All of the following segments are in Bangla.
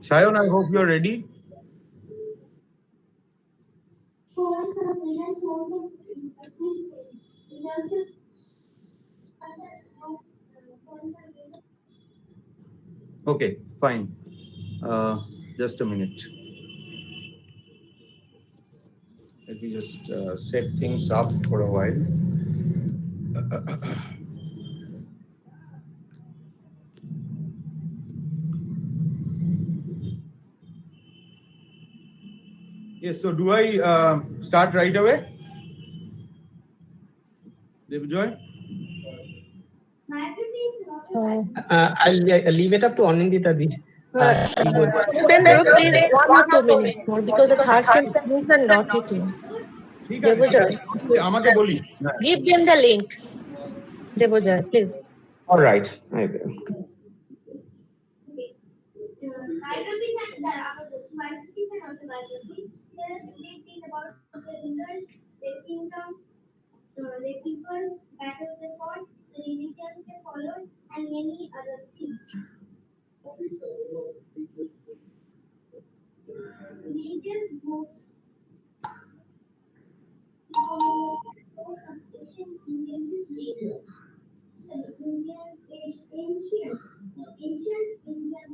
Shayan, I hope you're ready. Okay, fine. Just a minute. Let me just set things up for a while. Yes, so do I start right away? Devjoy? I'll leave it up to Anindita Di. Please 1 or 2 minutes more because the third sentence are not written. Debojoy, আমাকে বলিস। give them the link. Debojoy, please. All right, I will. Their kingdoms, their people, battles they fought, the religions they followed, and many other things. Religious books ancient Indian history. Ancient Indian history. Ancient Indian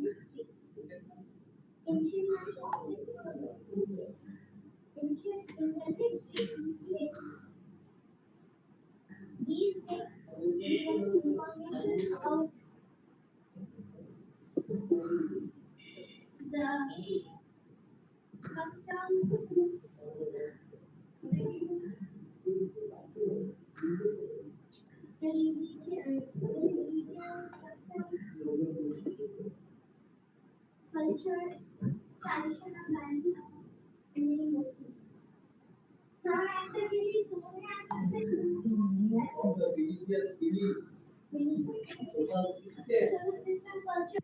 history. These texts give us information about the customs, cultures, tradition of language, and many more things. Now, actively, culture.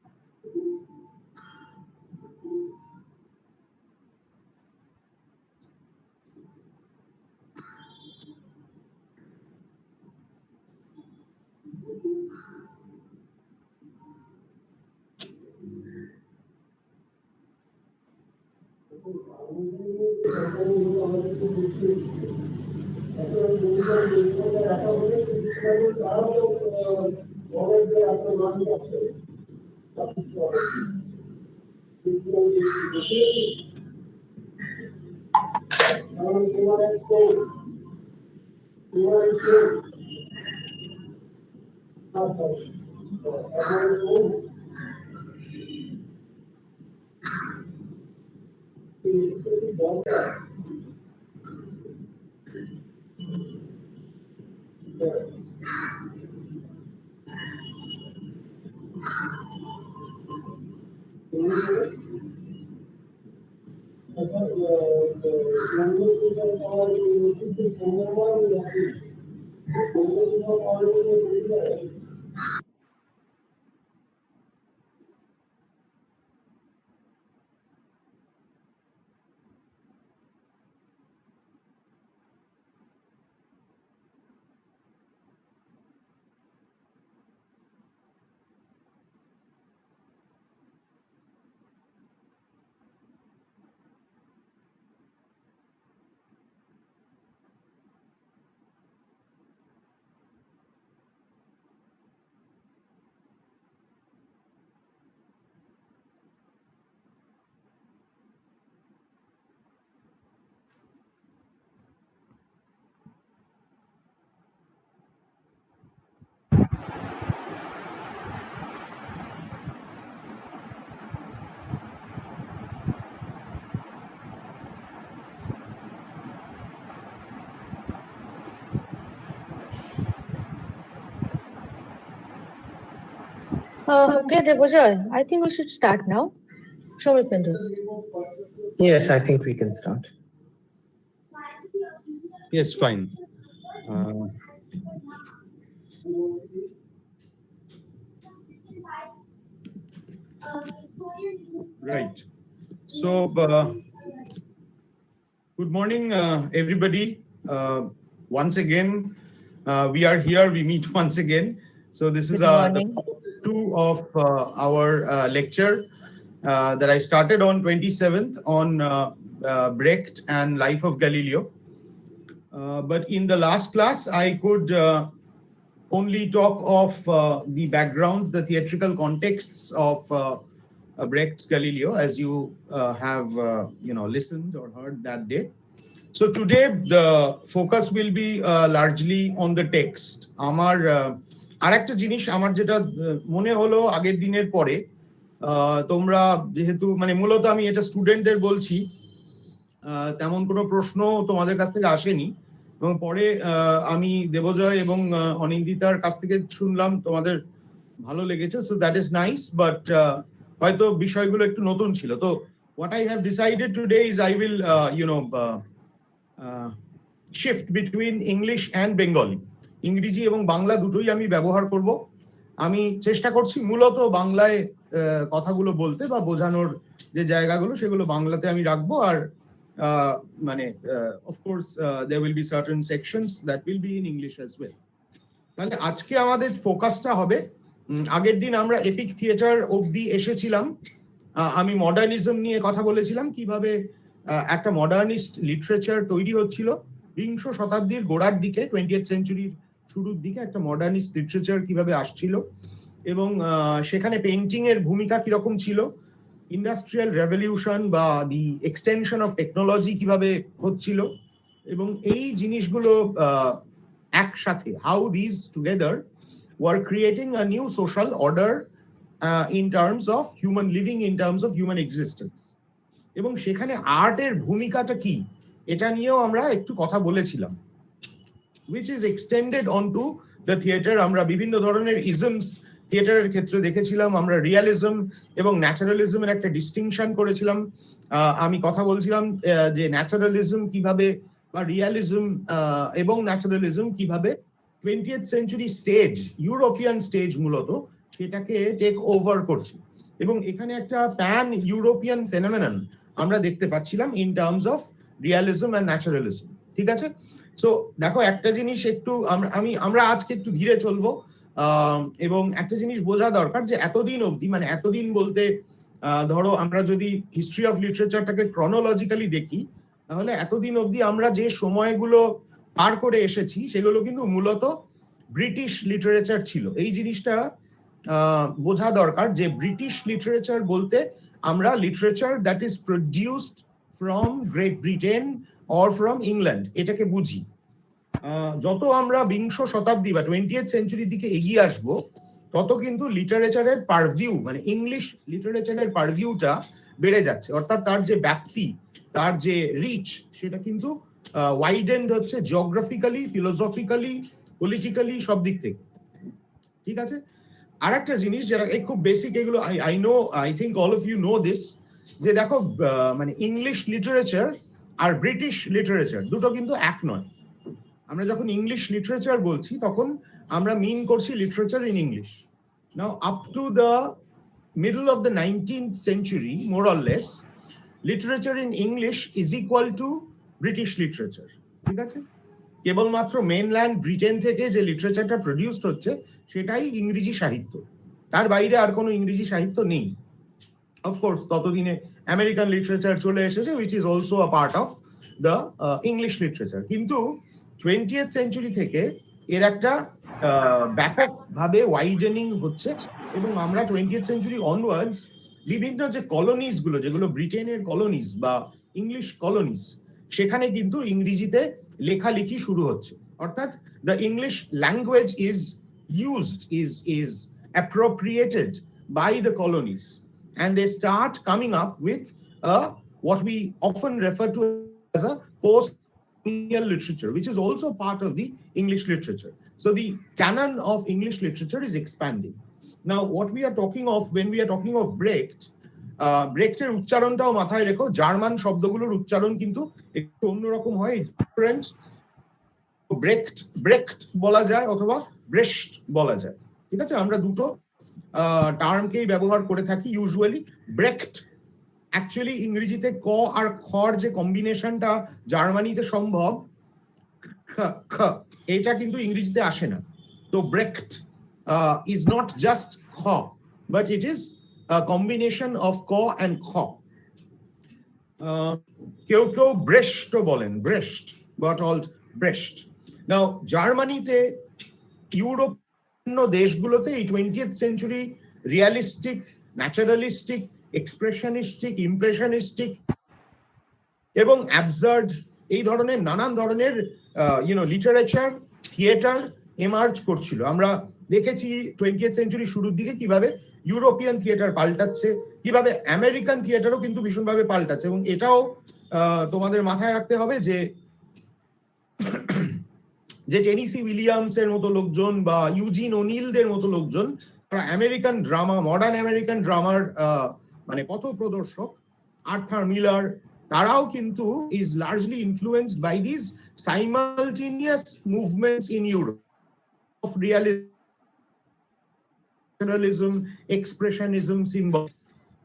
Okay, Debojoy, I think we should start now. Soumipendra. Yes, I think we can start. Yes, fine. Right. So, good morning, everybody. Once again, we are here. We meet once again. So this is Good morning. two of our lecture. that I started on 27th on Brecht and Life of Galileo. But in the last class, I could only talk of the backgrounds, the theatrical contexts of Brecht's Galileo, as you have listened or heard that day. So today the focus will be largely on the text. আমার আরেকটা জিনিস আমার যেটা মনে হলো আগের দিনের পরে, তোমরা যেহেতু মানে মূলত আমি এটা স্টুডেন্টদের বলছি, তেমন কোনো প্রশ্ন তোমাদের কাছ থেকে আসেনি, এবং পরে আমি দেবজয় এবং অনিন্দিতার কাছ থেকে শুনলাম তোমাদের ভালো লেগেছে, so that is nice, but হয়তো বিষয়গুলো একটু নতুন ছিল। তো what I have decided today is I will shift between English and Bengali. ইংরেজি এবং বাংলা দুটোই আমি ব্যবহার করব। আমি চেষ্টা করছি মূলত বাংলায় কথাগুলো বলতে বা বোঝানোর যে জায়গাগুলো সেগুলো বাংলাতে আমি রাখবো, আর মানে of course there will be certain sections that will be in English as well. তাহলে আজকে আমাদের ফোকাসটা হবে, আগের দিন আমরা এপিক থিয়েটার অবধি এসেছিলাম, আমি মডার্নিজম নিয়ে কথা বলেছিলাম, কিভাবে একটা মডার্নিস্ট লিটারেচার তৈরি হচ্ছিল বিংশ শতাব্দীর গোড়ার দিকে, 20th সেঞ্চুরির শুরুর দিকে একটা মডার্নিস্ট লিটারেচার কিভাবে আসছিল, এবং সেখানে পেইন্টিং এর ভূমিকা কিরকম ছিল, ইন্ডাস্ট্রিয়াল রেভলিউশন বা দি এক্সটেনশন অফ টেকনোলজি কিভাবে হচ্ছিল, এবং এই জিনিসগুলো একসাথে, how this together were creating a new social order in terms of human living, in terms of human existence. এবং সেখানে আর্টের ভূমিকাটা কি এটা নিয়েও আমরা একটু কথা বলেছিলাম, which is extended onto the theater. আমরা বিভিন্ন ধরনের ইজমস থিয়েটারের ক্ষেত্রে দেখেছিলাম, আমরা রিয়ালিজম এবং ন্যাচারালিজমের একটা ডিস্টিংশন করেছিলাম। আমি কথা বলছিলাম যে ন্যাচারালিজম কিভাবে বা রিয়ালিজম এবং ন্যাচারালিজম কিভাবে 20th century stage, European stage মূলত সেটাকে টেক ওভার করছে, এবং এখানে একটা প্যান ইউরোপিয়ান ফেনোমেনন আমরা দেখতে পাচ্ছিলাম in terms of realism and naturalism. ঠিক আছে, সো দেখো একটা জিনিস একটু আমরা আজকে একটু ধীরে চলবো, এবং একটা জিনিস বোঝা দরকার যে এতদিন অবধি, মানে এতদিন বলতে ধরো আমরা যদি হিস্ট্রি অফ লিটারেচারটাকে ক্রনোলজিক্যালি দেখি, তাহলে এতদিন অবধি আমরা যে সময়গুলো পার করে এসেছি সেগুলো কিন্তু মূলত ব্রিটিশ লিটারেচার ছিল। এই জিনিসটা বোঝা দরকার যে ব্রিটিশ লিটারেচার বলতে আমরা literature that is produced from great Britain or from England এটাকে বুঝি। যত আমরা বিংশ শতাব্দী বা 20th সেঞ্চুরির দিকে এগিয়ে আসবো, তত কিন্তু লিটারেচারের পারভিউ, মানে ইংলিশ লিটারেচারের পারভিউটা বেড়ে যাচ্ছে, অর্থাৎ তার যে ব্যাপ্তি, তার যে রিচ, সেটা কিন্তু ওয়াইডেন্ড হচ্ছে জিওগ্রাফিক্যালি, ফিলোসফিক্যালি, পলিটিক্যালি, সব দিক থেকে। ঠিক আছে, আর একটা জিনিস যেটা খুব বেসিক, এগুলো I know, I think all of you know this, যে দেখো মানে ইংলিশ লিটারেচার আর ব্রিটিশ লিটারেচার দুটো কিন্তু এক নয়। আমরা যখন ইংলিশ লিটারেচার বলছি তখন আমরা মিন করছি literature in English. Now up to the middle of the 19th century, more or less, literature in English is equal to British literature. ঠিক আছে, কেবলমাত্র মেনল্যান্ড ব্রিটেন থেকে যে লিটারেচারটা প্রডিউসড হচ্ছে সেটাই ইংরেজি সাহিত্য, তার বাইরে আর কোনো ইংরেজি সাহিত্য নেই। অফকোর্স ততদিনে আমেরিকান লিটারেচার চলে এসেছে, which is also a part of the English literature. কিন্তু 20th সেঞ্চুরি থেকে এর একটা ব্যাপকভাবে ওয়াইডেনিং হচ্ছে, এবং আমরা 20th সেঞ্চুরি অনওয়ার্ডস বিভিন্ন যে কলোনিজ গুলো, যেগুলো ব্রিটেনের কলোনিজ বা ইংলিশ কলোনিজ, সেখানে কিন্তু ইংরেজিতে লেখালেখি শুরু হচ্ছে, অর্থাৎ the English language is used, is appropriated by the colonies, and they start coming up with what we often refer to as a post-colonial literature, which is also part of the English literature. So the canon of English literature is expanding. Now what we are talking of when we are talking of Brecht, ব্রেক্টের উচ্চারণটাও মাথায় রেখো, জার্মান শব্দগুলোর উচ্চারণ কিন্তু একটু অন্যরকম হয়, ডিফারেন্ট। ব্রেক্ট বলা যায় অথবা ব্রেস্ট বলা যায়। ঠিক আছে, আমরা দুটো টার্মকেই ব্যবহার করে থাকি ইউজুয়ালি। ব্রেক্ট অ্যাকচুয়ালি ইংরেজিতে ক আর খর যে কম্বিনেশনটা জার্মানিতে সম্ভব, এটা কিন্তু ইংরেজিতে আসে না। তো ব্রেক্ট ইজ নট জাস্ট খ, but it is combination of ক and খ। কেউ কেউ ব্রেস্ট বলেন, ব্রেস্ট, বটল্ড ব্রেস্ট। নাও জার্মানিতে, ইউরোপ দেশগুলোতে এই 20th সেঞ্চুরি রিয়ালিস্টিক, ন্যাচারালিস্টিক, এক্সপ্রেশনিস্টিক, ইমপ্রেশনিস্টিক এবং অ্যাবসার্ড এই ধরনের নানান ধরনের লিটারেচার, থিয়েটার এমার্জ করছিল। আমরা দেখেছি 20th সেঞ্চুরি শুরুর দিকে কিভাবে ইউরোপিয়ান থিয়েটার পাল্টাচ্ছে, কিভাবে আমেরিকান থিয়েটারও কিন্তু ভীষণভাবে পাল্টাচ্ছে। এবং এটাও তোমাদের মাথায় রাখতে হবে যে টেনিসি উইলিয়ামস এর মতো লোকজন বা ইউজিন ওনিলদের মতো লোকজন, তারা আমেরিকান ড্রামা, মডার্ন আমেরিকান ড্রামার মানে পথ প্রদর্শক। আর্থার মিলার, তারাও কিন্তু is largely influenced by this simultaneous movements in Europe of realism, expressionism, symbol.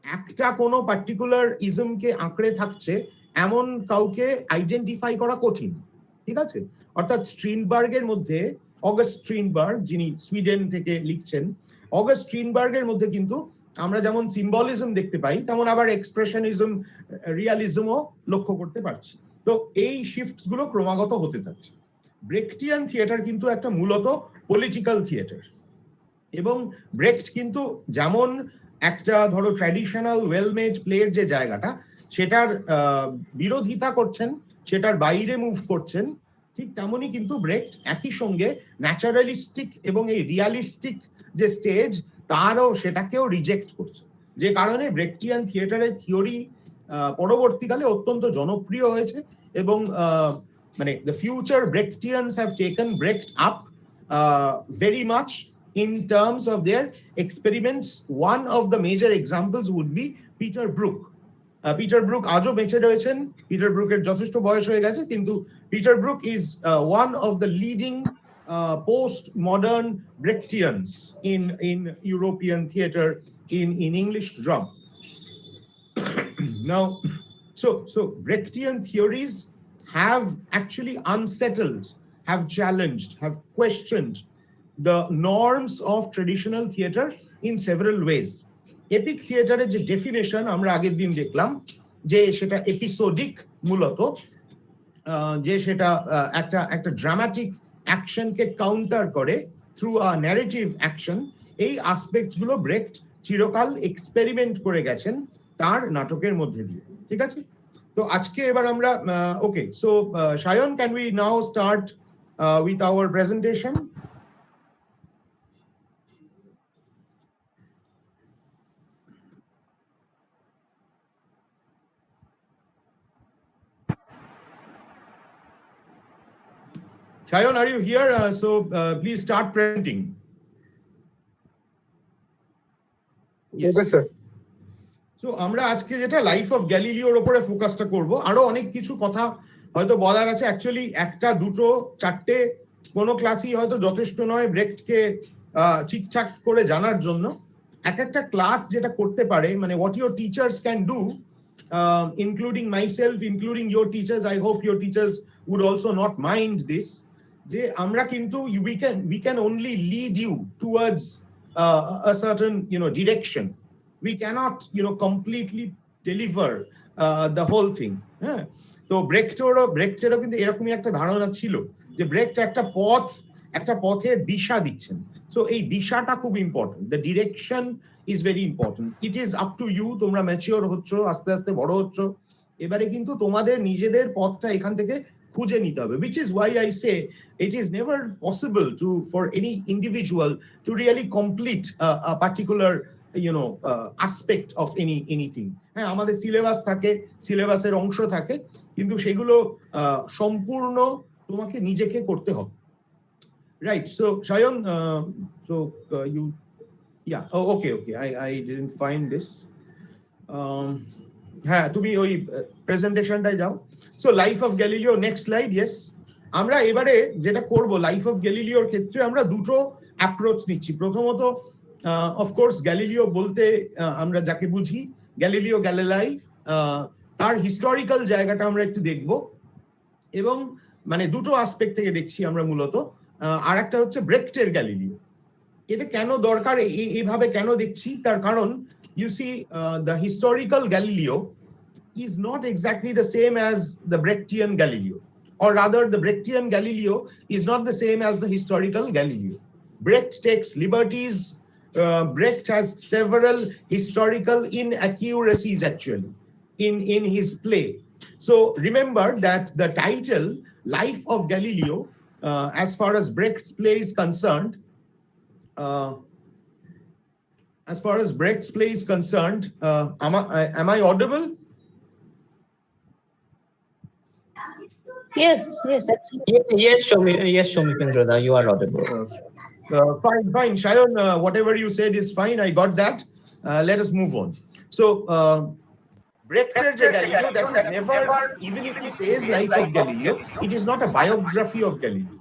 একটা কোনো পার্টিকুলার ইজমকে আঁকড়ে থাকছে এমন কাউকে আইডেন্টিফাই করা কঠিন, ঠিক আছে? অর্থাৎ স্ট্রিনবার্গের মধ্যে, অগাস্ট স্ট্রিনবার্গ যিনি সুইডেন থেকে লিখছেন, অগাস্ট স্ট্রিনবার্গের মধ্যে কিন্তু আমরা যেমন সিম্বলিজম দেখতে পাই, তেমন আবার এক্সপ্রেশনিজম, রিয়ালিজমও লক্ষ্য করতে পারছি। তো এই শিফটস গুলো ক্রমাগত হতে থাকছে। ব্রেকটিয়ান থিয়েটার কিন্তু একটা মূলত পলিটিক্যাল থিয়েটার, এবং ব্রেক্ট কিন্তু যেমন একটা ধরো ট্র্যাডিশনাল ওয়েলমেড প্লের যে জায়গাটা, সেটার বিরোধিতা করছেন, সেটার বাইরে মুভ করছেন, ঠিক তেমনই কিন্তু ব্রেক্ট একই সঙ্গে ন্যাচারালিস্টিক এবং এই রিয়ালিস্টিক যে স্টেজ, তারও সেটাকেও রিজেক্ট করছে। যে কারণে ব্রেকটিয়ান থিয়েটারের থিওরি পরবর্তীকালে অত্যন্ত জনপ্রিয় হয়েছে, এবং মানে the future Brechtians have taken Brecht up very much in terms of their experiments. One of the major examples would be Peter Brook. Peter Brook আজও বেঁচে রয়েছেন। পিটার ব্রুকের যথেষ্ট বয়স হয়ে গেছে, কিন্তু Peter Brook is one of the leading post-modern Brechtians in European theater, in English drama. Now, so Brechtian theories have actually unsettled, have challenged, have questioned the norms of traditional theater in several ways. Epic theater যে ডেফিনেশন আমরা আগের দিন দেখলাম, যে সেটা এপিসোডিক মূলত, যে সেটা একটা ড্রামাটিক অ্যাকশনকে কাউন্টার করে থ্রু আ ন্যারেটিভ অ্যাকশন, এই আসপেক্টস গুলো ব্রেক্ট চিরকাল এক্সপেরিমেন্ট করে গেছেন তার নাটকের মধ্যে দিয়ে, ঠিক আছে? তো আজকে এবার আমরা okay, so Sayan, can we now start with our presentation? Shayon, are you here? Please start presenting. Yes, sir. So আমরা আজকে যেটা লাইফ অফ গ্যালিলিওর উপরে ফোকাসটা করব। আরো অনেক কিছু কথা হয়তো বলার আছে, অ্যাকচুয়ালি একটা, দুটো, চারটে কোনো ক্লাসই হয়তো যথেষ্ট নয় ব্রেক্টকে ঠিকঠাক করে জানার জন্য। এক একটা ক্লাস যেটা করতে পারে, মানে what your teachers can do, including myself, including your teachers, I hope your teachers would also not mind this, যে আমরা কিন্তু we can only lead you towards a certain direction. We cannot completely deliver the whole thing. হ্যাঁ, তো ব্রেক্টেরও কিন্তু এরকমই একটা ধারণা ছিল যে ব্রেক্ট একটা পথের দিশা দিচ্ছেন। সো এই দিশাটা খুব important, the direction is very important. It is up to you, তোমরা ম্যাচিওর হচ্ছ, আস্তে আস্তে বড় হচ্ছ, এবারে কিন্তু তোমাদের নিজেদের পথটা এখান থেকে খুঁজে নিতে হবে, which is why I say it is never possible for any individual to really complete a particular aspect of anything. হ্যাঁ, আমাদের সিলেবাস থাকে, সিলেবাসের অংশ থাকে, কিন্তু সেগুলো সম্পূর্ণ তোমাকে নিজেকে করতে হবে, right? So Sayan, you okay, I didn't find this. হ্যাঁ, তুমি ওই প্রেজেন্টেশনটায় যাও। So life of Galileo, next slide. Yes, আমরা এবারে যেটা করব লাইফ অফ গ্যালিলিওর ক্ষেত্রে আমরা দুটো অ্যাপ্রোচ নিচ্ছি। প্রথমত, অফকোর্স গ্যালিলিও বলতে আমরা যাকে বুঝি, গ্যালিলিও গ্যালিলাই, তার হিস্টোরিক্যাল জায়গাটা আমরা একটু দেখব, এবং মানে দুটো আসপেক্ট থেকে দেখছি আমরা মূলত। আর একটা হচ্ছে ব্রেক্টের গ্যালিলিও। এটা কেন দরকার, এইভাবে কেন দেখছি তার কারণ you see the historical Galileo is not exactly the same as the Brechtian Galileo, or rather the Brechtian Galileo is not the same as the historical Galileo. Brecht takes liberties. Brecht has several historical inaccuracies actually in his play. So remember that the title Life of Galileo, as far as Brecht's play is concerned, am I audible? Yes, absolutely. Yes, Shomipendra, you are audible. Fine. Shayan, whatever you said is fine. I got that. Let us move on. So, Brecht's Galileo, that is never, even if he says Life of Galileo, it is not a biography of Galileo.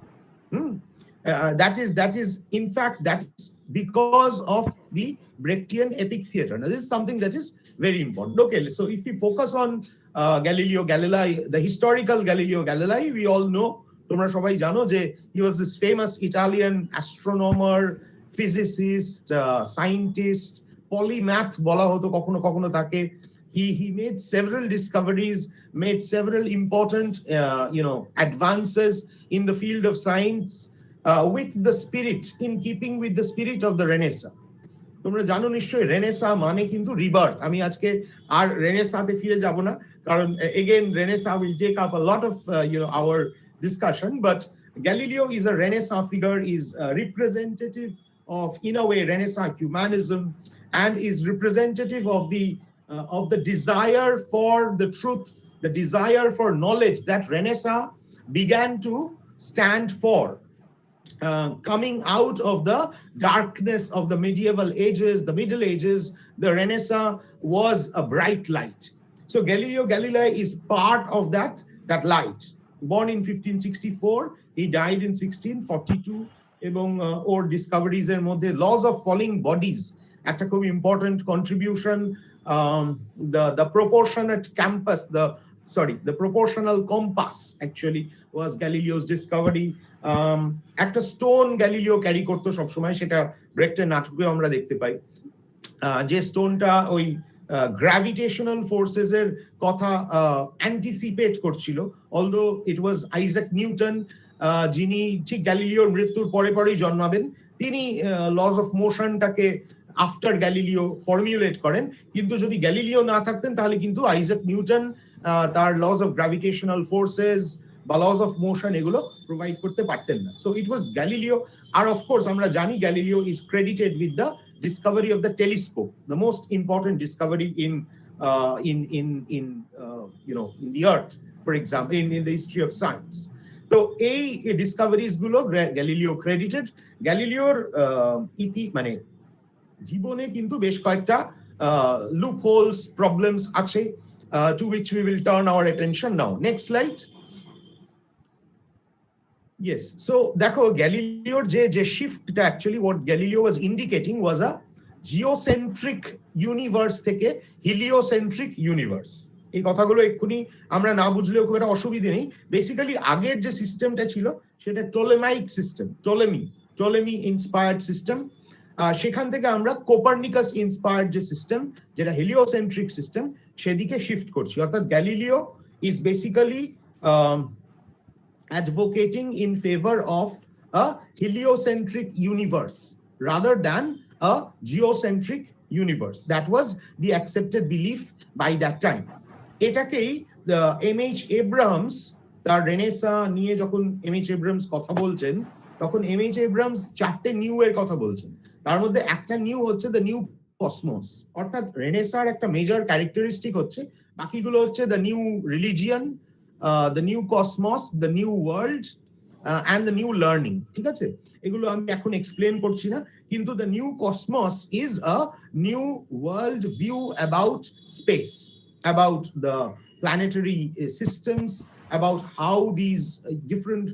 That is, in fact, that is because of the Brechtian epic theater. Now, this is something that is very important. Okay, so if we focus on Galileo Galilei, the historical Galileo Galilei, we all know, তোমরা সবাই জানো যে he was this famous Italian astronomer, physicist, scientist, polymath বলা হতো কখনো কখনো তাকে. He made several discoveries, made several important advances in the field of science, with the spirit, in keeping with the spirit of the Renaissance. তোমরা জানো নিশ্চয়ই রেনেসা মানে কিন্তু রিবার্থ. আমি আজকে আর রেনেসাতে ফিরে যাব না, কারণ again Renaissance will take up a lot of our discussion, but Galileo is a Renaissance figure, is a representative of, in a way, Renaissance humanism, and is representative of the desire for the truth, the desire for knowledge that Renaissance began to stand for. Coming out of the darkness of the medieval ages, the Middle Ages, the Renaissance was a bright light. So Galileo Galilei is part of that light. Born in 1564, he died in 1642. এবং ওর ডিসকাভারিজ এর মধ্যে laws of falling bodies একটা খুব important contribution. The proportionate compass, the proportional compass actually was Galileo's discovery. একটা স্টোন গ্যালিলিও ক্যারি করতো সবসময়, সেটা ব্রেক্টের নাটকেও আমরা দেখতে পাই, যে স্টোনটা ওই গ্র্যাভিটেশনাল ফোর্সেস এর কথা অ্যান্টিসিপেট করছিল। Although it was Isaac Newton, যিনি ঠিক গ্যালিলিওর মৃত্যুর পরেই জন্মাবেন, তিনি লজ অফ মোশনটাকে আফটার গ্যালিলিও ফর্মুলেট করেন। কিন্তু যদি গ্যালিলিও না থাকতেন তাহলে কিন্তু আইজাক নিউটন তার লজ অফ গ্র্যাভিটেশনাল ফোর্সেস বা লজ অফ মোশন এগুলো প্রোভাইড করতে পারতেন না। So it was Galileo. আর অফকোর্স আমরা জানি Galileo is credited with the discovery of the telescope, the most important discovery in the earth, for example, in the history of science. So এই ডিসকাভারিজ গুলো গ্যালিলিও ক্রেডিটেড। গ্যালিলিওর মানে জীবনে কিন্তু বেশ কয়েকটা লুপ হোলস, প্রবলেমস আছে, to which we will turn our attention now. Next slide. Yes, so দেখো গ্যালিলিওর যে শিফটটা, actually what Galileo was indicating was a geocentric universe থেকে heliocentric universe. এই কথাগুলো এক্ষুনি আমরা না বুঝলেও খুব একটা অসুবিধে নেই। বেসিক্যালি আগের যে সিস্টেমটা ছিল সেটা Ptolemaic system, Ptolemy inspired system. সেখান থেকে আমরা কোপার্নিকাস ইন্সপায়ার্ড যে সিস্টেম, যেটা হেলিওসেন্ট্রিক সিস্টেম, সেদিকে শিফট করছি। অর্থাৎ Galileo is basically advocating in favor of a heliocentric universe rather than a geocentric universe. That was the accepted belief by that time. এটাকেই M.H. Abrams তার রেনেসা নিয়ে যখন M.H. Abrams কথা বলছেন, তখন M.H. Abrams চারটে নিউ এর কথা বলছেন। তার মধ্যে একটা নিউ হচ্ছে দ্য নিউ কসমস। অর্থাৎ রেনেসার একটা মেজর ক্যারেক্টারিস্টিক হচ্ছে, বাকিগুলো হচ্ছে the new religion, the new cosmos, the new world, and the new learning. ঠিক আছে, এগুলো আমি এখন এক্সপ্লেন করছি না, কিন্তু the new cosmos is a new world view about space, about the planetary systems, about how these different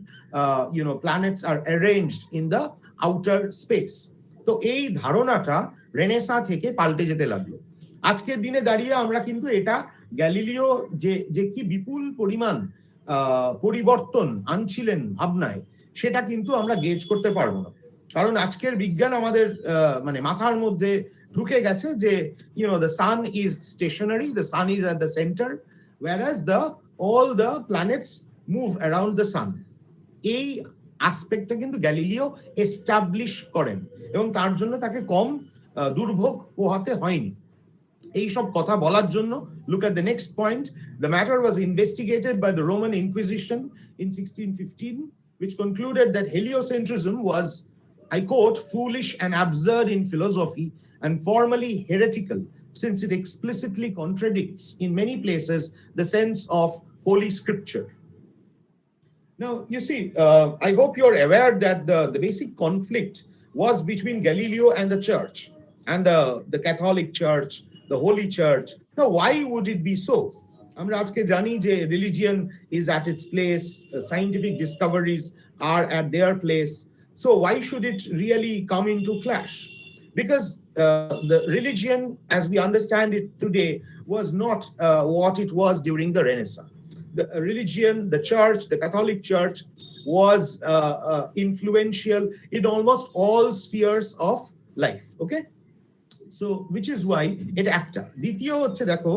planets are arranged in the outer space. তো এই ধারণাটা রেনেসা থেকে পাল্টে যেতে লাগলো। আজকের দিনে দাঁড়িয়ে আমরা কিন্তু এটা গ্যালিলিও যে কি বিপুল পরিমাণ পরিবর্তন আনছিলেন ভাবনায়, সেটা কিন্তু আমরা গেজ করতে পারবো না। কারণ আজকের বিজ্ঞান আমাদের মানে মাথার মধ্যে ঢুকে গেছে যে the sun is stationary, the sun is at the center, whereas all the planets move around the sun. এই অ্যাসপেক্টটা কিন্তু গ্যালিলিও এস্টাবলিশ করেন এবং তার জন্য তাকে কম দুর্ভোগ পোহাতে হয়নি। এই সব কথা বলার জন্য look at the next point. The matter was investigated by the Roman Inquisition in 1615, which concluded that heliocentrism was, I quote, foolish and absurd in philosophy and formally heretical, since it explicitly contradicts in many places the sense of Holy Scripture. Now, you see, I hope you're aware that the basic conflict was between Galileo and the church, and the Catholic Church, the Holy Church. Now, why would it be so? আমরা আজকে জানি যে religion is at its place, scientific discoveries are at their place. So why should it really come into clash? Because the religion, as we understand it today, was not what it was during the Renaissance. The religion, the church, the Catholic Church was influential in almost all spheres of life. Okay, so which is why it acted. দ্বিতীয় হচ্ছে দেখো,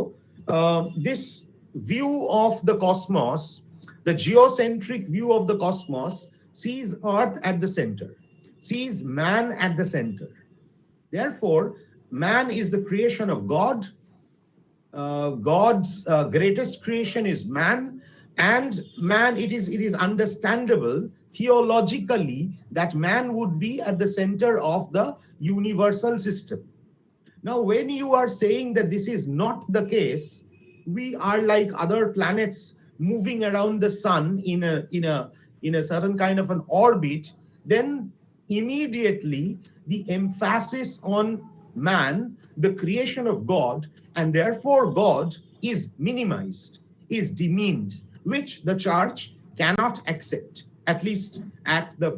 this view of the cosmos, the geocentric view of the cosmos, sees Earth at the center, sees man at the center. Therefore, man is the creation of God. God's greatest creation is man, and man, it is understandable theologically that man would be at the center of the universal system. Now, when you are saying that this is not the case, we are like other planets moving around the sun in a certain kind of an orbit, then immediately the emphasis on man, the creation of God, and therefore God is minimized, is demeaned, which the church cannot accept, at least at the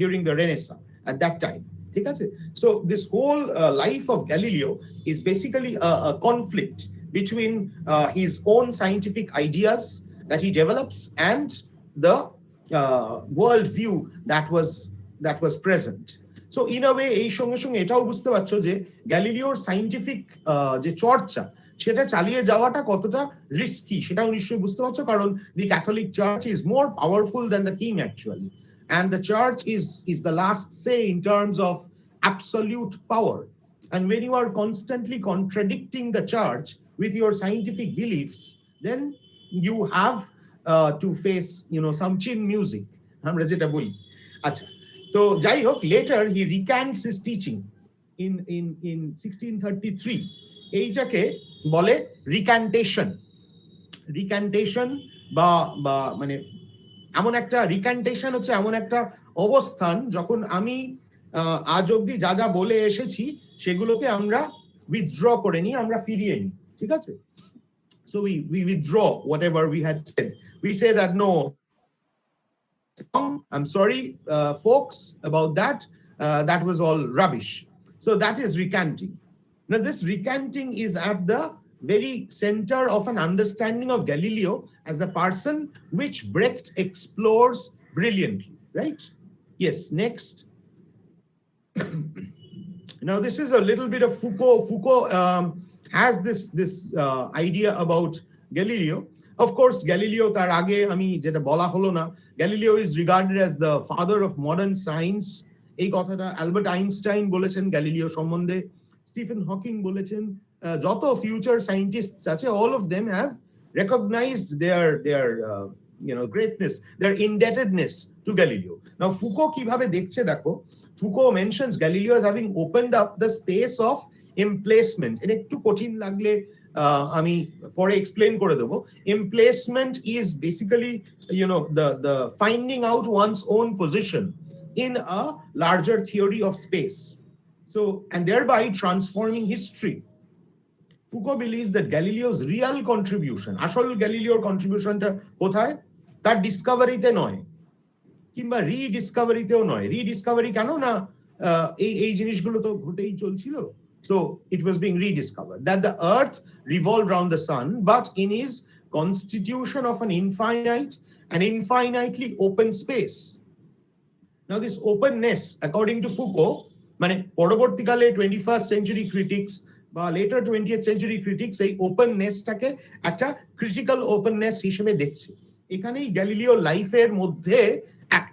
during the Renaissance at that time. So this whole life of Galileo is basically a conflict between his own scientific ideas that he develops and the world view that was present. So in a way, এই সঙ্গে সঙ্গে এটাও বুঝতে পারছো যে গ্যালিলিওর সায়েন্টিফিক যে চর্চা সেটা চালিয়ে যাওয়াটা কতটা রিস্কি সেটাও নিশ্চয়ই বুঝতে পারছো, কারণ the Catholic Church is more powerful than the king actually, and the church is the last say in terms of absolute power. And when you are constantly contradicting the church with your scientific beliefs, then you have to face some chin music, আমরা যেটা বলি। আচ্ছা, তো যাই হোক, later he recants his teaching in 1633. এইটাকে বলে রিক্যান্টেশন বা মানে এমন একটা রিক্যান্টেশন হচ্ছে এমন একটা অবস্থান যখন আমি আজ অবধি যা যা বলে এসেছি সেগুলোকে আমরা উইথড্র করে নিই, আমরা ফিরিয়ে নিই, ঠিক আছে? So we withdraw whatever we had said. We say that no, I'm sorry, folks, about that. That was all rubbish. So that is recanting. Now, this recanting is at the very center of an understanding of Galileo as a person, which Brecht explores brilliantly, right? Yes, next. Now, this is a little bit of Foucault. Foucault has this idea about Galileo. Of course, Galileo tar age ami jeta bola holo na, Galileo is regarded as the father of modern science. এই কথাটা অ্যালবার্ট আইনস্টাইন বলেছেন গ্যালিলিও সম্বন্ধে, স্টিফেন হকিং বলেছেন, যত ফিউচার সায়েন্টিস্টস আছে, all of them have recognized their greatness, their indebtedness to Galileo. Now, Foucault কিভাবে দেখছে দেখো, Foucault mentions Galileo as having opened up the space of emplacement. এটা একটু কঠিন লাগলে আমি পরে এক্সপ্লেন করে দেবো। Emplacement is basically the finding out one's own position in a larger theory of space, so and thereby transforming history. Foucault believes that Galileo's real contribution, আসল গ্যালিলিওর কন্ট্রিবিউশনটা কোথায়, তার ডিসকভারিতে নয় কিংবা রিডিসকভারিতেও নয়। রিডিসকভারি কেন না, এই জিনিসগুলো তো ঘটেই চলছিল। So it was being rediscovered that the earth revolved around the sun, but in his constitution of an infinitely open space. Now this openness, according to Foucault, মানে পরবর্তীকালে 21st century critics বা later 20th century critics এই opennessটাকে একটা critical openness হিসেবে দেখছে। এখানেই গ্যালিলিও লাইফের মধ্যে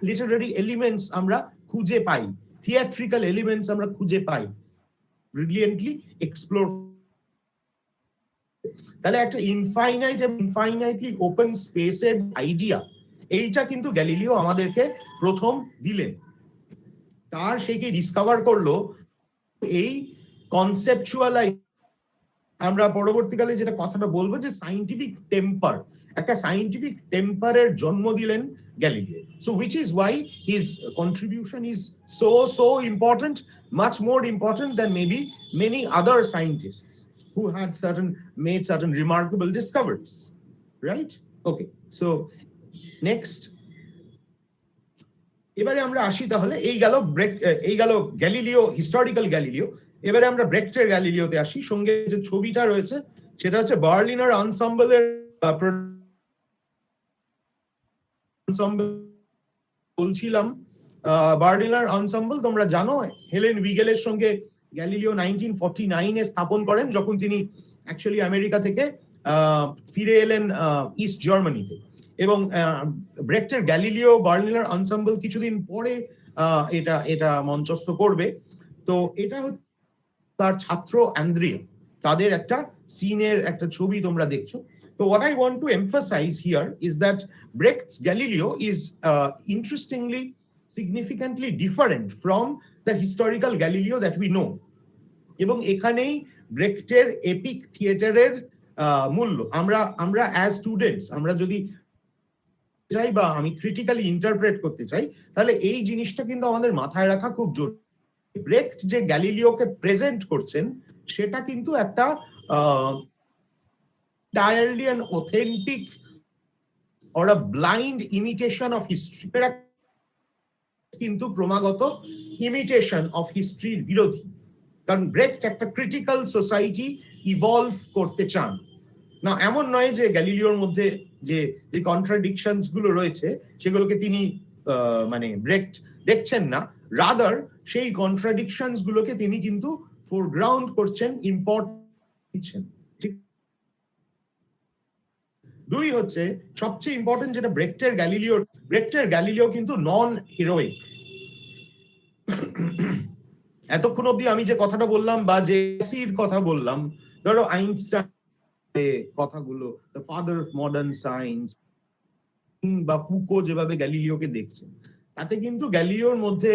লিটারারি এলিমেন্টস আমরা খুঁজে পাই, থিয়েট্রিক্যাল এলিমেন্টস আমরা খুঁজে পাই, ব্রিলিয়েন্টলি এক্সপ্লোর। তাহলে একটা ইনফাইনাইটলি ওপেন স্পেসের আইডিয়া, এইটা কিন্তু গ্যালিলিও আমাদেরকে প্রথম দিলেন। তার সে কি ডিসকভার করলো এই কনসেপচুয়ালাইজ, আমরা পরবর্তীকালে যেটা কথাটা বলবো যে সায়েন্টিফিক টেম্পার, একটা সায়েন্টিফিক টেম্পারের জন্ম দিলেন Galileo. So which is why his contribution is so important, much more important than maybe many other scientists who had made certain remarkable discoveries, right? Okay, so next, এবারে আমরা আসি তাহলে, এই গেল গ্যালিলিও, হিস্টোরিক্যাল গ্যালিলিও। এবারে আমরা ব্রেক্টের গ্যালিলিওতে আসি। সঙ্গে যে ছবিটা রয়েছে সেটা হচ্ছে বার্লিনার আনসাম্বলের বলছিলাম। বার্লিনার আনসাম্বল তোমরা জানো, হেলেন উইগেলের সঙ্গে গ্যালিলিও 1949-এ স্থাপন করেন, যখন তিনি অ্যাকচুয়ালি আমেরিকা থেকে ফিরে এলেন ইস্ট জার্মানিতে। এবং ব্রেক্টের গ্যালিলিও বার্লিনার আনসাম্বল কিছুদিন পরে এটা মঞ্চস্থ করবে। তো এটা হচ্ছে তার ছাত্র অ্যান্দ্রিয়া, তাদের একটা সিনের একটা ছবি তোমরা দেখছো। So what I want to emphasize here is that Brecht's Galileo is interestingly, significantly different from the historical Galileo that we know. এবং এখানেই ব্রেক্টের এপিক থিয়েটারের মূল্য, আমরা অ্যাজ স্টুডেন্টস আমরা যদি চাই বা আমি ক্রিটিক্যালি ইন্টারপ্রেট করতে চাই, তাহলে এই জিনিসটা কিন্তু আমাদের মাথায় রাখা খুব জরুরি। ব্রেক্ট যে গ্যালিলিওকে প্রেজেন্ট করছেন সেটা কিন্তু একটা entirely an authentic or a blind imitation of history, কিন্তু ক্রমাগত ইমিটেশন অফ হিস্ট্রির বিরোধী। কারণ ব্রেক্ট একটা ক্রিটিক্যাল সোসাইটি ইভলভ করতে চান না। এমন নয় যে গ্যালিলিওর মধ্যে যে কন্ট্রাডিকশনস গুলো রয়েছে সেগুলোকে তিনি মানে ব্রেক্ট দেখছেন না, রাদার সেই কন্ট্রাডিকশনস গুলোকে তিনি কিন্তু ফোরগ্রাউন্ড করছেন, ইম্পর্টেন্স দিচ্ছেন। ঠিক, দুই হচ্ছে সবচেয়ে ইম্পর্টেন্ট যেটা ব্রেক্টের গ্যালিলিও কিন্তু নন হিরোইক। এতক্ষণ অব্দি আমি যে কথাটা বললাম বা যে কথা বললাম, ধরো আইনস্টাইন কথাগুলো, the father of modern science, বা ফুকো যেভাবে গ্যালিলিওকে দেখছেন, তাতে কিন্তু গ্যালিলিওর মধ্যে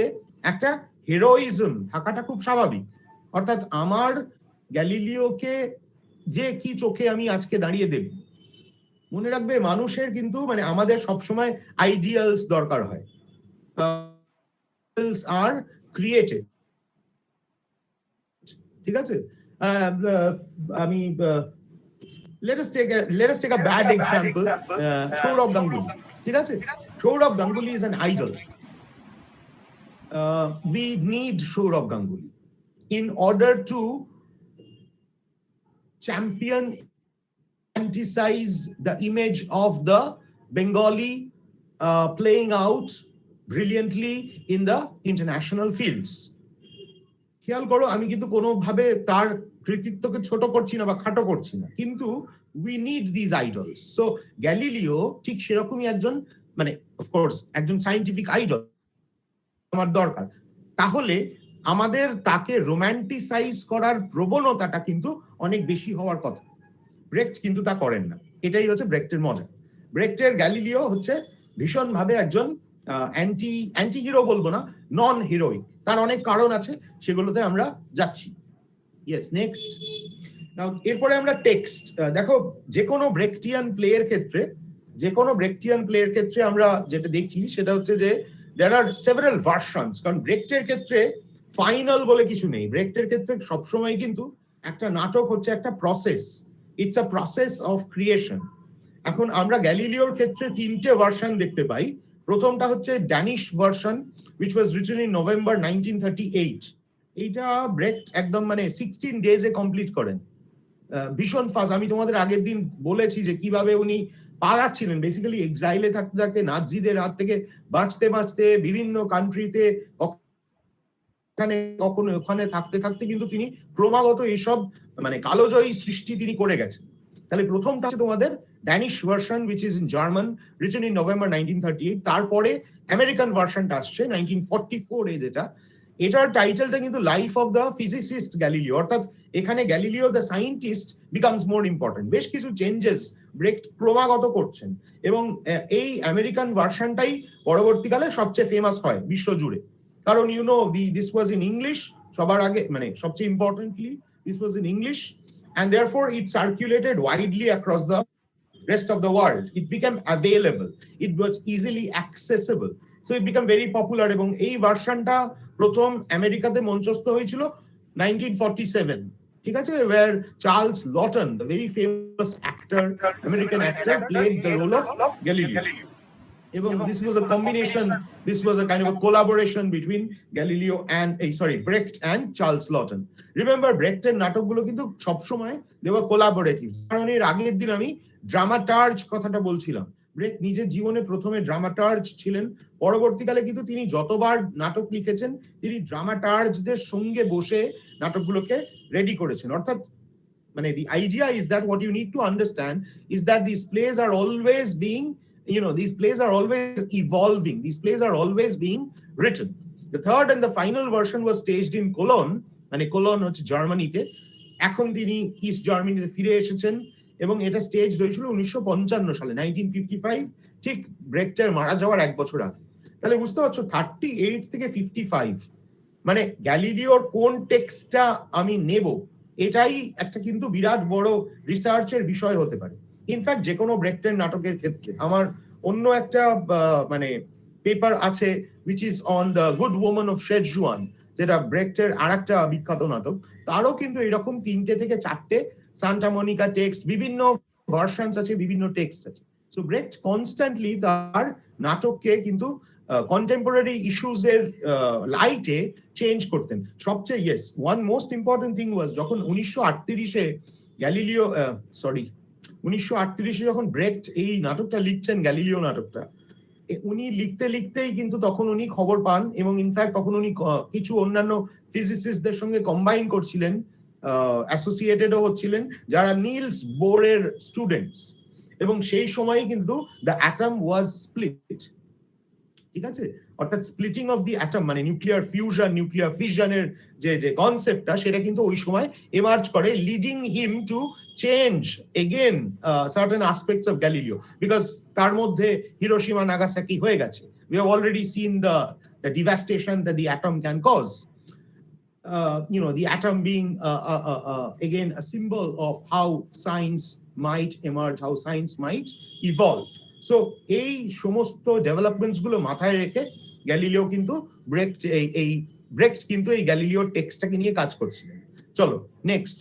একটা হিরোইজম থাকাটা খুব স্বাভাবিক। অর্থাৎ আমার গ্যালিলিওকে যে কি চোখে আমি আজকে দাঁড়িয়ে দেখব, মনে রাখবে মানুষের কিন্তু মানে আমাদের সবসময় আইডিয়ালস দরকার হয়, আর ক্রিয়েটেড। ঠিক আছে, আমি let us take a bad example, Sourav Ganguly. ঠিক আছে, Sourav Ganguly is an idol. We need Sourav Ganguly in order to champion, anticize the image of the Bengali playing out brilliantly in the international fields. খেয়াল করো, আমি কিন্তু কোনোভাবে তার কৃতিত্বকে ছোট করছি না বা খাটো করছি না, কিন্তু we need these idols. So Galileo ঠিক সেরকমই একজন, মানে অফকোর্স একজন সায়েন্টিফিক আইডল আমার দরকার। তাহলে আমাদের তাকে রোম্যান্টিসাইজ করার প্রবণতাটা কিন্তু অনেক বেশি হওয়ার কথা। ব্রেক্ট কিন্তু তা করেন না, এটাই হচ্ছে ব্রেক্টের মজা। ব্রেক্টের গ্যালিলিও হচ্ছে ভীষণভাবে একজন অ্যান্টি হিরো বলবো না, নন হিরোইক। তার অনেক কারণ আছে, সেগুলোতে আমরা যাচ্ছি। Yes, next. নাও এরপরে আমরা টেক্সট দেখো, যে কোনো ব্রেক্টিয়ান প্লেয়ের ক্ষেত্রে আমরা যেটা দেখি সেটা হচ্ছে যে there are several versions, কারণ ব্রেক্টের ক্ষেত্রে ফাইনাল বলে কিছু নেই। ব্রেক্টের ক্ষেত্রে সবসময় কিন্তু একটা নাটক হচ্ছে একটা process, it's a process of creation. এখন আমরা গ্যালিলিওর ক্ষেত্রে তিনটে ভার্সন দেখতে পাই। প্রথমটা হচ্ছে Danish version, which was written in November 1938. এইটা ব্রেক্ট একদম মানে 16 ডেজে কমপ্লিট করেন, ভীষণ ফাস্ট। আমি তোমাদের আগের দিন বলেছি যে কিভাবে উনি পালাচ্ছিলেন, বেসিক্যালি এক্সাইলে থাকতে থাকতে, নাজিদের হাত থেকে বাঁচতে বাঁচতে বিভিন্ন কান্ট্রিতে ওখানে থাকতে থাকতে কিন্তু তিনি ক্রমাগত এইসব মানে কালোজয়ী সৃষ্টি তিনি করে গেছেন। তাহলে প্রথমটা হচ্ছে তোমাদের Danish version which is in German, written in November 1938। তারপরে আমেরিকান ভার্সনটা আসছে 1944 এ, যেটা এটার টাইটেলটা কিন্তু life of the physicist Galileo, অর্থাৎ এখানে Galileo the scientist becomes more important. বেশ কিছু চেঞ্জেস ব্রেক্ট ক্রমাগত করছেন এবং এই আমেরিকান ভার্সনটাই পরবর্তীকালে সবচেয়ে ফেমাস হয় বিশ্বজুড়ে, কারণ you know this was in English সবার আগে, মানে সবচেয়ে importantly this was in English, and therefore it circulated widely across the rest of the world. It became available, it was easily accessible, so it became very popular. এবং এই ভার্সনটা প্রথম আমেরিকাতে মঞ্চস্থ হয়েছিল 1947, ঠিক আছে, where Charles Lawton, the very famous actor, American actor, played the role of Galileo. এবং this was a combination, this was a kind of a collaboration between Galileo and Brecht and Charles Lawton. Remember, Brecht-এর নাটকগুলো কিন্তু সবসময় they were collaborative, কারণ এর আগের দিন আমি ড্রামাটার্জ কথাটা বলছিলাম। ব্রেক্ট নিজের জীবনে প্রথমে ড্রামাটার্জ ছিলেন, পরবর্তীকালে কিন্তু তিনি যতবার নাটক লিখেছেন তিনি ড্রামাটার্জদের সঙ্গে বসে নাটকগুলোকে রেডি করেছেন। অর্থাৎ মানে the idea is that what you need to understand is that these plays are always being, these plays are always evolving, these plays are always being written. The third and the final version was staged in Cologne, মানে কোলন হচ্ছে জার্মানিতে, এখন তিনি ইস্ট জার্মানিতে ফিরে এসেছেন এবং এটা স্টেজ হয়েছিল 1955 সালে, 1955, ঠিক ব্রেক্টের মারা যাওয়ার এক বছর আগে। তাহলে বুঝতে পারছো 38 থেকে 55 মানে গ্যালিলিওর কোন টেক্সটটা আমি নেব, এটাই একটা কিন্তু বিরাট বড় রিসার্চের বিষয় হতে পারে। ইনফ্যাক্ট যে কোনো ব্রেক্টের নাটকের ক্ষেত্রে আমার অন্য একটা মানে পেপার আছে which is on the Good Woman of Szechwan, যেটা ব্রেক্টের আরেকটা বিখ্যাত নাটক, তারও কিন্তু এরকম 3টে থেকে 4টে সান্টা মনিকা টেক্সট, বিভিন্ন ভার্সনস আছে, বিভিন্ন টেক্সট আছে। সো ব্রেক্ট কনস্ট্যান্টলি তার নাটককে কিন্তু কন্টেম্পোরারি ইস্যুজ এর লাইটে চেঞ্জ করতেন। সবচেয়ে ওয়ান মোস্ট ইম্পর্টেন্ট থিং ওয়াজ যখন 1938-এ গ্যালিলিও 1938-এ যখন ব্রেক্ট এই নাটকটা লিখছেন, গ্যালিলিও নাটকটা, উনি লিখতে লিখতেই কিন্তু তখন উনি খবর পান এবং ইনফ্যাক্ট তখন উনি কিছু অন্যান্য ফিজিসিস্টদের সঙ্গে কম্বাইন করছিলেন, অ্যাসোসিয়েটেডও হচ্ছিলেন, যারা নিলস বোরের স্টুডেন্টস, এবং সেই সময়ই কিন্তু দ্য অ্যাটম ওয়াজ স্প্লিট, ঠিক আছে, অর্থাৎ স্প্লিটিং অফ দি অ্যাটম মানে নিউক্লিয়ার ফিউশন, নিউক্লিয়ার ফিশনের যে কনসেপ্টটা, সেটা কিন্তু ওই সময় এমার্জ করে, leading him to change again certain aspects of Galileo, because তার মধ্যে হিরোশিমা নাগাসাকি হয়ে গেছে। We have already seen the devastation that the atom can cause. The atom being again a symbol of how science might emerge, how science might evolve. So এই সমস্ত ডেভেলপমেন্টস গুলো মাথায় রেখে গ্যালিলিও কিন্তু ব্রেক্ট কিন্তু এই গ্যালিলিওর টেক্সটটাকে নিয়ে কাজ করছিলেন। চলো নেক্সট,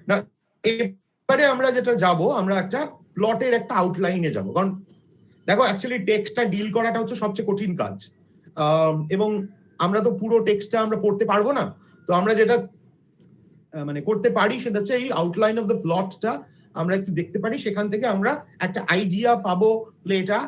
না এবারে আমরা যেটা যাব, আমরা একটা প্লটের একটা আউটলাইনে যাব, কারণ দেখো অ্যাকচুয়ালি টেক্সটটা ডিল করাটা হচ্ছে সবচেয়ে কঠিন কাজ, এবং আমরা তো পুরো টেক্সটটা আমরা পড়তে পারবো না। তো আমরা যেটা মানে করতে পারি সেটা হচ্ছে এই আউটলাইন অফ দ্য প্লটটা আমরা একটু দেখতে পারি, সেখান থেকে আমরা একটা আইডিয়া পাবো প্লেটা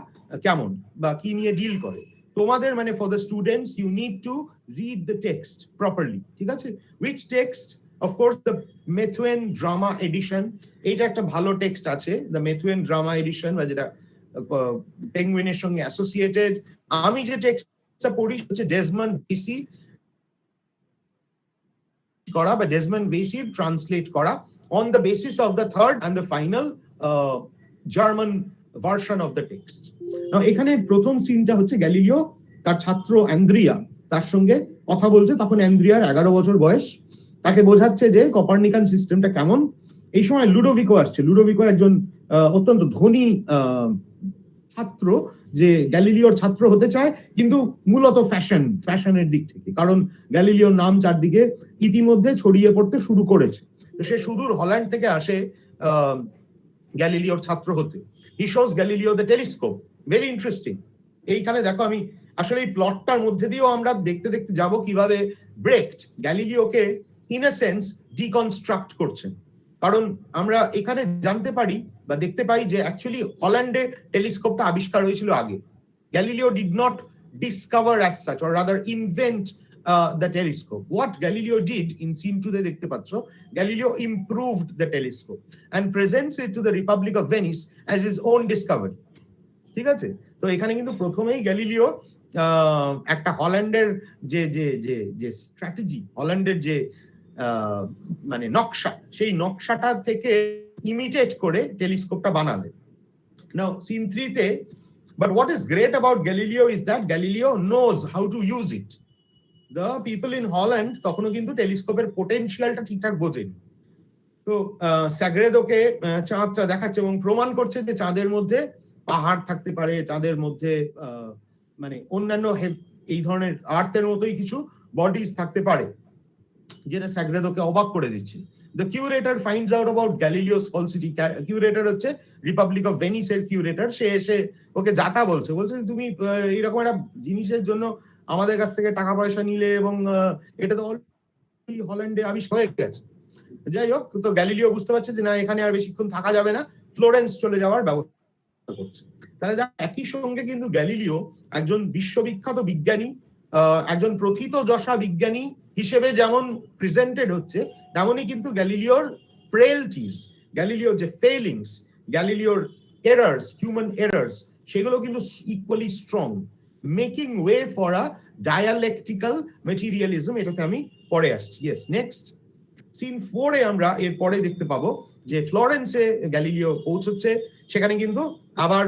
কেমন বা কি নিয়ে ডিল করে। তোমাদের মানে for the students you need to read the text properly, ঠিক আছে। Which text? Of course the Methuen drama edition, এইটা একটা ভালো টেক্সট আছে, দ্য মেথুয়েন ড্রামা এডিশন, বা যেটা পেঙ্গুইনের সঙ্গে অ্যাসোসিয়েটেড। আমি যে টেক্সটটা পড়ি হচ্ছে ডেজমন্ড বেসি করা বা ডেজমন্ড বেসি ট্রান্সলেট করা on the basis of the third and the final German version of the text. Now এখানে প্রথম সিনটা হচ্ছে গ্যালিলিও তার ছাত্র অ্যান্দ্রিয়া তার সঙ্গে কথা বলছে, তখন অ্যান্দ্রিয়ার 11 বছর বয়স, তাকে বোঝাচ্ছে যে কপার্নিকান সিস্টেমটা কেমন। এই সময় লুডোভিকো আসছে, লুডোভিকো একজন অত্যন্ত ধনী ছাত্র, যে গ্যালিলিওর ছাত্র হতে চায়, কিন্তু মূলত ফ্যাশনের দিক থেকে, কারণ গ্যালিলিওর নাম চারদিকে ইতিমধ্যে ছড়িয়ে পড়তে শুরু করেছে। সে সুদূর হল্যান্ড থেকে আসে গ্যালিলিওর ছাত্র হতে। হি shows Galileo the telescope, very interesting. এইখানে দেখো আমি আসলে এই প্লটটার মধ্যে দিয়েও আমরা দেখতে দেখতে যাব কিভাবে ব্রেক্ট গ্যালিলিওকে ইন এ সেন্স ডিকনস্ট্রাক্ট করছেন। কারণ আমরা এখানে জানতে পারি বা দেখতে পাই যে অ্যাকচুয়ালি হল্যান্ডে টেলিস্কোপটা আবিষ্কার হয়েছিল আগে। Galileo did not discover as such or rather invent the telescope. What Galileo did in scene 2 দেখতে পাচ্ছ, Galileo improved the telescope and presents it to the Republic of Venice as his own discovery. ঠিক আছে, তো এখানে কিন্তু প্রথমেই গ্যালিলিও একটা হল্যান্ডের যে যে যে যে স্ট্র্যাটেজি, হল্যান্ডের যে মানে নকশা, সেই নকশাটা থেকে ইমিটেট করে টেলিস্কোপটা বানালেন। নাও সিন 3 তে, but what is great about Galileo is that Galileo knows how to use it. The people in Holland তখনও কিন্তু টেলিস্কোপের পোটেনশিয়ালটা ঠিকঠাক বোঝেনি। তো স্যাগ্রেদোকে চাঁদটা দেখাচ্ছে এবং প্রমাণ করছে যে চাঁদের মধ্যে পাহাড় থাকতে পারে, চাঁদের মধ্যে মানে অন্যান্য এই ধরনের আর্থের মতোই কিছু বডিজ থাকতে পারে, যেটা স্যাগ্রেদোকে অবাক করে দিচ্ছে। The curator finds out about Galileo's falsity. Curator হচ্ছে রিপাবলিক অফ ভেনিসের কিউরেটর। সে এসে ওকে যাতা বলছে তুমি এইরকম একটা জিনিসের জন্য আমাদের কাছ থেকে টাকা পয়সা নিলে এবং এটা তো হল্যান্ডে আবিষ্কার হয়ে গেছে। যাই হোক, তো গ্যালিলিও বুঝতে পারছে যে না, এখানে আর বেশিক্ষণ থাকা যাবে না, ফ্লোরেন্স চলে যাওয়ার ব্যবস্থা করছে। তাহলে একই সঙ্গে কিন্তু গ্যালিলিও একজন বিশ্ববিখ্যাত বিজ্ঞানী, একজন প্রথিতযশা বিজ্ঞানী হিসেবে যেমন প্রেজেন্টেড হচ্ছে, তেমনই কিন্তু গ্যালিলিওর ফ্রেলটিস, গ্যালিলিওর যে ফেইলিংস, গ্যালিলিওর এরার্স, হিউম্যান এরার্স, সেগুলো কিন্তু equally strong, making way for a dialectical materialism. এটাতে আমি পরে আসছি। ইয়েস, নেক্সট সিন 4 এ আমরা এর পরে দেখতে পাবো যে ফ্লোরেন্সে গ্যালিলিও পৌঁছচ্ছে। সেখানে কিন্তু আবার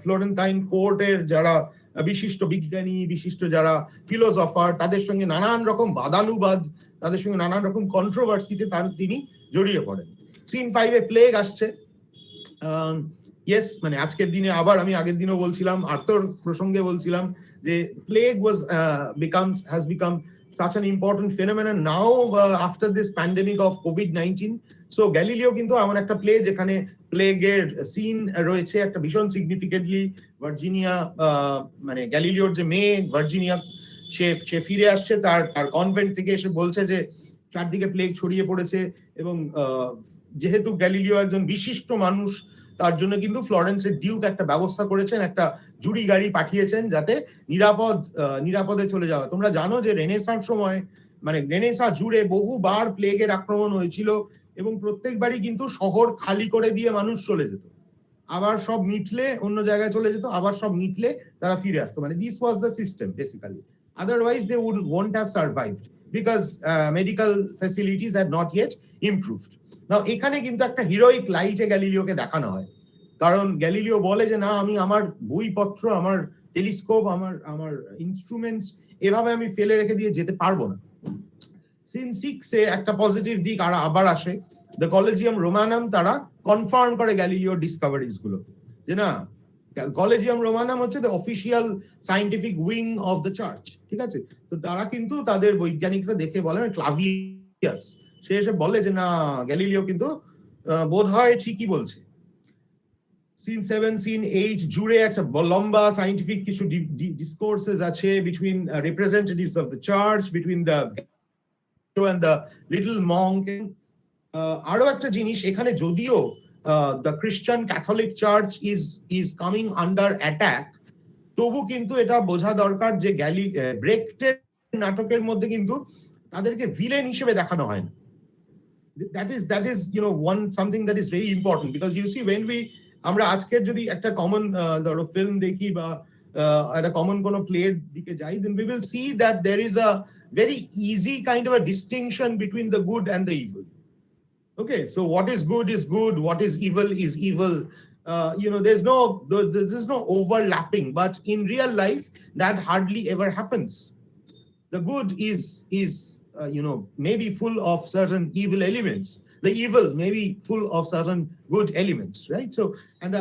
ফ্লোরেন্টাইন কোর্টের যারা বিশিষ্ট বিজ্ঞানী, বিশিষ্ট যারা ফিলোসফার, তাদের সঙ্গে নানান রকম বাদানুবাদ, তাদের সঙ্গে নানান রকম কন্ট্রোভার্সিতে তিনি জড়িয়ে পড়েন। সিন 5 এ প্লেগ আসছে। ইয়েস, মানে আজকের দিনে আবার আমি আগের দিনও বলছিলাম, আর্থর প্রসঙ্গে বলছিলাম যে plague has become such an important phenomenon now after this pandemic of COVID-19. So Galileo কিন্তু এমন একটা প্লে যেখানে প্লেগের সিন রয়েছে একটা ভীষণ সিগনিফিকেন্টলি। ভার্জিনিয়া, মানে গ্যালিলিওর যে মেয়ে ভার্জিনিয়া, সে ফিরে আসছে তার কনভেন্ট থেকে, এসে বলছে যে চারদিকে প্লেগ ছড়িয়ে পড়েছে এবং যেহেতু গ্যালিলিও একজন বিশিষ্ট মানুষ, তার জন্য কিন্তু ফ্লোরেন্সের ডিউক একটা ব্যবস্থা করেছেন, একটা জুড়ি গাড়ি পাঠিয়েছেন যাতে নিরাপদে চলে যাওয়া। তোমরা জানো যে রেনেসাঁর সময়, মানে রেনেসাঁ জুড়ে বহুবার প্লেগের আক্রমণ হয়েছিল এবং প্রত্যেকবারই কিন্তু শহর খালি করে দিয়ে মানুষ চলে যেত, আবার সব মিটলে অন্য জায়গায় চলে যেত, আবার সব মিটলে তারা ফিরে আসতো। মানে this was the system basically, otherwise they won't have survived because medical facilities had not yet improved. নাও এখানে কিন্তু একটা হিরোইক লাইটে গ্যালিলিওকে দেখানো হয়, কারণ গ্যালিলিও বলে যে না, আমি আমার বইপত্র, আমার টেলিস্কোপ, আমার ইনস্ট্রুমেন্টস এভাবে আমি ফেলে রেখে দিয়ে যেতে পারবো না। সিন 6 এ একটা পজিটিভ দিক আবার আসে। দ্য কলেজিয়াম রোমানাম তারা কনফার্ম করে গ্যালিলিওর ডিসকভারিজ গুলো, যে না, কলেজিয়াম রোমানাম হচ্ছে the official scientific wing of the church. ঠিক আছে, তো তারা কিন্তু তাদের বৈজ্ঞানিকরা দেখে বলেন, ক্লাভিয়াস সে এসে বলে যে না, গ্যালিলিও কিন্তু বোধ হয় ঠিকই বলছে। সিন 7, সিন 8 জুড়ে একটা লম্বা সায়েন্টিফিক কিছু ডিসকোর্সেস আছে between representatives of the church, between the and the little monk. আরো একটা জিনিস এখানে, যদিও the Christian Catholic Church is coming under attack, তবু কিন্তু এটা বোঝা দরকার যে ব্রেক্টের নাটকের মধ্যে কিন্তু তাদেরকে ভিলেন হিসেবে দেখানো হয় না। that is something that is very important, because you see when আমরা আজকের যদি একটা কমন ধরো ফিল্ম দেখি বা একটা কমন কোনো প্লের দিকে যাই, then we will see that there is a very easy kind of a distinction between the good and the evil. Okay, so what is good, what is evil. There's no overlapping, but in real life that hardly ever happens. The good is maybe full of certain evil elements, the evil may be full of certain good elements, right? So, and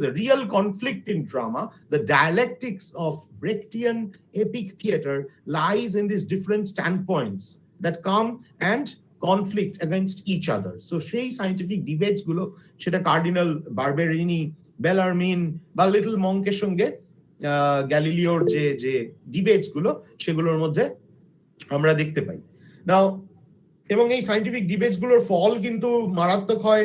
the real conflict in drama, the dialectics of Brechtian epic theater lies in these different standpoints that come and conflict against each other. So সেই scientific debates গুলো, সেটা কার্ডিনাল বারবেরিনি, বেলারমিন বা লিটল মঙ্কের সঙ্গে গ্যালিলিওর যে ডিবেটস গুলো, সেগুলোর মধ্যে আমরা দেখতে পাই। নাও এবং এই সায়েন্টিফিক ডিবেটস গুলোর ফল কিন্তু মারাত্মক হয়,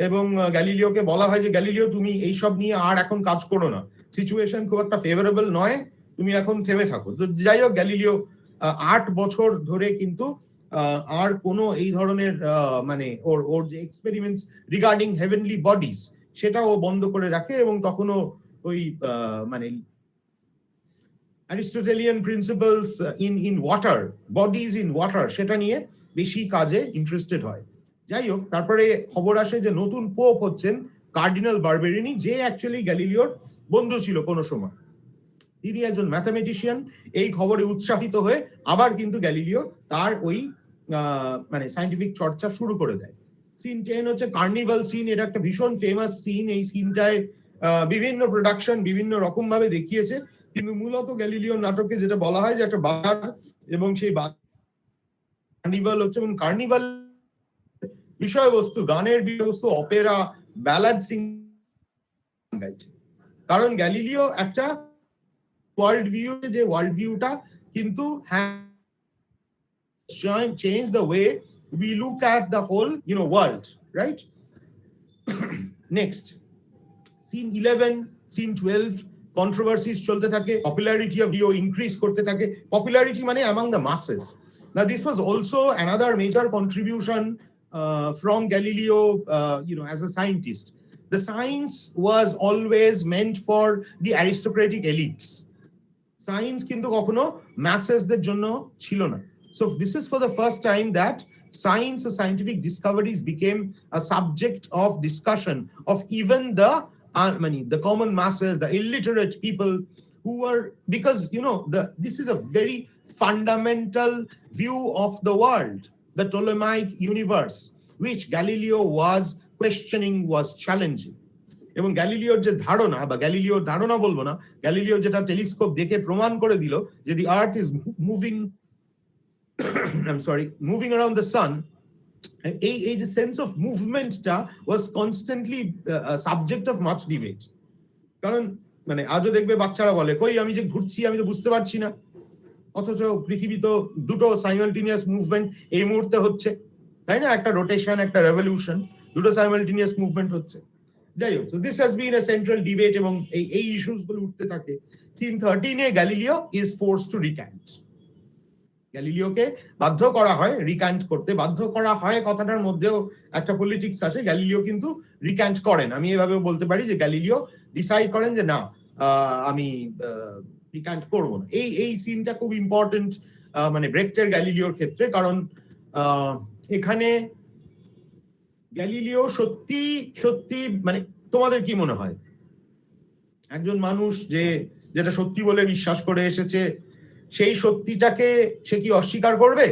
এবং গ্যালিলিওকে বলা হয় যে গ্যালিলিও তুমি এইসব নিয়ে আর এখন কাজ করো না, সিচুয়েশন খুব একটা ফেভারেবল নয়, তুমি এখন থেমে থাকো। তো যাই হোক, গ্যালিলিও 8 বছর ধরে কিন্তু আর কোনো এই ধরনের মানে ওর যে এক্সপেরিমেন্টস রিগার্ডিং হেভেনলি বডিজ সেটা ও বন্ধ করে রাখে, এবং তখনও ওই মানে Aristotelian principles in water, bodies in water, সেটা নিয়ে বেশি কাজে ইন্টারেস্টেড হয়। যাই হোক, তারপরে খবর আসে যে নতুন পোপ হচ্ছেন কার্ডিনাল বারবেরিনি, যে অ্যাকচুয়ালি গ্যালিলিওর বন্ধু ছিল কোনো সময়। তিনি একজন ম্যাথামেটিশিয়ান। এই খবরে উৎসাহিত হয়ে আবার কিন্তু গ্যালিলিও তার ওই মানে সায়েন্টিফিক চর্চা শুরু করে দেয়। সিন 10 হচ্ছে কার্নিভাল সিন। এটা একটা ভীষণ ফেমাস সিন। এই সিনটায় বিভিন্ন প্রোডাকশন বিভিন্ন রকম ভাবে দেখিয়েছে, কিন্তু মূলত গ্যালিলিওর নাটকে যেটা বলা হয় যে একটা বাঘ, এবং সেই বাঘ কার্নিভাল হচ্ছে, এবং কার্নিভাল বিষয়বস্তু, গানের বিষয়বস্তু অপেরা, ব্যালাড সিং গাইছে। কারণ গ্যালিলিও একটা ওয়ার্ল্ড ভিউ, যে ওয়ার্ল্ড ভিউটা কিন্তু change the way we look at the whole world, right? Next, scene 11, scene 12, controversies cholte thake, popularity of Leo increase korte thake. Popularity mane among the masses. Now this was also another major contribution from Galileo, as a scientist. The science was always meant for the aristocratic elites. Science kintu kokhono masses der jonno chilo na. So this is for the first time that science or scientific discoveries became a subject of discussion of even the common masses, the illiterate people who were, because this is a very fundamental view of the world, the Ptolemaic universe, which Galileo was questioning, was challenging. এবং গ্যালিলিওর যে ধারণা, বা গ্যালিলিওর ধারণা বলবো না, গ্যালিলিও যেটা টেলিস্কোপ দেখে প্রমাণ করে দিল যে the earth is moving around the sun, a sense of movement was constantly a subject of much debate. কারণ মানে আজও দেখবে বাচ্চারা বলে, কই আমি যে ঘুরছি আমি তো বুঝতে পারছি না, অথচ পৃথিবী তো দুটো সাইমালটেনিয়াস মুভমেন্ট এই মুহূর্তে হচ্ছে, তাই না? একটা রোটেশন, একটা রেভলিউশন, দুটো সাইমালটেনিয়াস মুভমেন্ট হচ্ছে। যাই হোক, so this has been a central debate, এবং এই ইস্যুস গুলো উঠতে থাকে। Scene 13 A Galileo is forced to recant. গ্যালিলিওকে বাধ্য করা হয় রিক্যান্ট করতে। বাধ্য করা হয় কথাটার মধ্যেও একটা পলিটিক্স আছে। গ্যালিলিও কিন্তু রিক্যান্ট করেন। আমি এভাবেও বলতে পারি যে গ্যালিলিও ডিসাইড করেন যে না, আমি রিক্যান্ট করব না। এই সিনটা খুব ইম্পর্টেন্ট মানে ব্রেক্টের গ্যালিলিওর ক্ষেত্রে, কারণ এখানে গ্যালিলিও সত্যি সত্যি মানে তোমাদের কি মনে হয়, একজন মানুষ যেটা সত্যি বলে বিশ্বাস করে এসেছে, সেই সত্যিটাকে সে কি অস্বীকার করবে,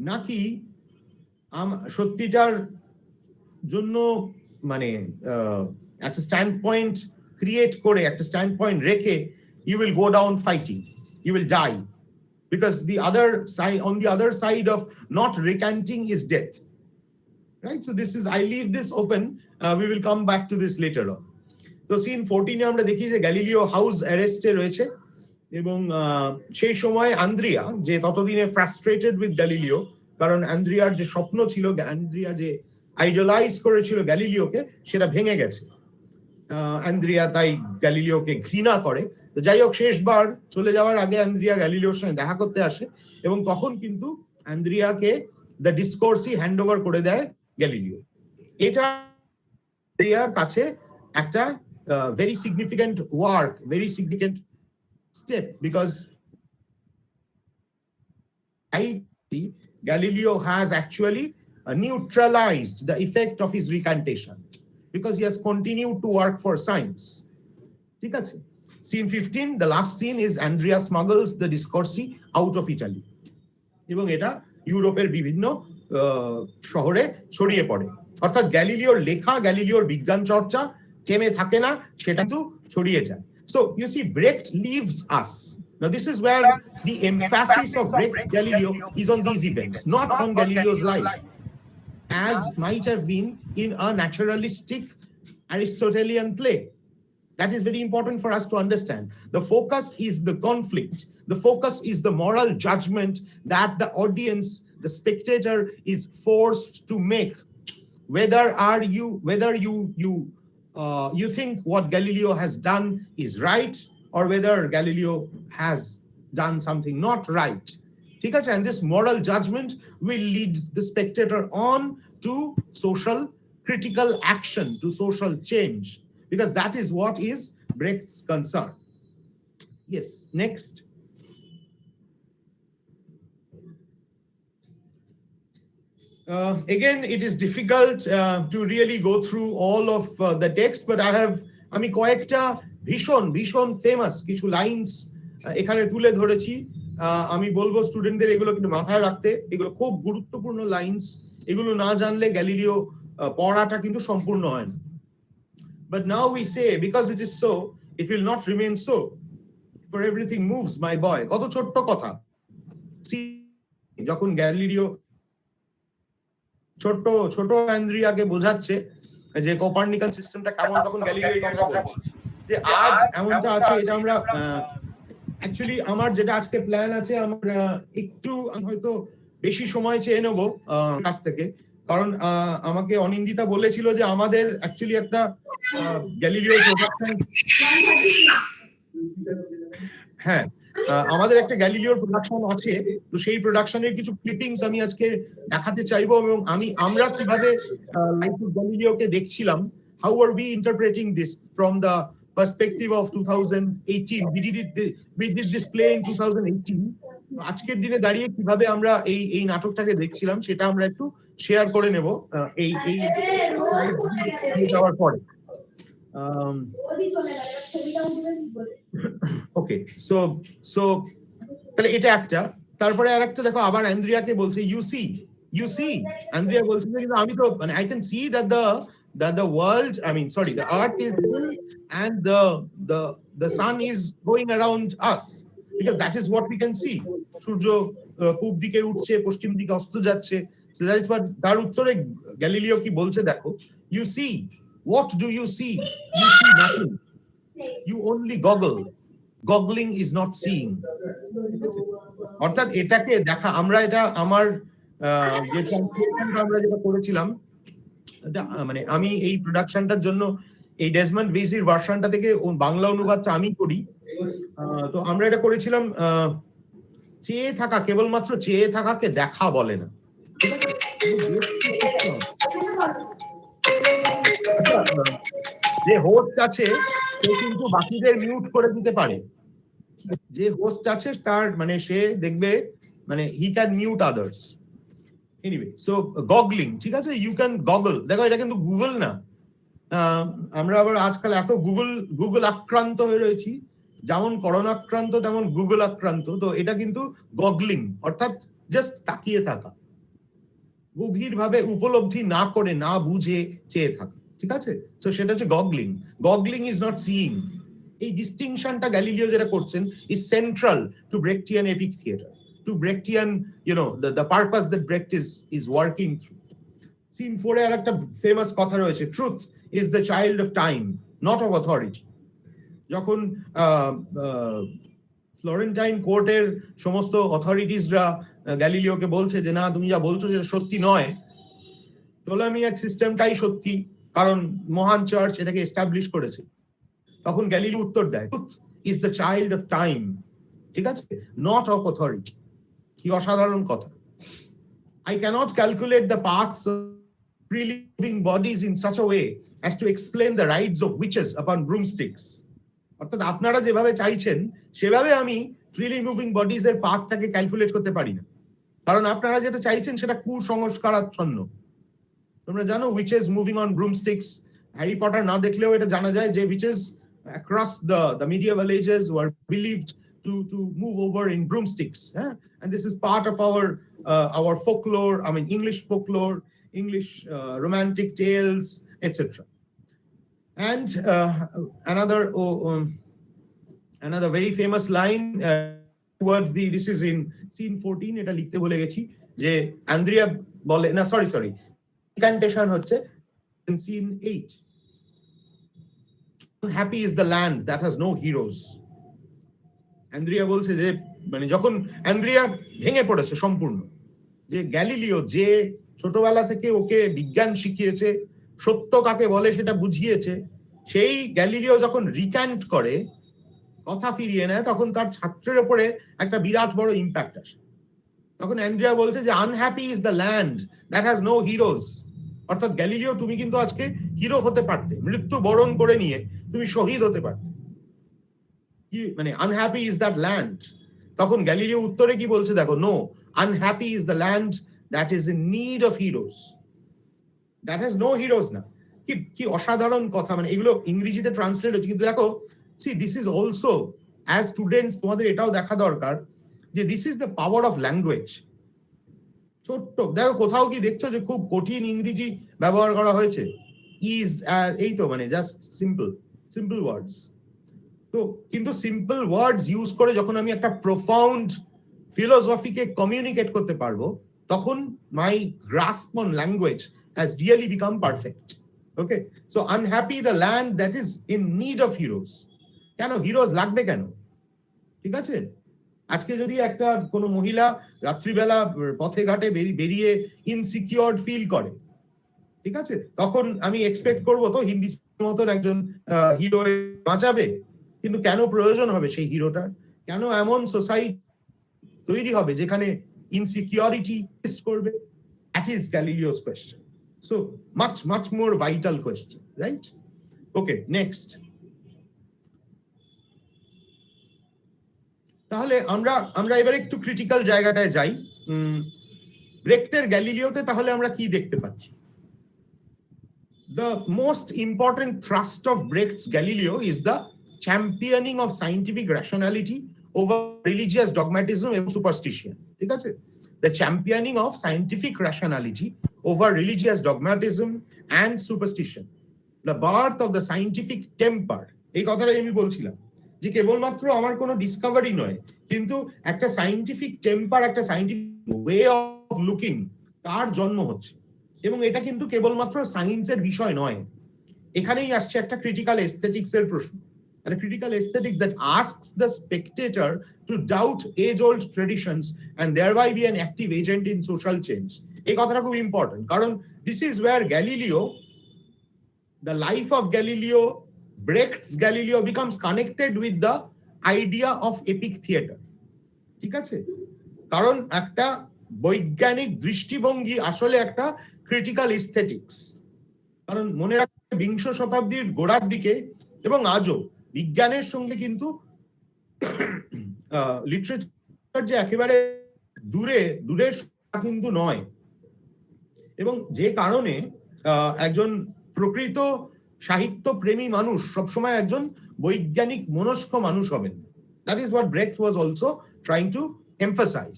নাকি সত্যিটার জন্য মানে একটা স্ট্যান্ড পয়েন্ট ক্রিয়েট করে, একটা স্ট্যান্ড পয়েন্ট রেখে you will go down fighting, you will die, because the other side, on the other side of not recanting is death, right? So this is, I leave this open, we will come back to this later on. So scene 14 এ আমরা দেখি যে গ্যালিলিও হাউস অ্যারেস্টে রয়েছে, এবং সেই সময় আন্দ্রিয়া, যে ততদিনে ফ্রাস্ট্রেটেড উইথ গ্যালিলিও, কারণ আন্দ্রিয়ার যে স্বপ্ন ছিল, আন্দ্রিয়া যে আইডলাইজ করেছিল গ্যালিলিওকে, সেটা ভেঙে গেছে। আন্দ্রিয়া তাই গ্যালিলিওকে ঘৃণা করে। তো যাই হোক, শেষবার চলে যাওয়ার আগে আন্দ্রিয়া গ্যালিলিওর সঙ্গে দেখা করতে আসে, এবং তখন কিন্তু আন্দ্রিয়াকে দ্য ডিসকোর্সই হ্যান্ড ওভার করে দেয় গ্যালিলিও। এটা আন্দ্রিয়ার কাছে একটা very significant work, very significant step, because Galileo has actually neutralized the effect of his recantation, because he has continued to work for science. ঠিক আছে? Scene 15, the last scene, is Andrea smuggles the Discorsi out of Italy, এবং এটা ইউরোপের বিভিন্ন শহরে ছড়িয়ে পড়ে। অর্থাৎ গ্যালিলিওর লেখা, গ্যালিলিওর বিজ্ঞান চর্চা থেমে থাকে না, সেটা কিন্তু ছড়িয়ে যায়। So you see, Brecht leaves us. Now this is where the emphasis of Brecht Galileo is on these events, not on Galileo's life, as might have been in a naturalistic Aristotelian play. That is very important for us to understand. The focus is the conflict. The focus is the moral judgment that the audience, the spectator, is forced to make. Whether you think what Galileo has done is right, or whether Galileo has done something not right. ঠিক আছে? And this moral judgment will lead the spectator on to social critical action, to social change, because that is what is Brecht's concern. Yes, next. Again, it is difficult to really go through all of the text, but আমি কয়েকটা ভীষণ ফেমাস কিছু লাইনস এখানে তুলে ধরেছি। আমি বলবো স্টুডেন্টদের এগুলো কিন্তু মাথায় রাখতে, এগুলো খুব গুরুত্বপূর্ণ লাইনস, এগুলো না জানলে গ্যালিলিও পড়াটা কিন্তু সম্পূর্ণ হয় না। But now we say, because it is so, it will not remain so. For everything moves, my boy. কত ছোট্ট কথা। যখন গ্যালিলিও ছোট অ্যান্দ্রিয়াকে বোঝাচ্ছে যে কোপার্নিকান সিস্টেমটা কেমন, তখন গ্যালিলিও এই কথা বলছে যে আজ এমনটা আছে। এটা আমরা অ্যাকচুয়ালি আমার যেটা আজকে প্ল্যান আছে, আমার একটু হয়তো বেশি সময় চেয়ে নেবো কাছ থেকে, কারণ আমাকে অনিন্দিতা বলেছিল যে আমাদের অ্যাকচুয়ালি একটা গ্যালিলিও প্রোডাকশন, হ্যাঁ আমাদের একটা গ্যালিলিওর প্রোডাকশন আছে, তো সেই প্রোডাকশনের কিছু ক্লিপিংস আমি আজকে দেখাতে চাইবো, এবং আমরা কিভাবে লাইফ অফ গ্যালিলিওকে দেখছিলাম, how are we interpreting this from the perspective of 2018, we did this play in 2018, আজকের দিনে দাঁড়িয়ে কিভাবে আমরা এই নাটকটাকে দেখছিলাম সেটা আমরা একটু শেয়ার করে নেব এই যাওয়ার পরে। ওকে, সো তাহলে এটা একটা। তারপরে আরেকটা দেখো, আবার অ্যান্দ্রিয়াকে বলছে ইউ সি অ্যান্দ্রিয়া বলছে যে কিন্তু আমি তো মানে I can see that the world, I mean sorry, the earth is and the sun is going around us, because that is what we can see. সূর্য পূব দিকে উঠছে, পশ্চিম দিকে অস্ত যাচ্ছে। So that is what, তার উত্তরে গ্যালিলিও কি বলছে দেখো, you see, what do you see? You see nothing, you only goggle. Goggling is not seeing. অর্থাৎ এটাকে দেখা, আমরা এটা আমার যে ট্রান্সলেশনটা আমরা যেটা করেছিলাম, মানে আমি এই প্রোডাকশনটার জন্য এই ডেজমন্ড ভিসির ভার্সনটা থেকে বাংলা অনুবাদটা আমি করি। তো আমরা এটা করেছিলাম, চেয়ে থাকা, কেবলমাত্র চেয়ে থাকাকে দেখা বলে না, ঠিক আছে? যে হোস্ট আছে সে কিন্তু বাকিদের মিউট করে দিতে পারে, যে হোস্ট আছে তার মানে সে দেখবে মানে he can mute others. Anyway, so goggling, ঠিক আছে, ইউ ক্যান গগল। দেখো এটা কিন্তু গুগল না, আমরা আবার আজকাল এত গুগল আক্রান্ত হয়ে রয়েছি, যেমন করোনা আক্রান্ত তেমন গুগল আক্রান্ত। তো এটা কিন্তু গগলিং, অর্থাৎ জাস্ট তাকিয়ে থাকা, গভীরভাবে উপলব্ধি না করে, না বুঝে চেয়ে থাকা, ঠিক আছে? তো সেটা হচ্ছে goggling. Goggling is not seeing. এই ডিস্টিংশনটা গ্যালিলিও যেটা করছেন is central to Brechtian epic theatre, to Brechtian, the purpose that Brecht is working through. Scene 4 এর একটা ফেমাস কথা রয়েছে, truth is the child of time, not of authority. যখন ফ্লোরেন্টাইন কোর্টের সমস্ত অথরিটিসরা গ্যালিলিওকে বলছে যে না, তুমি যা বলছো সেটা সত্যি নয়, টোলেমিয়াক সিস্টেমটাই সত্যি, কারণ মহান চার্চ এটাকে এস্টাবলিশ করেছে, তখন গ্যালিলিও উত্তর দেয়, truth is the child of time, ঠিক আছে, নট অফ অথরিটি। কি অসাধারণ কথা! I cannot calculate the paths of freely moving bodies in such a way as to explain the rides of witches upon broomsticks. অর্থাৎ আপনারা যেভাবে চাইছেন সেভাবে আমি ফ্রিলি মুভিং বডিজ এর পাথটাকে ক্যালকুলেট করতে পারি না, কারণ আপনারা যেটা চাইছেন সেটা কুসংস্কারাচ্ছন্ন। তোমরা জানো witches moving on broomsticks, Harry Potter না দেখলেও এটা জানা যায় যে witches across the medieval ages were believed to move over in broomsticks, and this is part of our folklore, I mean English folklore, English romantic tales, etc. And another very famous line towards this is in scene 14, এটা লিখতে ভুলে গেছি, যে অ্যান্দ্রিয়া বলে না, সরি ইনকান্টেশন হচ্ছে in scene 8. unhappy is the land that has no heroes. অ্যান্দ্রিয়া বলছে যে মানে যখন অ্যান্দ্রিয়া ভেঙে পড়েছে সম্পূর্ণ, যে গ্যালিলিও যে ছোটবেলা থেকে ওকে বিজ্ঞান শিখিয়েছে, সত্য কাকে বলে সেটা বুঝিয়েছে, সেই গ্যালিলিও যখন রিক্যান্ট করে, কথা ফিরিয়ে নেয়, তখন তার ছাত্রের উপরে একটা বিরাট বড় ইম্প্যাক্ট আসে। তখন অ্যান্দ্রিয়া বলছে যে unhappy is the land that has no heroes. অর্থাৎ গ্যালিলিও তুমি কিন্তু আজকে হিরো হতে পারতে, মৃত্যু বরণ করে নিয়ে তুমি শহীদ হতে পারতে, কি মানে আনহ্যাপি ইজ দ্যাট ল্যান্ড। তখন গ্যালিলিও উত্তরে কি বলছে দেখো, no, unhappy is the land that is in need of heroes, that has no heroes না। কি কি অসাধারণ কথা, মানে এগুলো ইংরেজিতে ট্রান্সলেট হচ্ছে, কিন্তু দেখো C this is also as students তোমাদের এটাও দেখা দরকার যে this is the power of language. ছোট্ট দেখো কোথাও কি দেখছো যে খুব কঠিন ইংরেজি ব্যবহার করা হয়েছে? ইজ, এই তো মানে জাস্ট সিম্পল ওয়ার্ডস। তো কিন্তু সিম্পল ওয়ার্ডস ইউজ করে যখন আমি একটা প্রোফাউন্ড ফিলোসফিকে কমিউনিকেট করতে পারবো, তখন my grasp on language has really become perfect. Okay, so unhappy the land that is in need of heroes. কেন হিরোজ লাগবে কেন? ঠিক আছে, আজকে যদি একটা কোনো মহিলা রাত্রিবেলা পথে ঘাটে বেরিয়ে ইনসিকিউর ফিল করে, ঠিক আছে, তখন আমি এক্সপেক্ট করবো তো হিন্দি মতন একজন হিরো বাঁচাবে। কিন্তু কেন প্রয়োজন হবে সেই হিরোটার? কেন এমন সোসাইটি তৈরি হবে যেখানে ইনসিকিউরিটি টেস্ট করবে? That is Galileo's question. So much more vital question, right? Okay, next. তাহলে আমরা এবার একটু ক্রিটিক্যাল জায়গাটায় যাই। ব্রেক্টের গ্যালিলিওতে তাহলে আমরা কি দেখতে পাচ্ছি? The most important thrust of Brecht's Galileo is the championing of scientific rationality over religious dogmatism and superstition. ঠিক আছে? The championing of scientific rationality over religious dogmatism and superstition. The birth of the scientific temper. এই কথাটাই আমি বলছিলাম যে কেবলমাত্র আমার কোনো ডিসকভারি নয়, কিন্তু একটা সায়েন্টিফিক টেম্পার, একটা সায়েন্টিফিক ওয়ে অফ লুকিং, তার জন্ম হচ্ছে। এবং এটা কিন্তু কেবলমাত্র সায়েন্সের বিষয় নয়, এখানেই আসছে একটা ক্রিটিক্যাল এস্থেটিক্স এর প্রশ্ন। একটা critical aesthetics that asks the spectator to doubt age old traditions and thereby be an active agent in social change. এই কথাটা খুব ইম্পর্টেন্ট, কারণ this is where Galileo, the life of Galileo, Brecht's Galileo becomes connected with the idea of epic theater. ঠিক আছে, কারণ একটা বৈজ্ঞানিক দৃষ্টিভঙ্গি আসলে একটা ক্রিটিক্যাল এস্থেটিক্স। কারণ মনে রাখবে বিংশ শতাব্দীর গোড়ার দিকে এবং আজও বিজ্ঞানের সঙ্গে কিন্তু লিটারেচার যে একেবারে দূরের কিন্তু নয়, এবং যে কারণে একজন প্রকৃত সাহিত্য প্রেমী মানুষ সবসময় একজন বৈজ্ঞানিক মনস্ক মানুষ হবেন। That is what Brecht was also trying to emphasise.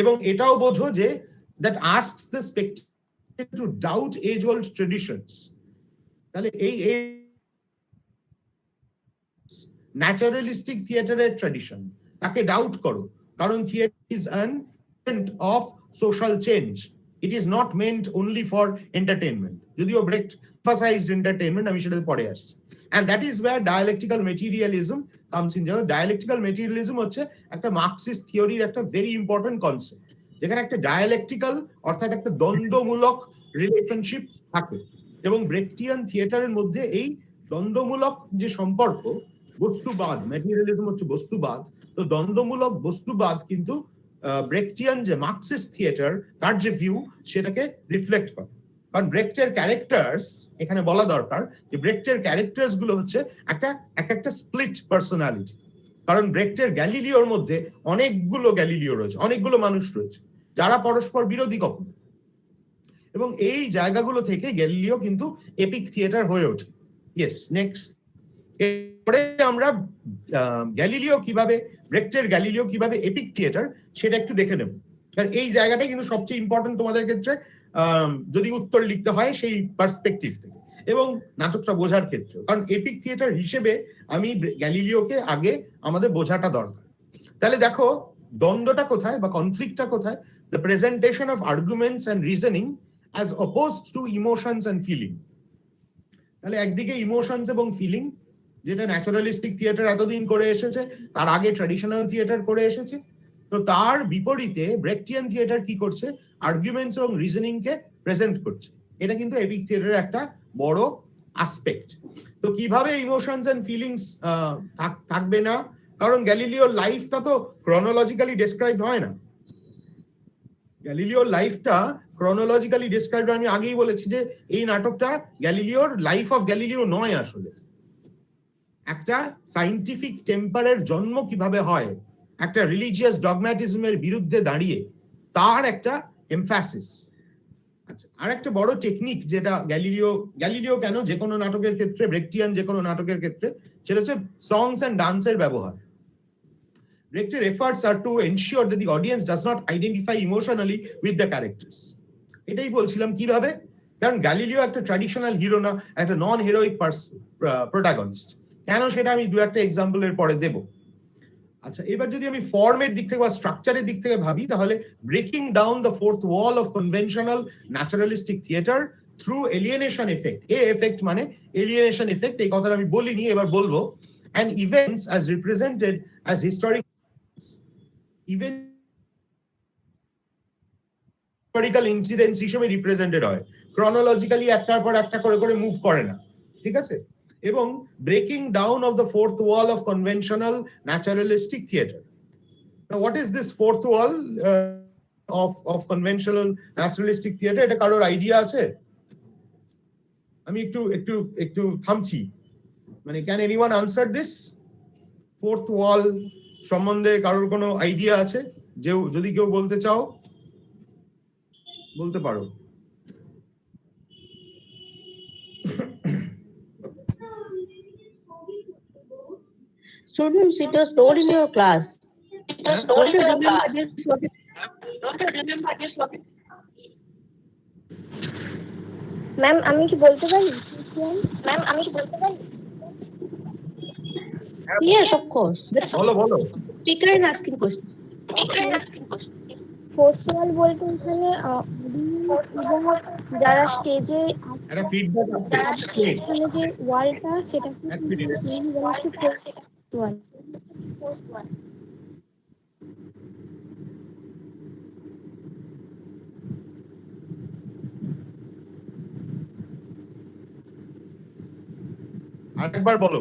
এবং এটাও বোঝো যে that asks the spectator to doubt age old traditions. তাহলে এই ন্যাচারালিস্টিক থিয়েটারের ট্র্যাডিশন, তাকে ডাউট করো, কারণ theatre is an agent of social change. It is not meant only for entertainment, যদিও ব্রেক্ট emphasized entertainment, আমি সেটা পরে আসছি। and that is where dialectical materialism comes in. dialectical materialism হচ্ছে একটা মার্কসিস্ট থিওরির একটা ভেরি ইম্পর্টেন্ট কনসেপ্ট, যেখানে একটা ডায়ালেকটিক্যাল অর্থাৎ একটা দ্বন্দ্বমূলক রিলেশনশিপ থাকে, এবং ব্রেকটিয়ান থিয়েটারের মধ্যে এই দ্বন্দ্বমূলক যে সম্পর্ক, বস্তুবাদ, ম্যাটেরিয়ালিজম হচ্ছে বস্তুবাদ, তো দ্বন্দ্বমূলক বস্তুবাদ কিন্তু ব্রেকটিয়ান যে মার্কসিস্ট থিয়েটার তার যে ভিউ সেটাকে রিফ্লেক্ট করে। কারণ ব্রেক্টের ক্যারেক্টার্স, এখানে বলা দরকার যে ব্রেক্টের ক্যারেক্টার্স গুলো হচ্ছে একটা স্প্লিট পার্সোনালিটি। কারণ ব্রেক্টের গ্যালিলিওর মধ্যে অনেকগুলো গ্যালিলিও রয়েছে, অনেকগুলো মানুষ রয়েছে যারা পরস্পর বিরোধী কখনো, এবং এই জায়গাগুলো থেকে গ্যালিলিও কিন্তু এপিক থিয়েটার হয়ে ওঠে। Yes, next. এরপরে আমরা গ্যালিলিও কিভাবে, ব্রেক্টের গ্যালিলিও কিভাবে এপিক থিয়েটার সেটা একটু দেখে নেব। কারণ এই জায়গাটা কিন্তু সবচেয়ে ইম্পর্টেন্ট তোমাদের ক্ষেত্রে, যদি উত্তর লিখতে হয় সেই পার্সপেক্টিভ থেকে এবং নাটকটা বোঝার ক্ষেত্রে। কারণ এপিক থিয়েটার হিসেবে আমি গ্যালিলিওকে আগে আমাদের বোঝাটা দরকার। তাহলে দেখো দ্বন্দ্বটা কোথায় বা কনফ্লিক্টটা কোথায়? The presentation of arguments and reasoning as opposed to emotions and feeling. তাহলে একদিকে ইমোশনস এবং ফিলিং, যেটা ন্যাচারালিস্টিক থিয়েটার এতদিন করে এসেছে, তার আগে ট্র্যাডিশনাল থিয়েটার করে এসেছে। তো তার বিপরীতে ব্রেকটিয়ান থিয়েটার কি করছে, আর্গুমেন্টস এবং রিজনিং কে প্রেজেন্ট করছে। এটা কিন্তু এপিক থিয়েটারের একটা বড় আসপেক্ট। তো কিভাবে ইমোশনস এন্ড ফিলিংস থাকবে না, কারণ গ্যালিলিওর লাইফটা তো ক্রনোলজিক্যালি ডেসক্রাইব হয় না। গ্যালিলিওর লাইফটা ক্রনোলজিক্যালি ডেসক্রাইব, আমি আগেই বলেছি যে এই নাটকটা গ্যালিলিওর লাইফ অফ গ্যালিলিও নয়, আসলে একটা সাইন্টিফিক টেম্পারের জন্ম কিভাবে হয়, একটা রিলিজিয়াস ডগম্যাটিজমের বিরুদ্ধে দাঁড়িয়ে তার একটা এমফাসিস। আচ্ছা, আর একটা বড় টেকনিক যেটা গ্যালিলিও কেন যে কোনো নাটকের ক্ষেত্রে, ব্রেকটিয়ান যে কোনো নাটকের ক্ষেত্রে, সেটা হচ্ছে সংস এন্ড ডান্সের ব্যবহার। Brecht's efforts are to ensure that the audience does not identify emotionally with the characters. এটাই বলছিলাম কিভাবে, কারণ গ্যালিলিও একটা ট্র্যাডিশনাল হিরো না, একটা নন হিরোইক প্রোটাগনিস্ট। কেন সেটা আমি দু একটা এক্সাম্পলের পরে দেব। আচ্ছা, এবার যদি আমি ফর্মের দিক থেকে বা স্ট্রাকচারের দিক থেকে ভাবি, তাহলে breaking down the fourth wall of conventional naturalistic theatre through alienation effect. A effect মানে এলিয়েনেশন এফেক্ট, এই কথাটা আমি বলিনি, এবার বলবো। And events as represented as historical incidents হিসেবে রিপ্রেজেন্টেড হয়, ক্রনোলজিক্যালি একটার পর একটা করে করে মুভ করে না, ঠিক আছে? এবং breaking down of the fourth wall of conventional naturalistic theatre. Now what is this fourth wall of conventional naturalistic theater? এটা কারোর আইডিয়া আছে? আমি একটু থামছি, মানে can anyone answer this? Fourth wall সম্বন্ধে কারোর কোনো আইডিয়া আছে? যে যদি কেউ বলতে চাও বলতে পারো। Students, it was told in your class. Don't you remember this? Ma'am আমি কি বলতে পারি? Yes, of course. The বলো। speaker is asking questions. Fourth wall বলতে এখানে যারা স্টেজে একটা ফিডব্যাক আছে, মানে যে ওয়ালটা সেটাকে এক মিনিট। বলা হচ্ছে ফোর্থ ওয়াল। আরেকবার বলো।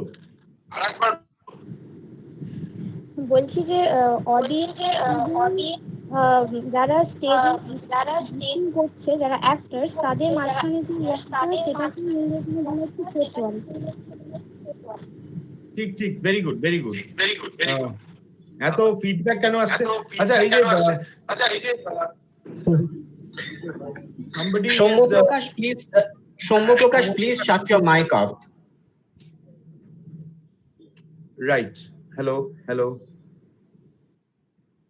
বলছি যে অডিয়েন্স যারা স্টেজে করছে, যারা অ্যাক্টরস, তাদের মাঝখানে যে ওয়ালটা সেটাকে ইংরেজিতে বলা হচ্ছে ফোর্থ ওয়াল। ঠিক, ভেরি গুড। এত ফিডব্যাক কেন আসছে? আচ্ছা, এই যে somebody Shambhu Prakash, please shut your mic off. Right. Hello.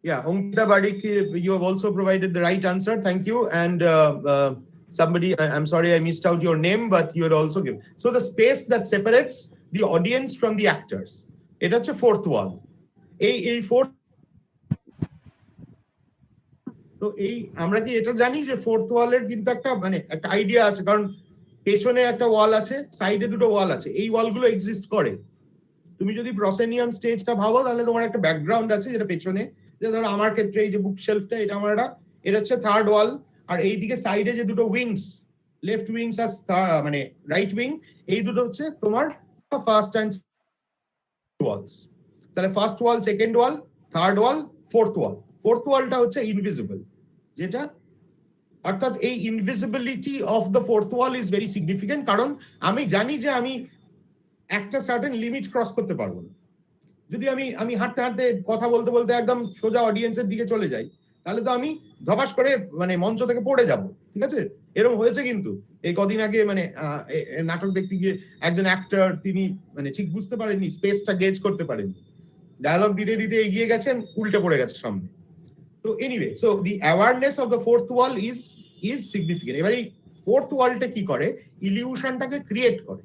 Yeah, Ankita Badik, you have also provided the right answer. Thank you. And somebody, I'm sorry I missed out your name, but you had also given. So the space that separates the audience from the actors, এটা হচ্ছে fourth wall. এই fourth, তো এই আমরা কি এটা জানি যে fourth wall এর কিন্তু একটা মানে একটা আইডিয়া আছে, কারণ পেছনে একটা ওয়াল আছে, সাইডে দুটো ওয়াল আছে, এই ওয়ালগুলো এক্সিস্ট করে। তুমি যদি প্রসেনিয়াম স্টেজটা ভাবো, তাহলে তোমার একটা ব্যাকগ্রাউন্ড আছে যেটা পেছনে, যে ধরো আমার ক্ষেত্রে এই যে বুক শেলফটা, এটা আমার এটা হচ্ছে থার্ড ওয়াল, আর এইদিকে সাইডে যে দুটো উইংস, লেফট উইংস আর মানে রাইট উইং, এই দুটো হচ্ছে তোমার ফার্স্ট অ্যান্ড ওয়ালস। তাহলে ফার্স্ট ওয়াল, সেকেন্ড ওয়াল, থার্ড ওয়াল, ফোর্থ ওয়াল। ফোর্থ ওয়ালটা হচ্ছে ইনভিজিবল, যেটা অর্থাৎ এই invisibility of the fourth wall is very significant, কারণ আমি জানি যে আমি একটা সার্টেন লিমিট ক্রস করতে পারবো না। যদি আমি হাঁটতে হাঁটতে কথা বলতে বলতে একদম সোজা অডিয়েন্সের দিকে চলে যাই, তাহলে তো আমি ধপাস করে মানে মঞ্চ থেকে পড়ে যাব, ঠিক আছে? এরকম হয়েছে কিন্তু এই কদিন আগে, মানে নাটক দেখতে গিয়ে একজন অ্যাক্টর, তিনি মানে ঠিক বুঝতে পারেননি, স্পেসটা গেজ করতে পারেননি, ডায়লগ দিতে দিতে এগিয়ে গেছেন, উল্টে পড়ে গেছে সামনে। তো anyway, so the awareness of the fourth wall is significant. এবার এই ফোর্থ ওয়ালটা কি করে? ইলিউশনটাকে ক্রিয়েট করে।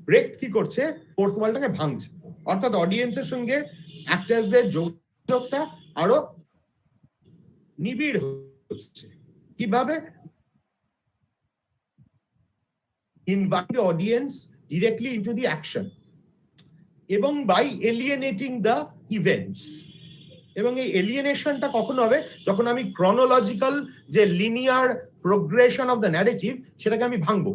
ব্রেক্ট কি করছে? ফোর্থ ওয়ালটাকে ভাঙছে, অর্থাৎ অডিয়েন্সের সঙ্গে অ্যাক্টার্সদের যোগাযোগটা আরো নিবিড় হচ্ছে। কিভাবে? Invite the audience directly into the action. এবং বাই এলিয়েনেটিং দ্য ইভেন্টস। এবং এই এলিয়েনেশনটা কখন হবে? যখন আমি ক্রনোলজিক্যাল যে linear progression of the narrative সেটাকে আমি ভাঙবো,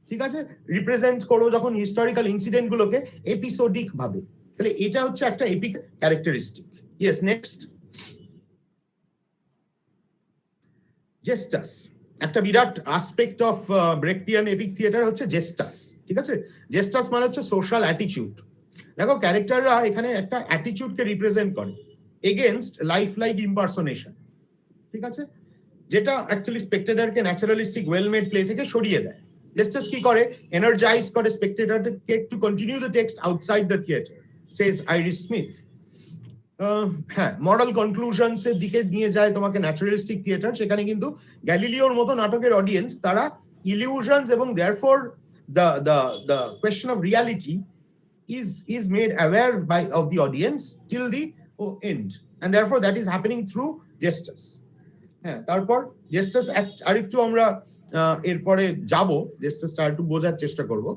ঠিক আছে, রিপ্রেজেন্ট করবো যখন হিস্টোরিক্যাল ইনসিডেন্ট গুলোকে এপিসোডিক ভাবে। তাহলে এটা হচ্ছে একটা epic characteristic. Yes, next. Gestus, একটা বিরাট aspect of Brechtian epic theatre হচ্ছে জেস্টাস, ঠিক আছে। জেস্টাস মানে হচ্ছে সোশ্যাল অ্যাটিটিউড। দেখো ক্যারেক্টাররা এখানে একটা অ্যাটিটিউডকে রিপ্রেজেন্ট করে এগেইনস্ট লাইফ লাইক ইম্পারসোনেশন, ঠিক আছে, যেটা অ্যাকচুয়ালি স্পেক্টেটরকে ন্যাচারালিস্টিক ওয়েল মেড প্লে থেকে সরিয়ে দেয়। জেস্টাস কি করে? এনার্জাইজ করে স্পেক্টেটরকে to continue the text outside the theatre, says Iris Smith. হ্যাঁ, মরাল কনক্লুশনস এর দিকে নিয়ে যায় তোমাকে ন্যাচারালিস্টিক থিয়েটার। সেখানে কিন্তু গ্যালিলিওর মতো নাটকের অডিয়েন্স তারা ইলিউশনস এবং therefore the question of reality is made aware of the audience till the end, and therefore that is happening through Gestus. হ্যাঁ, তারপর Gestus আরেকটু আমরা এরপরে যাব, Gestusটা একটু বোঝার চেষ্টা করব।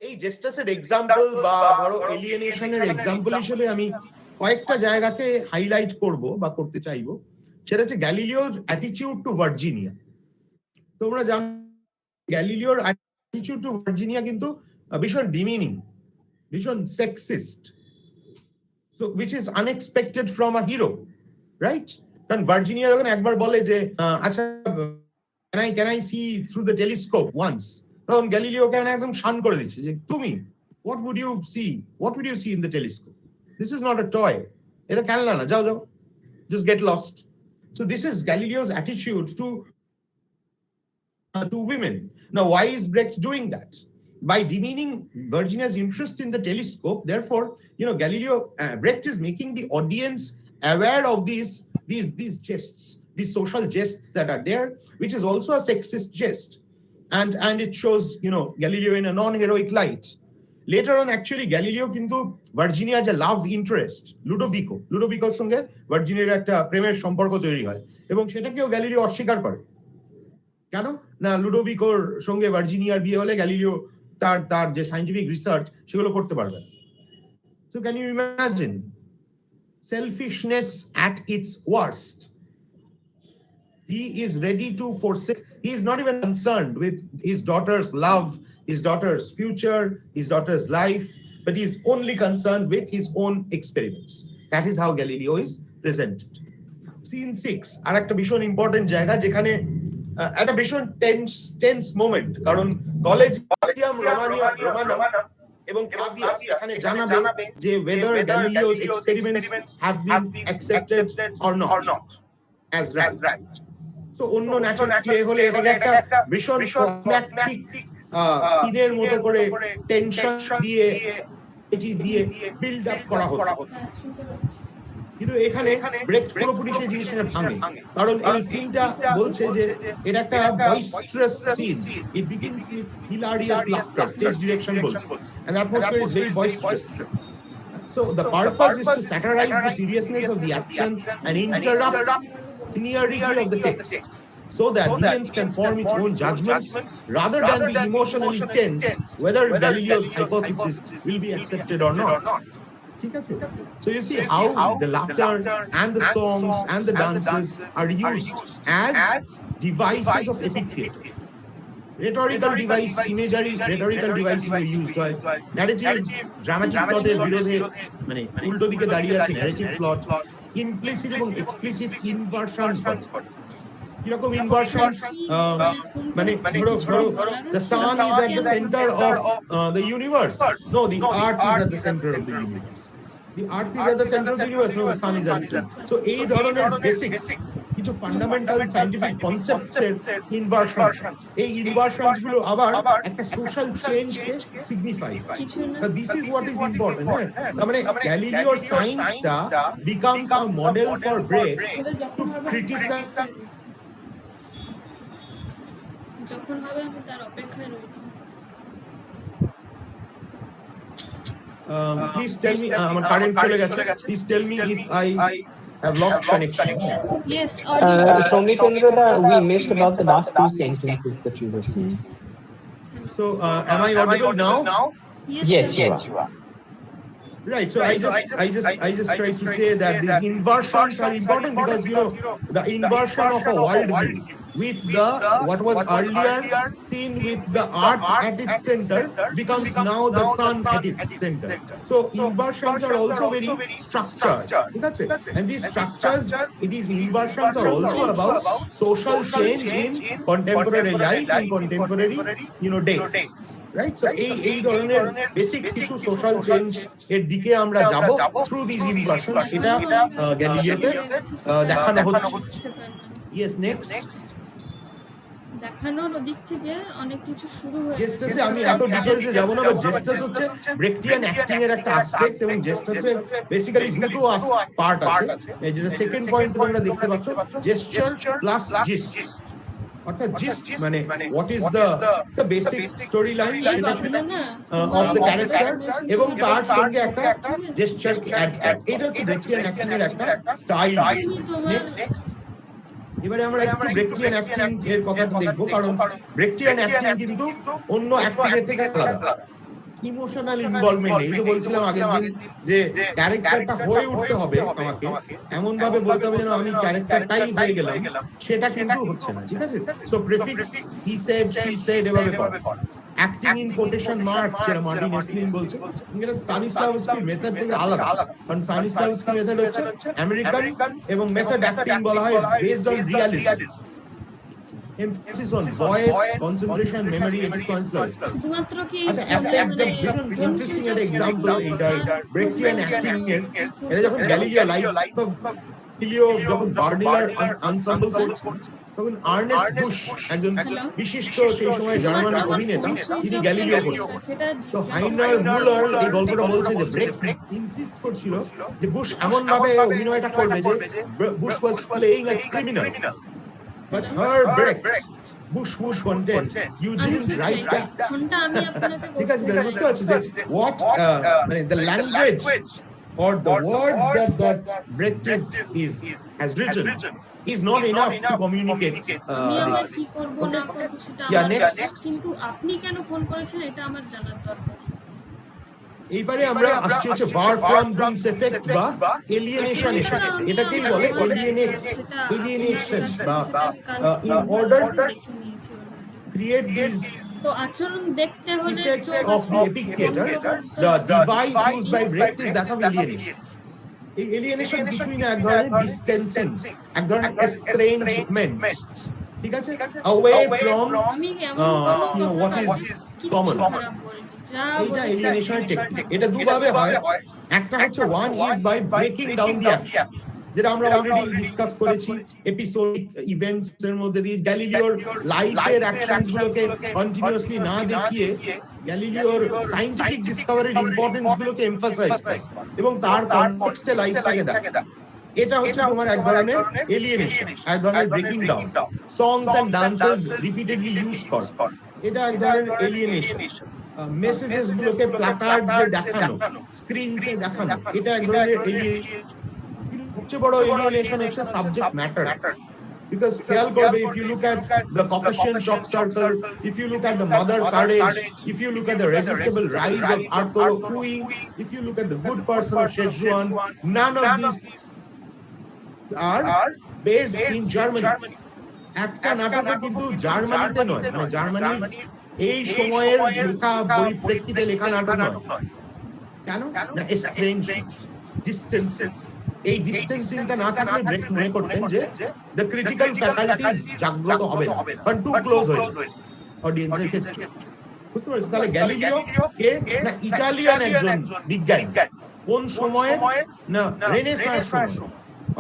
এই Gestusের এক্সাম্পল বা ধরো এলিয়েনেশনের এক্সাম্পল হিসেবে আমি কয়েকটা জায়গাকে হাইলাইট করব বা করতে চাইবো। সেটা হচ্ছে গ্যালিলিওর অ্যাটিটিউড টু ভার্জিনিয়া। তোমরা জানো গ্যালিলিওর অ্যাটিটিউড টু ভার্জিনিয়া কিন্তু ভীষণ ডিমিনিং, ভীষণ sexist, so which is unexpected from a hero, right? কারণ ভার্জিনিয়া যখন একবার বলে যে আচ্ছা can I see through the telescope once, তখন গ্যালিলিও কেন একদম শান করে দিচ্ছে যে তুমি what would you see in the telescope? This is not a toy, এটা খেলনা না, যাও just get lost. So this is Galileo's attitude to women. Now why is Brecht doing that? By demeaning Virginia's interest in the telescope, therefore, Brecht is making the audience aware of these jests, these social jests that are there, which is also a sexist jest, and it shows Galileo in a non-heroic light. Later on, actually, Galileo কিন্তু ভার্জিনিয়া যে লাভ ইন্টারেস্ট লুডোভিকোর সঙ্গে ভার্জিনিয়ার একটা প্রেমের সম্পর্ক তৈরি হয়, এবং সেটাকেও গ্যালিলিও অস্বীকার করে। কেন না? লুডোভিকোর সঙ্গে ভার্জিনিয়ার বিয়ে হলে গ্যালিলিও তার যে সায়েন্টিফিক রিসার্চ সেগুলো করতে পারবে। So can you imagine selfishness at its worst? He is ready to forsake. He is not even concerned with his daughter's love, his daughter's future, his daughter's life, but he is only concerned with his own experiments. That is how Galileo is presented. Scene 6, আর একটা ভীষণ ইম্পর্টেন্ট জায়গা, যেখানে একটা ভীষণ টেন্স মোমেন্ট, কারণ কলেজ রোমানাম এবং ক্লাভিয়াস এখানে জানাবে যে whether Galileo's experiments have been accepted or not as right. So অন্য ন্যাচারাল প্লে হলে এটাকে একটা ভীষণ ক্লাইম্যাটিক তীরের মতো করে টেনশন দিয়ে বিল্ড আপ করা হতো, কিন্তু এখানে ব্রেকট পুরোপুরি সেই জিনিসটা ভাঙে। কারণ এই সিনটা বলছে যে এটা একটা boisterous scene, it begins with hilarious laughter, stage direction বলছে, and the atmosphere is very boisterous. So the purpose is to satirize the seriousness of the action and interrupt linearity of the text, so that the audience can form its own judgments rather than be emotionally tense whether Galileo's hypothesis will be accepted or not. So you see how the laughter and the songs and the dances are used as devices of epic theatre. Rhetorical device, imagery, rhetorical device used হয় narrative dramatic plot-এর বিরোধে, মানে উল্টো দিকে দাঁড়িয়ে আছে narrative plot, implicit এবং explicit inversions হয়। কিরকম inversions? মানে ধরো the sun is at the center of the universe. No, the earth is at the center of the universe. The earth is at the center of the universe. No, the sun is at the center. So এই ধরনের বেসিক কিছু ফান্ডামেন্টাল সায়েন্টিফিক কনসেপ্টসের ইনভার্সন, এই ইনভার্সনস গুলো আবার একটা সোশ্যাল চেঞ্জকে সিগনিফাই করে। This is what is important. তার মানে গ্যালিলিওর সায়েন্সটা becomes a model for Brecht to criticise. যখন হবে আমি তার অপেক্ষায় রইব। Please tell me, আমার কারেন্ট চলে গেছে, please tell me if I have lost connection. Yes, Soumitra, we missed about the last two sentences that you were saying. So am I audible now? Yes, sir. you are. Right. So I just try to say that these inversions are important because the inversion of a worldview with the what was earlier seen with the earth at its center becomes now the sun at its center. So inversions are also very structured. And these structures, these inversions are also about social change in contemporary life, in contemporary days. Right, so এই ধরনের বেসিক কিছু সোশ্যাল চেঞ্জ এর দিকে আমরা যাব থ্রু দিস ইনভার্সনস, এটা গ্যালিলিওতে দেখানো হচ্ছে। বুঝতে পারলাম। Yes, next. দেখানোর দিক থেকে অনেক কিছু শুরু হয়ে জেস্টাসে আমি এত ডিটেইলসে যাব না, বাট জেস্টাস হচ্ছে ব্রেখটিয়ান অ্যাক্টিং এর একটা অ্যাসপেক্ট, এবং জেস্টাসে বেসিক্যালি দুটো পার্ট আছে। এই যেটা সেকেন্ড পয়েন্ট তোমরা দেখতে পাচ্ছ, জেস্চার প্লাস জিস্ট। অর্থাৎ জিস্ট মানে what is the basic story line of the character, এবং তার সঙ্গে একটা জেস্চার অ্যাড। এটা হচ্ছে ব্রেখটিয়ান অ্যাক্টিং এর একটা স্টাইল। নেক্সট, এবারে আমরা একটু ব্রেখটিয়ান অ্যাক্টিং এর কথাটা দেখবো, কারণ ব্রেখটিয়ান অ্যাক্টিং কিন্তু অন্য অ্যাক্টিং এর থেকে আলাদা। ইমোশনাল ইনভলভমেন্ট নেই। যে বলছিলাম আগের দিন যে ক্যারেক্টারটা হয়ে উঠতে হবে, আমাকে এমন ভাবে বলতে হবে যেন আমি ক্যারেক্টারটাই হয়ে গেলাম, সেটা কিন্তু হচ্ছে না। ঠিক আছে, so prefix he said, she said এভাবে কর। অ্যাক্টিং ইন কোটেশন মার্ক, যেটা মার্টিন এসলিন বলছে, এটা স্তানিস্লাভস্কি মেথড থেকে আলাদা। কারণ স্তানিস্লাভস্কি মেথড হচ্ছে আমেরিকান, এবং মেথড অ্যাক্টিং বলা হয় based on realism, emphasis on voice, concentration, memory, Stanislavski. শুধুমাত্র কি আচ্ছা, একটা এক্সাম্পল, ইন্টারেস্টিং একটা এক্সাম্পল এটা ব্রেখটিয়ান অ্যাক্টিং এর। এটা যখন গ্যালিলিও লাইফ অফ গ্যালিলিও যখন বার্নিলার আনসাম্বল করছে, তখন আর্নেস্ট বুশ, একজন বিশিষ্ট সেই সময় জার্মান অভিনেতা, তিনি গ্যালিলিও করছেন। তো হাইনার মুলার এই গল্পটা বলছে যে ব্রেক ইনসিস্ট করছিল যে বুশ এমন ভাবে অভিনয়টা করবে যে Bush was playing a criminal, but her Brecht, Bush would contend, you didn't write that. ঠিক আছে, বুঝতে পারছি যে what মানে the language or the words that Brecht has written is not enough to communicate this. Yeah, next. কিন্তু আপনি কেন ফোন করেছেন এটা আমার জানার দরকার। এইবারে আমরা আসছি হচ্ছে বার ফ্রম ড্রিমস এফেক্ট বা এলিয়েনেশন এফেক্ট। এটাকেই বলে এলিয়েনেশন বা ইন অর্ডার ক্রিয়েট দিস তো আচরণ দেখতে হলে effects of the epic theater, the device used by Brecht is that of alienation. এই এলিয়েনেশন কিছুই না, এক ধরনের ডিসটেন্সিং, এক ধরনের এস্ট্রেঞ্জমেন্ট। ঠিক আছে, away from what is common. এইটা এলিয়েনেশনের টেকনিক। এটা দুভাবে হয়, একটা হচ্ছে one is by breaking down the action, যেটা আমরা অলরেডি ডিসকাস করেছি এপিসোডিক ইভেন্টস এর মধ্যে দিয়ে। গ্যালিলিওর লাইফের অ্যাকশনস গুলোকে কন্টিনিউয়াসলি না দেখিয়ে গ্যালিলিওর সায়েন্টিফিক ডিসকভারির ইম্পর্টেন্স গুলোকে এমফাসাইজ করে এবং তার কনটেক্সটে লাইফটাকে দেখে। এটা হচ্ছে তোমার এক ধরনের এলিয়েনেশন, এক ধরনের breaking down. Songs and dances repeatedly use কর, এটা এক ধরনের এলিয়েনেশন। মেসেজেস গুলোকে প্ল্যাকার্ডসে দেখানো, স্ক্রিনসে দেখানো, এটা এক ধরনের এলিয়েনেশন। সবচেয়ে বড় এলিয়েনেশন হচ্ছে সাবজেক্ট ম্যাটার। Because খেয়াল করবে, if you look at the Caucasian chalk circle, if you look at the mother courage, if you look at the resistible rise of Arturo Ui, if you look at the good person of Szechuan, none of these are based in Germany. একটা নাটক কিন্তু জার্মানিতে নয়, মানে জার্মানির এই সময়ের লেখা পরিপ্রেক্ষিতে লেখা নাটক নয়। কেন না? এস্ট্রেঞ্জমেন্ট, ডিসটেন্সিং। এই ডিসটেন্সিংটা না থাকলে ব্রেক মনে করতেন যে দ্য ক্রিটিক্যাল ফ্যাকাল্টিজ জাগ্রত হবে না, কারণ টু ক্লোজ হয়ে যাবে অডিয়েন্সের ক্ষেত্রে। বুঝতে পারছো? তাহলে গ্যালিলিও কে না ইটালিয়ান একজন বিজ্ঞানী, কোন সময়ে না রেনেসাঁস সময়,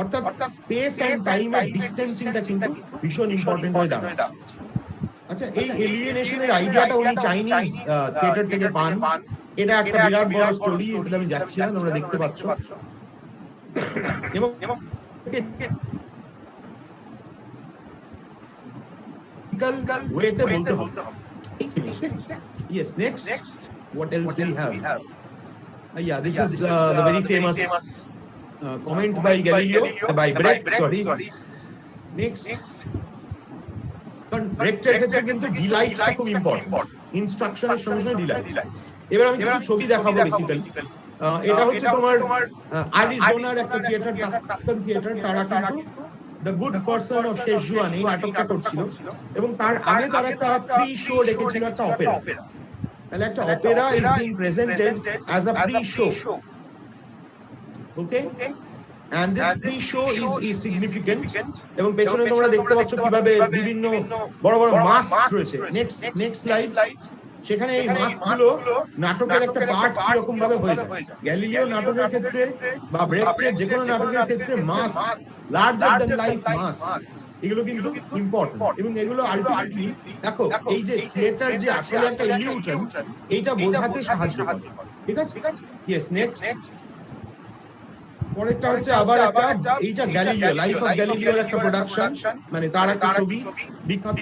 অর্থাৎ স্পেস এন্ড টাইমের ডিসটেন্সিংটা কিন্তু ভীষণ ইম্পর্টেন্ট হয়ে দাঁড়ায়। আচ্ছা, এই এলিয়েনেশনের আইডিয়াটা উনি চাইনিজ থিয়েটার থেকে পান। এটা একটা বিরাট বড় স্টোরি, এটা আমি যাচ্ছি না, তোমরা দেখতে পাচ্ছ। এবং ওয়েতে বলতে হবে। Yes, next. What else do we have? Yeah, this is the very famous comment by Galileo, by Brecht, sorry. Next. কারণ ব্রেক্টের ক্ষেত্রে কিন্তু ডিলাইটটা খুব ইম্পর্টেন্ট, ইনস্ট্রাকশনের সঙ্গে সঙ্গে ডিলাইট। এবার আমি কিছু ছবি দেখাবো বেসিক্যালি। এটা হচ্ছে তোমার আরিজোনার একটা থিয়েটার, টাস্কান থিয়েটার, তারা কিন্তু দ্য গুড পারসন অফ শেজুয়ান এই নাটকটা করছিল, এবং তার আগে তারা একটা প্রি শো রেখেছিল, একটা অপেরা। তাহলে একটা Opera is being presented as a pre show, okay, and this pre-show is significant, এবং পেছনে তোমরা দেখতে পাচ্ছ কিভাবে বিভিন্ন বড় বড় মাস্ক রয়েছে। Next slide. সেখানে এই মাস্কগুলো নাটকের একটা পার্ট কিরকম ভাবে হয়ে যায়। গ্যালিলিও নাটকের ক্ষেত্রে বা ব্রেক্টের যে কোনো নাটকের ক্ষেত্রে mask, larger than life mask, এগুলো কিন্তু ইম্পর্টেন্ট, এবং এগুলো আলটিমেটলি দেখো এই যে থিয়েটার যে আসলে একটা ইলিউশন, এইটা বোঝাতে সাহায্য করে। ঠিক আছে, ইয়েস, নেক্সট। পরেরটা হচ্ছে আবার একটা, এইটা গ্যালিলিও, লাইফ অফ গ্যালিলিওর একটা প্রোডাকশন, মানে তার একটা ছবি, বিখ্যাত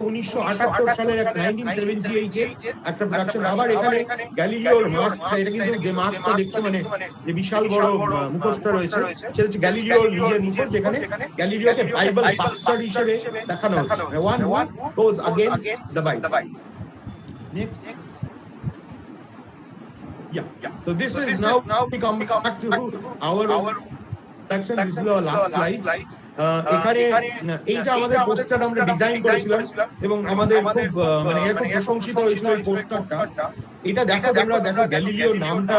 1978 সালের একটা 1978 এর একটা প্রোডাকশন। আবার এখানে গ্যালিলিওর মাস্ক, এটা কিন্তু যে মাস্কটা দেখছো মানে যে বিশাল বড় মুখোশটা রয়েছে, সেটা হচ্ছে গ্যালিলিওর নিজের মুখোশ, যেখানে গ্যালিলিওকে বাইবেল পাস্টার হিসেবে দেখানো হচ্ছে, one who goes against the Bible. Next. Yeah. So this is now we come back to our section. This is our last slide. এখানে এইটা আমাদের পোস্টার আমরা ডিজাইন করেছিলাম, এবং আমাদের খুব মানে এটা খুব প্রশংসিত হয়েছিল এই পোস্টারটা। এটা দেখো, তোমরা দেখো গ্যালিলিওর নামটা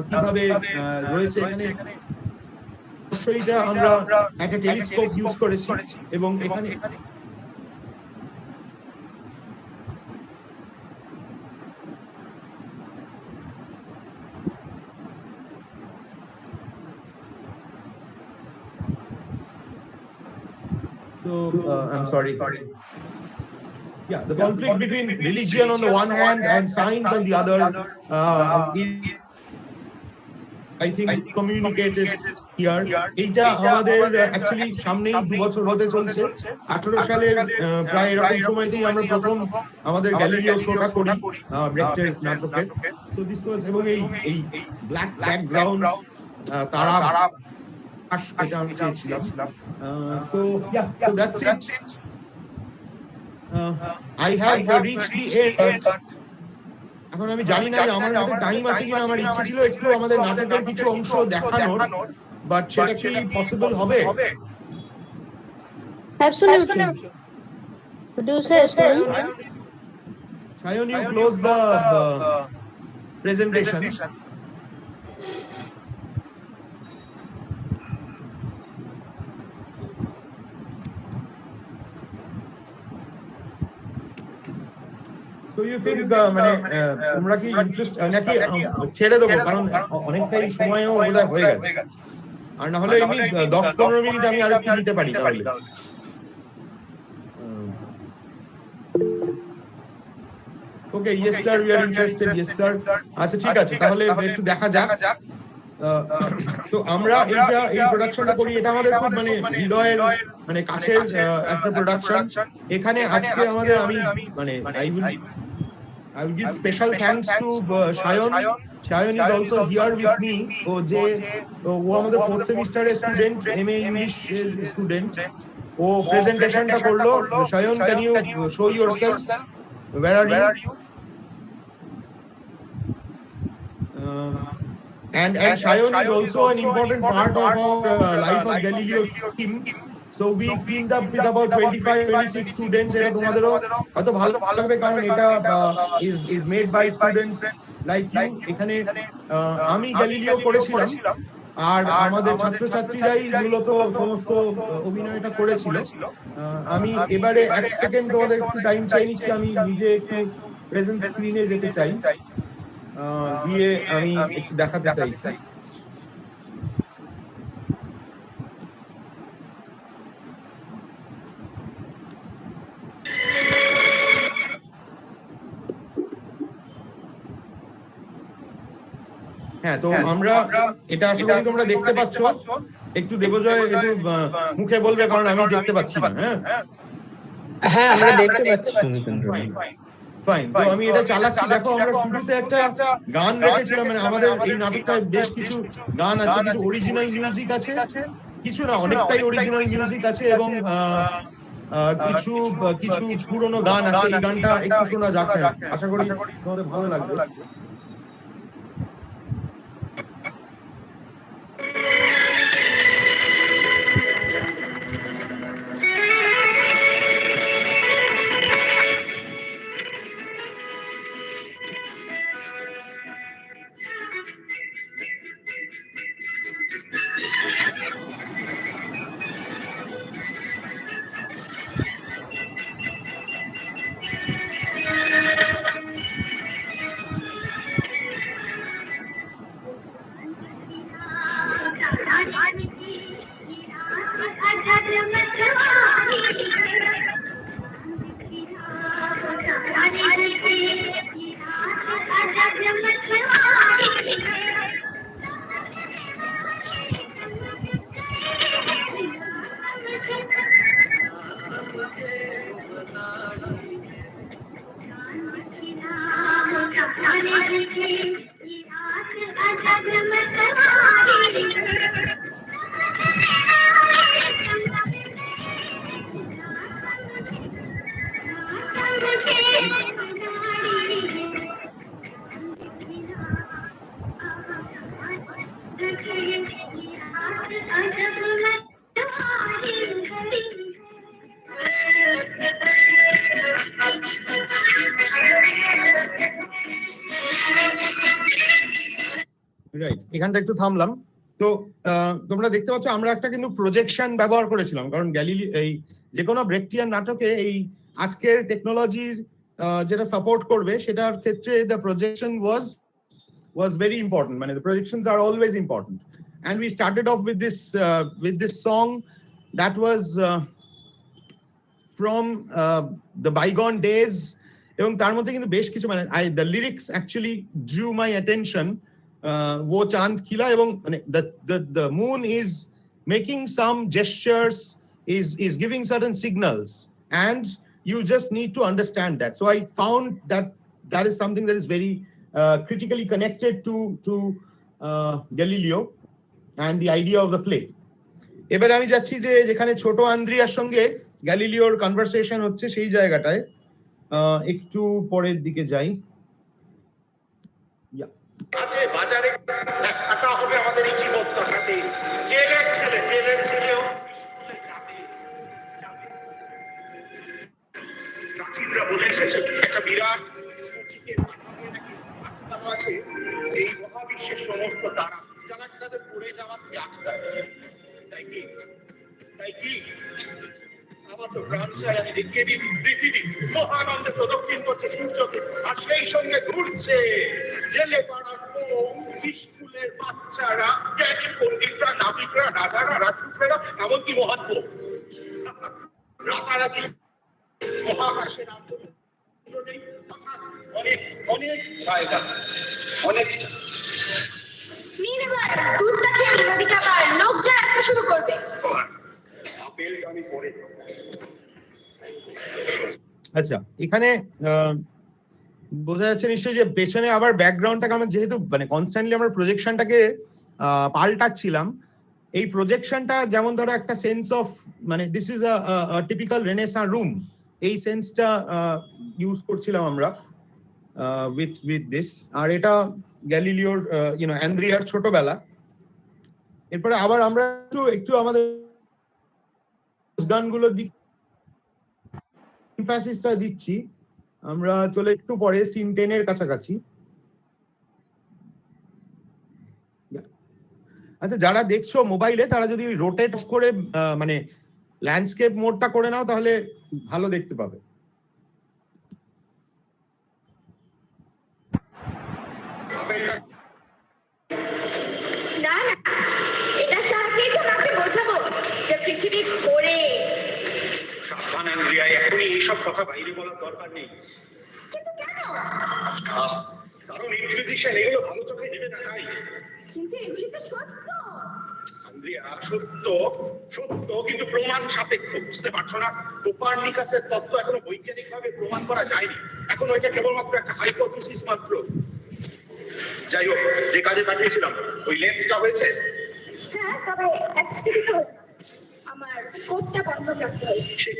কিভাবে রয়েছে এখানে। অবশ্যই এটা আমরা একটা টেলিস্কোপ ইউজ করেছি, এবং এখানে I'm sorry. Yeah, the conflict between religion on the one hand and science on the other is, I think, communicated here. এইটা আমাদের অ্যাকচুয়ালি সামনেই 2 বছর হতে চলছে। 18 সালের প্রায় এরকম সময়তেই আমরা প্রথম আমাদের গ্যালিলিও শোটা করি ব্রেক্টের নাটকের। সো দিস ওয়াজ, এবং এই ব্ল্যাক ব্যাকগ্রাউন্ড, তারা এটা আমি চেয়েছিলাম। So yeah, so that's it. I have reached the end. এখন আমি জানি না যে আমার হাতে টাইম আছে কিনা। আমার ইচ্ছে ছিল একটু আমাদের নাটকের কিছু অংশ দেখানোর, বাট সেটা কি পসিবল হবে? Absolutely. Producer, Shayan, you close the presentation. So you think মানে তোমরা কি ইন্টারেস্ট নাকি ছেড়ে দেবো, কারণ অনেকটাই সময়ও বোধহয় হয়ে গেছে, আর না হলে এমনি 10-15 মিনিট আমি আরেকটু নিতে পারি তাহলে। Okay, yes sir, we are interested, yes sir. আচ্ছা ঠিক আছে, তাহলে একটু দেখা যাক। তো আমরা এই প্রোডাকশনটা করি, এটা আমাদের খুব মানে হৃদয়ের মানে কাছের একটা প্রোডাকশন। এখানে আজকে আমাদের আমি মানে I will give special thanks to Shayan. Shayan is also here with me. ও আমাদের 4th সেমিস্টারের স্টুডেন্ট, MA ইংলিশ এর স্টুডেন্ট। ও প্রেজেন্টেশনটা করলো। Shayan, can you show yourself? Where are you? And Shayan is also an important part of our Life of Galileo team. So we teamed up with about 25-26 students. এটা তোমাদেরও হয়তো ভালো লাগবে, কারণ এটা is made by students like you. এখানে আমি গ্যালিলিও করেছিলাম, আর আমাদের ছাত্রছাত্রীরাই মূলত সমস্ত অভিনয়টা করেছিল। আমি এবারে 1 সেকেন্ড তোমাদের একটু টাইম চাই নিচ্ছি, আমি নিজে একটু প্রেজেন্ট স্ক্রিনে যেতে চাই, দিয়ে আমি একটু দেখাতে চাইছি। হ্যাঁ, তো আমরা এটা আশা করি তোমরা দেখতে পাচ্ছ। একটু দেবজয় একটু মুখে বলবে, কারণ আমি দেখতে পাচ্ছি না। হ্যাঁ, আমরা দেখতে পাচ্ছি। ফাইন, তো আমি এটা চালাচ্ছি। দেখো, আমরা শুরুতে একটা গান রেখেছিলাম, মানে আমাদের এই নাটকটায় বেশ কিছু গান আছে, কিছু অরিজিনাল মিউজিক আছে, কিছু না অনেকটাই অরিজিনাল মিউজিক আছে, এবং কিছু কিছু পুরনো গান আছে, এই গানটা একটু শোনা যাক, আশা করি তোমাদের ভালো লাগবে। রাইট, এখানটা একটু থামলাম। তো তোমরা দেখতে পাচ্ছ আমরা একটা কিন্তু প্রজেকশন ব্যবহার করেছিলাম, কারণ গ্যালিলি এই যে কোনো ব্রেখটিয়ান নাটকে এই আজকের টেকনোলজির যেটা সাপোর্ট করবে সেটার ক্ষেত্রে the projection was very important. মানে the projections are always important, and we started off with this song that was from the bygone days, এবং তার মধ্যে কিন্তু বেশ কিছু মানে the lyrics actually drew my attention. wo chand khila, এবং মানে the moon is making some gestures, is giving certain signals, and you just need to understand that. So I found that is something that is very critically connected to Galileo and the idea of the play. এবারে আমি যাচ্ছি যে যেখানে ছোট আন্দ্রিয়ার সঙ্গে গ্যালিলিওর কনভারসেশন হচ্ছে সেই জায়গাটায়, একটু পরের দিকে যাই। বাজারে দেখা হবে আমাদের এই জীবনটার সাথে, জেলের ছেলেও স্কুলে যাবে। প্রাচীনরা বলে এসেছে একটা বিরাট স্ফটিকের কাঠামো নাকি আটকানো আছে এই মহাবিশ্বের সমস্ত তারা, যারা তাদের পড়ে যাওয়া থেকে আটকায়। তাই কি আমার তো প্রাণ চাই আমি দেখিয়ে দিই পৃথিবী মহানন্দে প্রদক্ষিণ করছে সূর্যকে, আর সেই সঙ্গে ঘুরছে জেলে পাড়ার স্কুলের বাচ্চারা, জ্ঞানী পণ্ডিতরা, নাবিকরা, রাজারা, রাজপুত্রেরা, এমনকি মহাত্ম রাতারাতি মহাকাশের অনেক অনেক জায়গা, অনেকটা। দুধটা খেয়ে নদীকে আবার লোকজন আসতে শুরু করবে। আচ্ছা, এখানে বোঝা যাচ্ছে নিশ্চয়ই যে পেছনে আবার ব্যাকগ্রাউন্ডটাকে আমরা যেহেতু মানে কনস্ট্যান্টলি আমরা প্রজেকশনটাকে পাল্টাচ্ছিলাম, এই প্রজেকশনটা যেমন ধরো একটা সেন্স অফ মানে this is a typical renaissance room, এই সেন্সটা ইউজ করছিলাম আমরা উইথ দিস। আর এটা গ্যালিলিওর অ্যান্দ্রিয়ার ছোটবেলা। এরপরে আবার আমরা একটু আমাদের গানগুলোর দিক এমফাসিসটা দিচ্ছি। আমরা চলে একটু পরে সিন 10 এর কাছাকাছি। আচ্ছা, যারা দেখছো মোবাইলে তারা যদি রোটেট করে মানে ল্যান্ডস্কেপ মোডটা করে নাও তাহলে ভালো দেখতে পাবে। না না, এটা সাহায্যেই তো নাকি বোঝাবো যে পৃথিবী ঘোরে। সাবধান আন্দ্রিয়া, এখনই এইসব কথা বাইরে বলার দরকার নেই। কিন্তু কেন? কারণ ইনকুইজিশন এগুলো ভালো চোখে নেবে না, তাই। কিন্তু এগুলি তো সত্য। আন্দ্রিয়া, সত্য কিন্তু প্রমাণ সাপেক্ষ, বুঝতে পারছো না? কোপার্নিকাসের তত্ত্ব এখনো বৈজ্ঞানিকভাবে প্রমাণ করা যায়নি, এখন ওইটা কেবলমাত্র একটা হাইপোথিসিস মাত্র। যাই হোক, যে কাজে পাঠিয়েছিলাম ওই লেন্সটা হয়েছে। হ্যাঁ, তবে অ্যাক্সিডেন্ট হলো, আমার কোটটা বন্ধ রাখতে হয়েছে।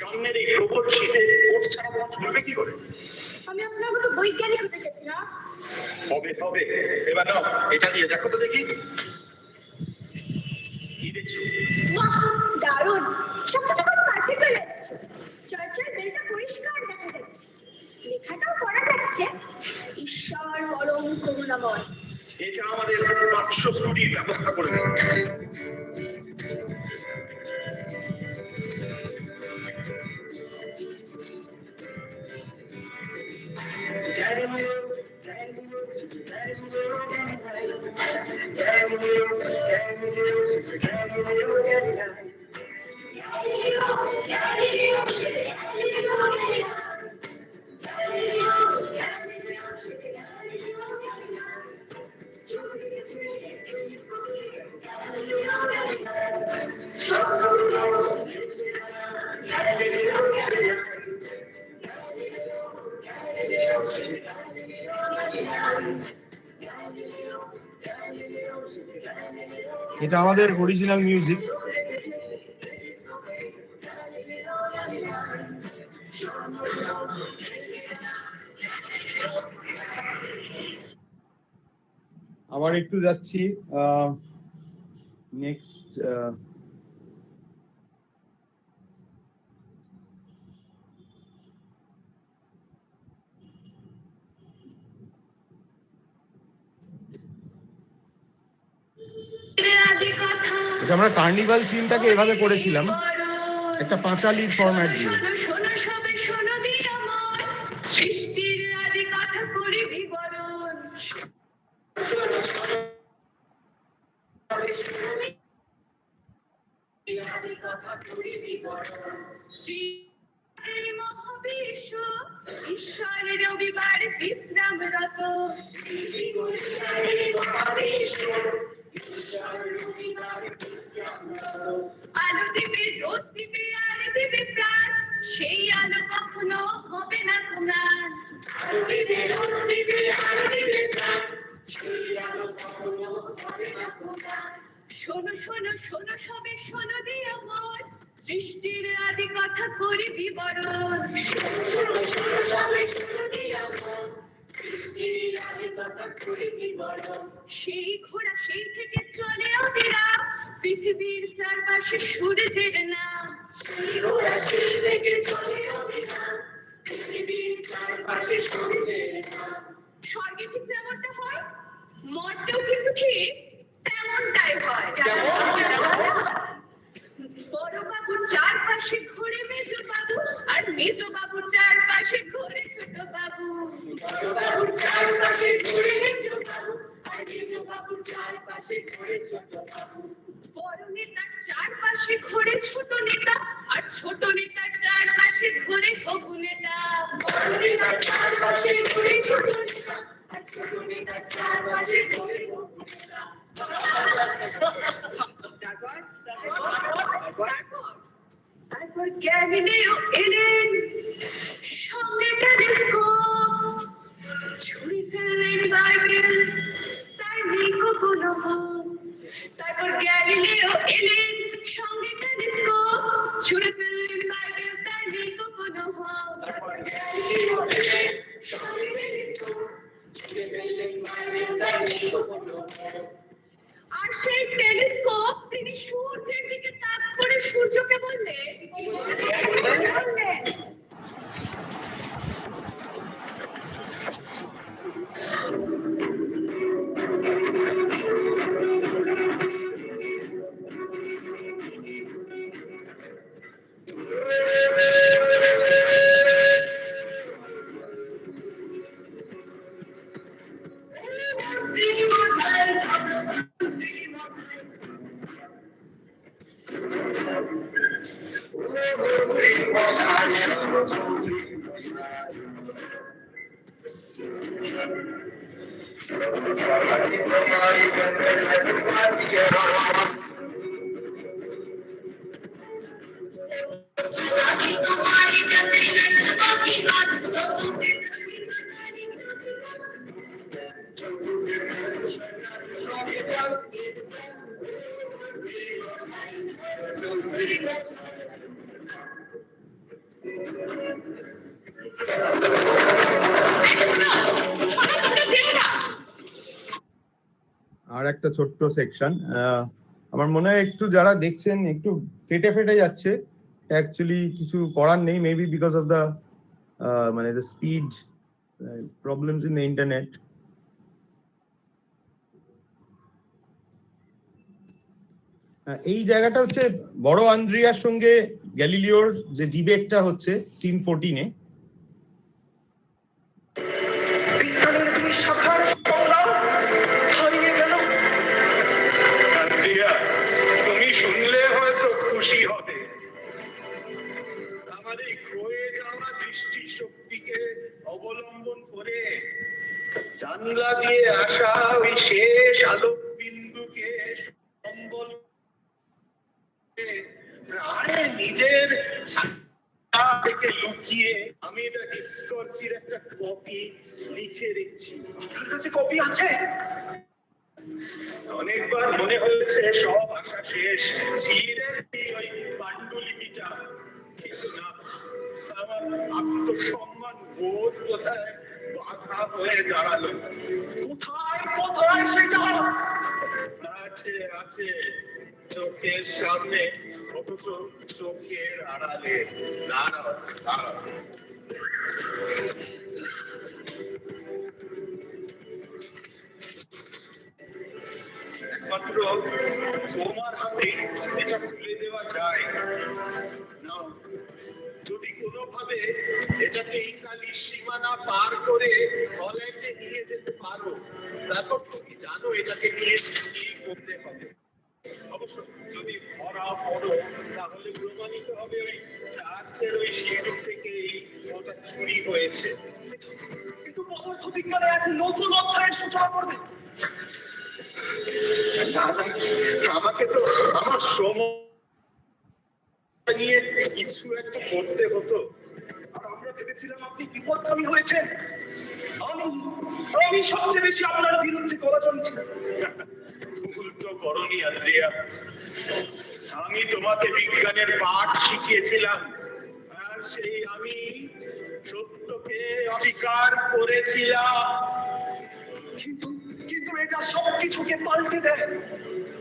সামনের এই প্রবল শীতে কোট ছাড়া তোমার চলবে কি করে? আমি আপনার মতো বৈজ্ঞানিক হতে চাইছি না। হবে হবে, এবার নাও এটা দিয়ে দেখো তো দেখি কি দেখছো। বাহ, দারুণ, সবকিছু খুব কাছে চলে এসছে। চার্চের বেলটা পরিষ্কার দেখা যাচ্ছে, লেখাটাও পড়া যাচ্ছে, ঈশ্বর পরম করুণাময়। এটা আমাদের 500 স্কুটির ব্যবস্থা করে দেবে। এটা আমাদের অরিজিনাল মিউজিক। আবার একটু যাচ্ছি নেক্সট। আমরা কার্নিভাল সিনটাকে এভাবে করেছিলাম একটা পাঁচালির ফরম্যাট দিয়ে। সৃষ্টির আদি কথা করি বিবরণ, মহাবিশ্ব ঈশ্বরের রবিবার বিশ্রামরত, আলো দিবে, রোদ দিবে, আর দিবে প্রাণ, সেই আলো কখনো হবে না কোরআন। আলো দিবে, রোদ দিবে, আর দিবে প্রাণ, সেই আলো কখনো হবে না কোরআন। শোনো শোনো শোনো সবে শোনো দিয়া মন, সৃষ্টির আদি কথা করি বিবরণ। শোনো শোনো শোনো সবে শোনো দিয়া মন, সৃষ্টির আদি কথা করি বিবরণ। সেই ঘোড়া সেই থেকে চলে অবিরাম, পৃথিবীর চারপাশে সূর্যের নাম। সেই ঘোড়া সেই থেকে চলে অবিরাম, পৃথিবীর চারপাশে সূর্যের নাম। স্বর্গে ঠিক যেমনটা হয়, মর্তেও কিন্তু ঠিক তেমনটাই হয়। বড় বাবুর চারপাশে ঘুরে মেজ বাবু, আর মেজ বাবুর চারপাশে ঘুরে ছোট বাবু। বড় বাবুর চারপাশে ঘুরে মেজ বাবু, আর মেজ বাবুর চারপাশে ঘুরে ছোট বাবু। বড় নেতার চারপাশে ঘুরে ছোট নেতা, আর ছোট নেতার চারপাশে ঘুরে হবু নেতা। বড় নেতার চারপাশে ঘুরে ছোট নেতা, আর ছোট নেতার চারপাশে ঘুরে হবু নেতা। তারপর গ্যালিলিও এলেন, সঙ্গে টেলিস্কোপ, ছুঁড়ে ফেললেন বাইবেল, তার নেই কোনো হোপ। তারপর গ্যালিলিও এলেন, সঙ্গে টেলিস্কোপ, ছুঁড়ে ফেললেন বাইবেল, তার নেই কোনো হোপ। তারপর গ্যালিলিও এলেন, সঙ্গে টেলিস্কোপ, ছুঁড়ে ফেললেন বাইবেল, তার নেই কোনো হোপ। আর সেই টেলিস্কোপ তিনি সূর্যের দিকে তাক করে সূর্যকে বললেন, আর একটা ছোট্ট সেকশন, আমার মনে হয় একটু যারা দেখছেন একটু ফেটে ফেটে যাচ্ছে, অ্যাকচুয়ালি কিছু করার নেই, মেবি বিকজ অফ দ্য মানে the speed problems in the internet. এই জায়গাটা হচ্ছে বড় আন্দ্রিয়ার সঙ্গে গ্যালিলিওর যে ডিবেটটা হচ্ছে সিন 14-এ। বিজ্ঞানের দুই শাখার সংগ্রাম হারিয়ে গেল। আন্দ্রিয়া, তুমি শুনলে হয়তো খুশি হবে। আমার এই ক্ষয়ে যাওয়া দৃষ্টি শক্তিকে অবলম্বন করে জানলা দিয়ে আসা ওই শেষ আলোক বিন্দুকে সম্বল প্রায় নিজের ছায়া থেকে লুকিয়ে আমি দ্য ডিসকর্সির একটা কপি লিখে রেখেছি। আপনার কাছে কপি আছে? অনেকবার মনে হয়েছে সব আশা শেষ, ছিঁড়ে ওই পাণ্ডুলিপিটা, কিন্তু না, আমার আত্মসম্মান বোধ কোথায় বাধা হয়ে দাঁড়ালো। কোথায় কোথায় সেটা আছে, আছে চোখের সামনে, অথচ চোখের আড়ালে। দাঁড়াও দাঁড়াও, একমাত্র তোমার হাতে এটা খুলে দেওয়া যায়। নাও, যদি কোনোভাবে এটাকে ইতালির সীমানা পার করে হল্যান্ডে নিয়ে যেতে পারো, তারপর তুমি জানো এটাকে নিয়ে কি করতে হবে। অবশ্য যদি ধরা পড়ো তাহলে প্রমাণিত হবে ওই চার্চের ওই সিঁদুর থেকে ওটা চুরি হয়েছে। কিন্তু পদার্থবিজ্ঞানে এক নতুন অধ্যায়ের সূচনা করবে। আমাকে তো আমার সময় নিয়ে কিছু একটা করতে হতো, আর আমরা ভেবেছিলাম আপনি বিপদগামী হয়েছেন। আমি সবচেয়ে বেশি আপনার বিরুদ্ধে গলা চলেছিলাম। ভুল তো করনি আন্দ্রিয়া, আমি তোমাকে বিজ্ঞানের পাঠ শিখিয়েছিলাম, আর সেই আমি সত্যকে অস্বীকার করেছিলাম। কিন্তু কিন্তু এটা সবকিছুকে পাল্টে দেয়।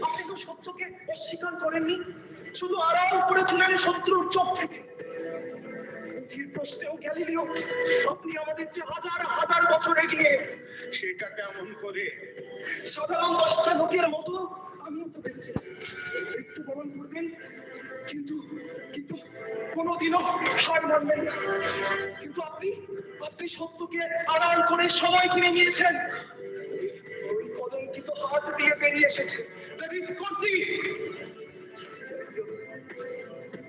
আপনি তো সত্যকে অস্বীকার করেননি, শুধু আড়াল করেছিলেন শত্রুর চোখ থেকে। পৃথিবীর প্রশ্নেও গ্যালিলিও, আপনি আমাদের যে হাজার হাজার বছর এগিয়ে। সেটা কেমন করে? সাধারণ 10টা লোকের মতো আমিও তো ভেবেছিলাম মৃত্যুবরণ করবেন, কিন্তু কিন্তু কোনোদিনও হার মানবেন না। কিন্তু আপনি সত্যকে আড়াল করে সময় কিনে নিয়েছেন। ওই কলঙ্কিত হাত দিয়ে বেরিয়ে এসেছে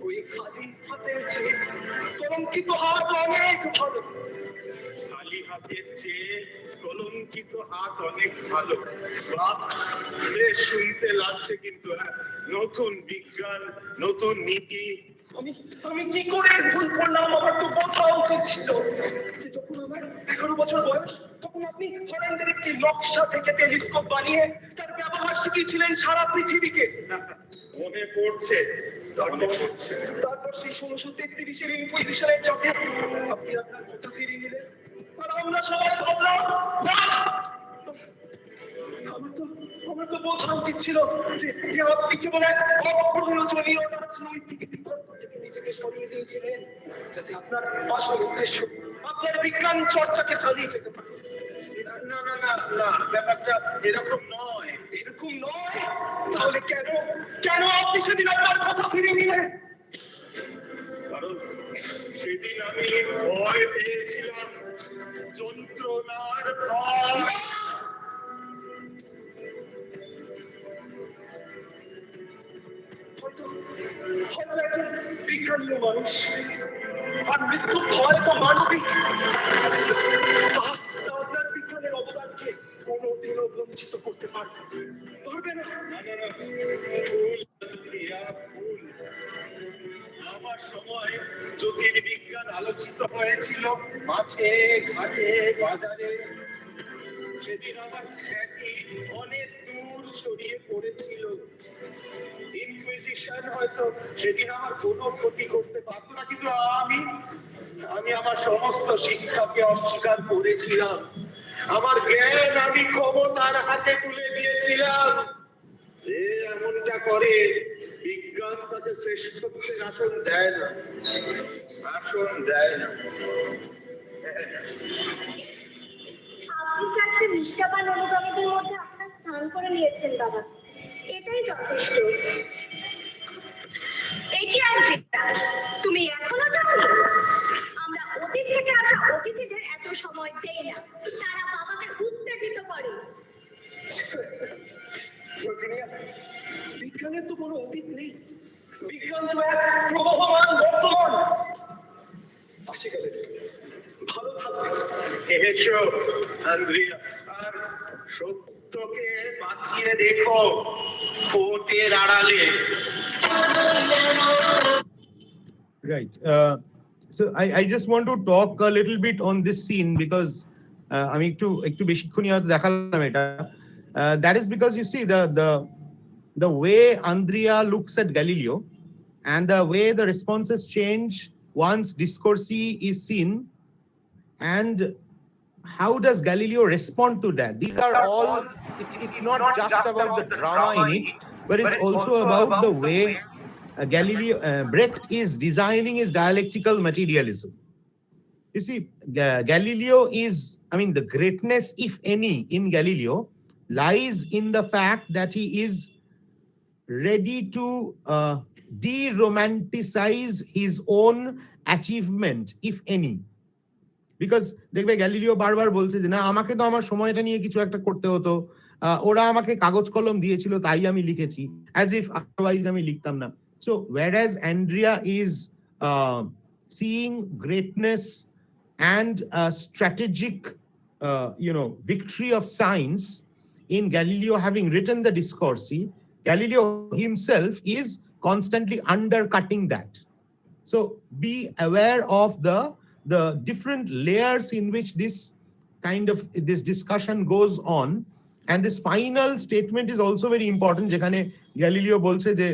ওই খালি হাতের চেয়ে কলঙ্কিত হাত অনেক ভালো। খালি হাতের চেয়ে কলঙ্কিত হাত অনেক ভালো। বেশ শুনতে লাগছে, কিন্তু নতুন বিজ্ঞান, নতুন নীতি। আমি কি করে ভুল করলাম? আমার তো বোঝা উচিত ছিল যে যখন আমার 11 বছর বয়স, তখন আপনি হল্যান্ডের একটি নকশা থেকে টেলিস্কোপ বানিয়ে তার ব্যবহার শিখিয়েছিলেন সারা পৃথিবীকে। মনে পড়ছে, তারপর সেই 1633-এর ইনকুইজিশনের চাপে আপনি আপনার কথা ফিরিয়ে নিলেন, আর আমরা সবাই ভাবলাম আমার তো বোঝা উচিত ছিল যে আপনি কেবল এক অপ্রয়োজনীয় রাজনৈতিক বিতর্ক থেকে নিজেকে সরিয়ে দিয়েছিলেন, যাতে আপনার আসল উদ্দেশ্য আপনার বিজ্ঞান চর্চাকে চালিয়ে যেতে পারে। না না না না, ব্যাপারটা এরকম নয়। এরকম নয়? তাহলে কেন আপনি সেদিন আপনার কথা ফিরিয়ে নিলেন? কারণ সেদিন আমি ভয় পেয়েছিলাম, যন্ত্রণার ভয়। হয়তো একজন বিজ্ঞানীয় মানুষ, আর মৃত্যু ভয় তো মানবিক। আপনার বিজ্ঞানের অবদানকে কোনোদিনও বঞ্চিত করতে পারবে না। আমার সময় জ্যোতির্বিজ্ঞান আলোচিত হয়েছিল মাঠে ঘাটে বাজারে। সেদিন আমার খ্যাতি অনেক দূর ছড়িয়ে পড়েছিল। ইনকুইজিশন হয়তো সেদিন আমার কোনো ক্ষতি করতে পারতো না, কিন্তু আমি আমার সমস্ত শিক্ষাকে অস্বীকার করেছিলাম। আমার জ্ঞান আমি ক্ষমতার হাতে তুলে দিয়েছিলাম। যে এমনটা করে বিজ্ঞান তাকে শ্রেষ্ঠত্বের আসন দেয় না, আসন দেয় না। আপনি চাচ্ছে নিষ্ঠাবান অনুগামীদের মধ্যে আপনার স্থান করে নিয়েছেন বাবা, এটাই যথেষ্ট। এই কি আন্দ্রিয়া, তুমি এখনো যাওনি? আমরা অতীত থেকে আসা অতিথিদের এত সময় দেই না, তারা বাবাকে উত্তেজিত করে। ভার্জিনিয়া, বিজ্ঞানের তো কোনো অতীত নেই, বিজ্ঞান তো এক প্রবহমান বর্তমান। আসে গেলে ভালো থাকবে। এসো আন্দ্রিয়া, আর সত্যকে বাঁচিয়ে দেখো কোটের আড়ালে। Right. So I just want to talk a little bit on this scene because আমি একটু বেশিক্ষণই হয়তো দেখালাম এটা. That is because you see the way Andrea looks at Galileo and the way the responses change once discourse is seen, and how does Galileo respond to that? These are all, it's not just about the drama in it, but it's also about the way Brecht is designing his dialectical materialism. You see, Galileo is, I mean, the greatness, if any, in Galileo lies in the fact that he is ready to de-romanticize his own achievement, if any. Because দেখবে গ্যালিলিও বারবার বলছে যে না, আমাকে তো আমার সময়টা নিয়ে কিছু একটা করতে হতো, ওরা আমাকে কাগজ কলম দিয়েছিল তাই আমি লিখেছি, অ্যাজ ইফ আদারওয়াইজ আমি লিখতাম না। So whereas Andrea is seeing greatness and strategic victory of science in Galileo having written the Discorsi, Galileo himself is constantly undercutting that. So be aware of the different layers in which this discussion goes on, and this final statement is also very important, যেখানে গ্যালিলিও বলছে যে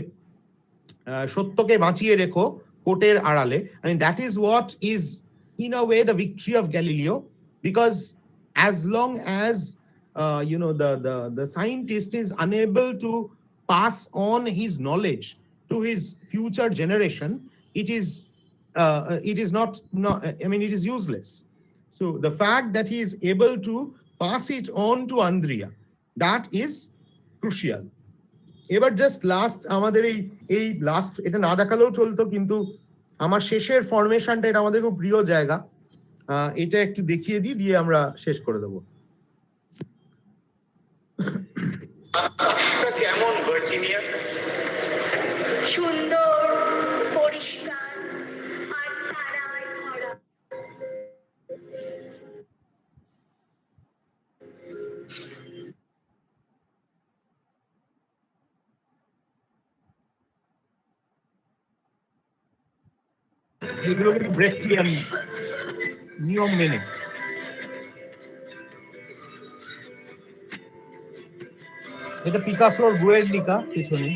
সত্যকে বাঁচিয়ে রেখো কোটের আড়ালে. I mean, that is what is in a way the victory of Galileo, because as long as the scientist is unable to pass on his knowledge to his future generation, it is not, I mean, it is useless. So the fact that he is able to pass it on to Andrea, that is crucial. এবার জাস্ট লাস্ট আমাদের এই লাস্ট, এটা না দেখালেও চলতো, কিন্তু আমার শেষের ফরমেশনটা, এটা আমাদের খুব প্রিয় জায়গা, এটা একটু দেখিয়ে দিয়ে আমরা শেষ করে দেবো। কেমন ভার্জিনিয়া? সুন্দর, পরিষ্কার আর তারায় ভরা। এগুলো কিন্তু ব্রেকটিয়ান নিয়ম মেনে। এটা পিকাসোর গুয়ের্নিকা পেছনে।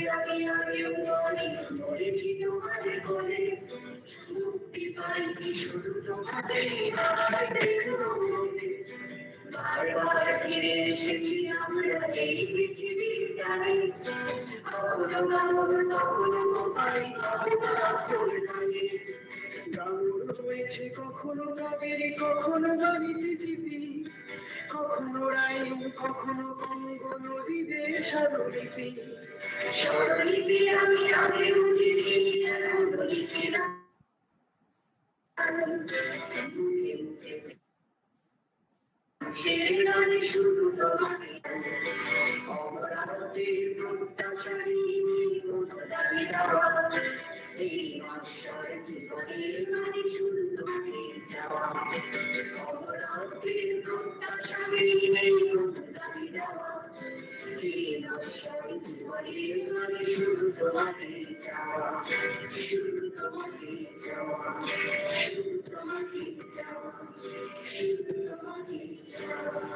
কখনো কাবেরি, কখনো মিসিসিপি, কখনো রাইন, কখনো কঙ্গো নদীতে স্বরলিপি। স্বরলিপি আমি আগে লিখি, এখন লিখি না। সেই গানে শুধু তোমাকে অমরাবতীর প্রত্যাশারি দাবি দেওয়া, এই নশ্বর জীবনের গানে শুধু তোমাকে যাওয়া। অমরাবতীর প্রত্যাশারি দাবি দেওয়া, এই নশ্বর জীবনের গানে শুধু তোমাকে যাওয়া, শুধু তোমাকে যাওয়া, শুধু তোমাকে যাওয়া, শুধু তোমাকে যাওয়া।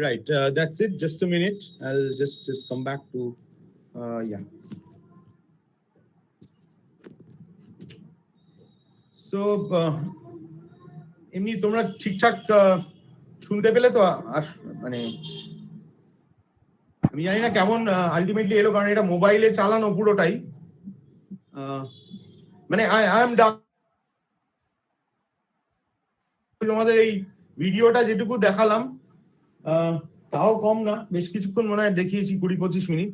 Right, that's it. Just a minute. I'll just come back to yeah. So এমনি তোমরা ঠিকঠাক শুনতে পেলে তো? মানে আমি জানি না কেমন আলটিমেটলি এলো, কারণ এটা মোবাইলে চালানো পুরোটাই। মানে আই এম তোমাদের এই ভিডিওটা যেটুকু দেখালাম তাও কম না, বেশ কিছুক্ষণ মনে হয় দেখিয়েছি, 20-25 মিনিট।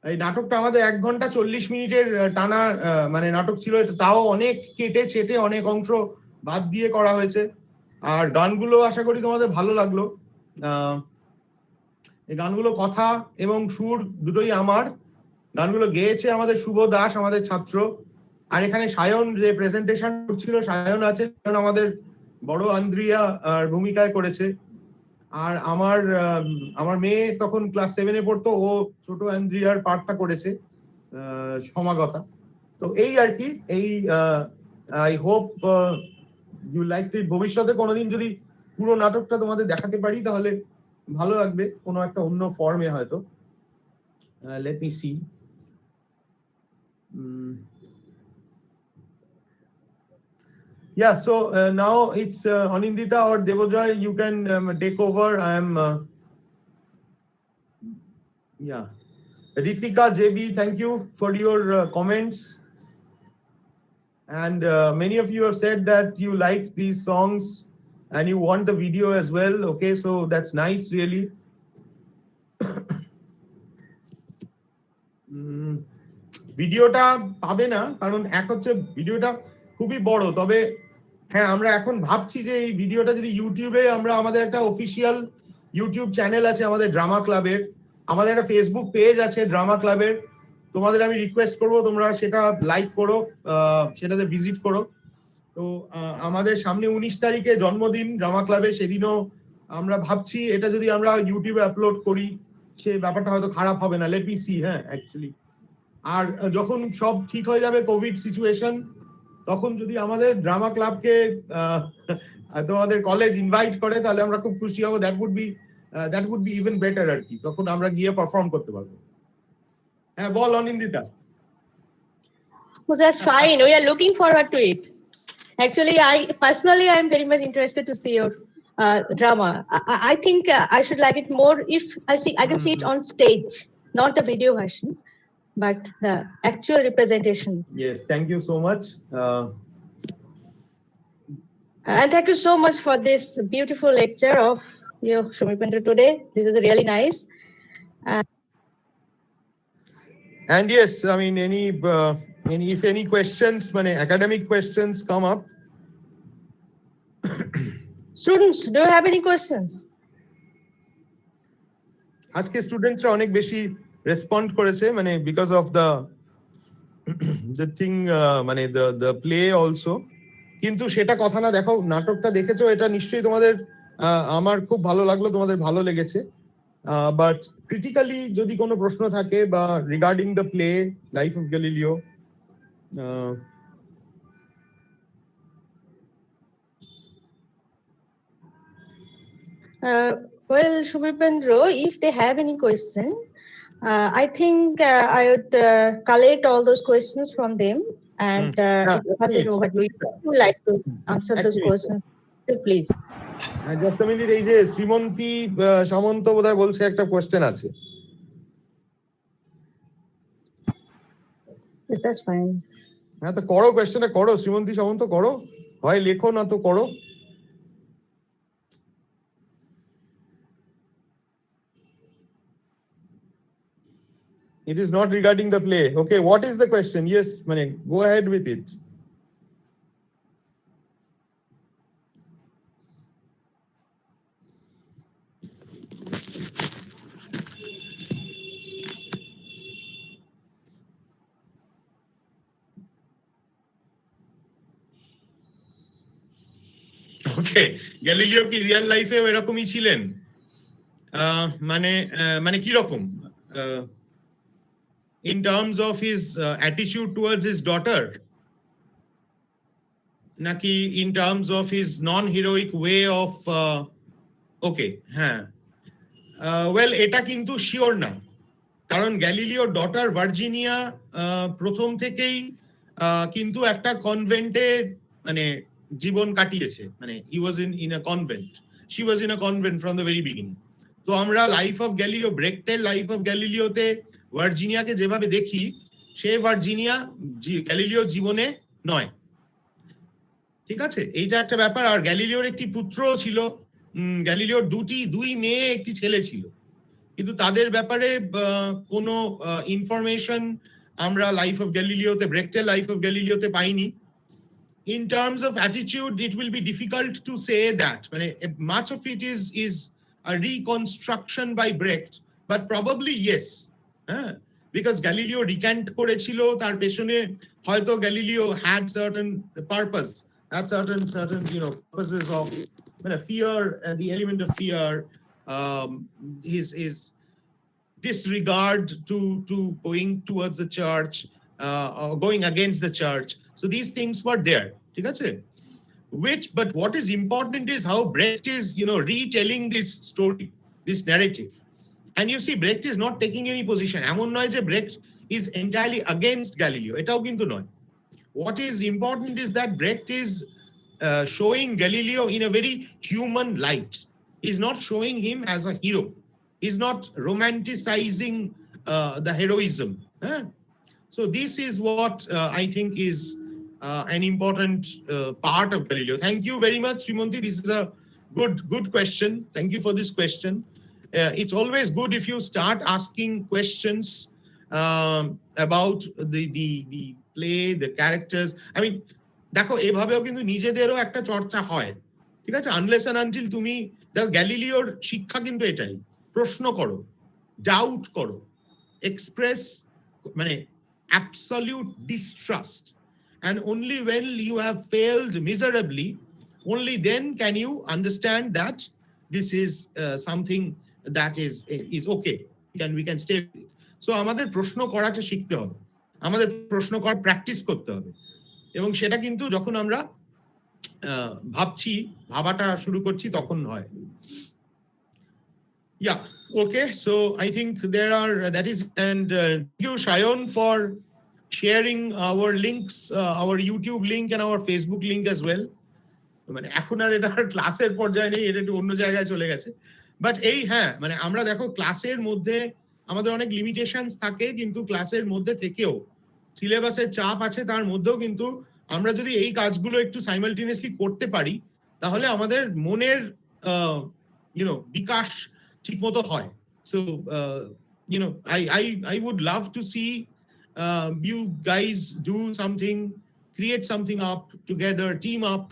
এই নাটকটা আমাদের 1 ঘন্টা 40 মিনিটের টানা মানে নাটক ছিল। তাও অনেক কেটে ছেটে অনেক অংশ বাদ দিয়ে করা হয়েছে। আর গানগুলো আশা করি তোমাদের ভালো লাগলো। এই গানগুলো কথা এবং সুর দুটোই আমার। গানগুলো গেয়েছে আমাদের শুভ দাস, আমাদের ছাত্র। আর এখানে সায়ন যে প্রেজেন্টেশন করছিল, সায়ন আছে, সায়ন আমাদের বড় আন্দ্রিয়া ভূমিকায় করেছে। আর আমার মেয়ে তখন ক্লাস 7-এ পড়তো, ও ছোট আন্দ্রিয়ার পার্টটা করেছে সমাগতা। তো এই আর কি, এই I hope you like it. ভবিষ্যতে কোনোদিন যদি পুরো নাটকটা তোমাদের দেখাতে পারি তাহলে ভালো লাগবে, কোনো একটা অন্য ফর্মে হয়তো। Let me see. Yeah, so now it's Anindita or Devojoy, you can take over. I am yeah. Ritika JB, thank you for your comments. And many of you have said that you like these songs and you want the video as well. Okay, so that's nice, really. ভিডিওটা পাবে না, কারণ এক হচ্ছে ভিডিওটা খুবই বড়। তবে হ্যাঁ, আমরা এখন ভাবছি যে এই ভিডিওটা যদি ইউটিউবে, আমরা আমাদের একটা অফিসিয়াল ইউটিউব চ্যানেল আছে আমাদের ড্রামা ক্লাবের, আমাদের একটা ফেসবুক পেজ আছে ড্রামা ক্লাবের। তোমাদের আমি রিকোয়েস্ট করবো তোমরা সেটা লাইক করো, সেটাতে ভিজিট করো। তো আমাদের সামনে 19 তারিখে জন্মদিন ড্রামা ক্লাবে, সেদিনও আমরা ভাবছি এটা যদি আমরা ইউটিউবে আপলোড করি সে ব্যাপারটা হয়তো খারাপ হবে না। Let me see. হ্যাঁ, অ্যাকচুয়ালি আর যখন সব ঠিক হয়ে যাবে কোভিড সিচুয়েশন, তখন যদি আমাদের ড্রামা ক্লাবকে তোমাদের কলেজ ইনভাইট করে তাহলে আমরা খুব খুশি হব। That would be even better আর কি, তখন আমরা গিয়ে পারফর্ম করতে পারবো। হ্যাঁ, বল Anindita. So that's fine. We are looking forward to it. Actually, I am very much interested to see your drama. I think I should like it more if I can see it on stage, not the video version, but the actual representation. Yes, thank you so much. And thank you so much for this beautiful lecture of Shumipendra today. This is really nice. And yes, I mean, if any questions, academic questions come up. Students, do you have any questions? আজকে স্টুডেন্টসরা অনেক বেশি রেসপন্ড করেছে, because of the thing, the play also. কিন্তু সেটা কথা না, দেখো নাটকটা দেখেছো, এটা নিশ্চয়ই তোমাদের, আমার খুব ভালো লাগলো, তোমাদের ভালো লেগেছে। বাট ক্রিটিক্যালি যদি কোনো প্রশ্ন থাকে বা regarding the play life of Galileo, Well, Shumipendra, if they have any question, I think I would collate all those questions from them and hand it over to you. If you would like to answer those questions, please. Just minute, এই যে শ্রীমন্তী সামন্ত বোধহয় বলছে একটা কোয়েশ্চেন আছে। Yes, that's fine. হ্যাঁ, তো করো, কোয়েশ্চেনটা করো শ্রীমন্তী সামন্ত, করো, হয় লেখো না তো করো। It is not regarding the play. Okay, what is the question? Yes, মানে go ahead with it. Okay, Galileo কি রিয়েল লাইফেও এরকমই ছিলেন? মানে কি রকম? In terms of his attitude towards his daughter, naki in terms of his non-heroic way of okay, হ্যাঁ, well, এটা কিন্তু শিওর না, কারণ গ্যালিলিওর ডটার ভার্জিনিয়া প্রথম থেকেই কিন্তু একটা কনভেন্টে মানে জীবন কাটিয়েছে, মানে he was in a convent, she was in a convent from the very beginning. তো আমরা লাইফ অফ গ্যালিলিও, ব্রেক্টের লাইফ অফ গ্যালিলিওতে ভার্জিনিয়াকে যেভাবে দেখি, সে ভার্জিনিয়া গ্যালিলিও জীবনে নয়, ঠিক আছে? এইটা একটা ব্যাপার। আর গ্যালিলিওর একটি পুত্র ছিল, গ্যালিলিওর দুই মেয়ে একটি ছেলে ছিল, কিন্তু তাদের ব্যাপারে কোনো ইনফরমেশন আমরা লাইফ অফ গ্যালিলিওতে, ব্রেক্টের লাইফ অফ গ্যালিলিওতে পাইনি। In terms of attitude, it will be difficult to say that. Much of it is a reconstruction by Brecht, but probably yes, because Galileo recant করেছিল, তার পেছনে হয়তো Galileo had certain purpose, had certain purposes of fear, the element of fear, his disregard to going towards the church, or going against the church. So these things were there, ঠিক আছে? But what is important is how Brecht is, retelling this story, this narrative. And you see, Brecht is not taking any position. এমন নয় যে Brecht is entirely against Galileo, এটাও কিন্তু নয়। What is important is that Brecht is showing Galileo in a very human light. He's not showing him as a hero. He's not romanticizing the heroism. So this is what I think is an important part of Galileo. Thank you very much, Srimanti. This is a good question. Thank you for this question. It's always good if you start asking questions about the play, the characters. I mean, দেখো এভাবেও কিন্তু নিজেদেরও একটা চর্চা হয়, ঠিক আছে? আনলেস এন্ড আনটিল তুমি দেখো, গ্যালিলিওর শিক্ষা কিন্তু এটাই, প্রশ্ন করো, ডাউট করো, express absolute distrust, and only when you have failed miserably, only then can you understand that this is something that is okay, we can stay with it. So আমাদের প্রশ্ন করাটা শিখতে হবে, আমাদের প্রশ্ন করার প্র্যাকটিস করতে হবে, এবং সেটা কিন্তু যখন আমরা ভাবাটা শুরু করছি তখন হয়। Yeah, okay, so I think that is, and thank you Shayon for sharing our links, our YouTube link and our Facebook link as well. এখন আর এটা ক্লাসের পর্যায়ে নেই, এটা একটু অন্য জায়গায় চলে গেছে। বাট আমরা দেখো, ক্লাসের মধ্যে আমাদের অনেক লিমিটেশনস থাকে, কিন্তু ক্লাসের মধ্যে থেকেও সিলেবাসের চাপ আছে, তার মধ্যেও কিন্তু আমরা যদি এই কাজগুলো একটু সাইমালটেনিয়াসলি করতে পারি, তাহলে আমাদের মনের বিকাশ ঠিকমতো হয়। So I would love to see you guys do something, create something up together, team up,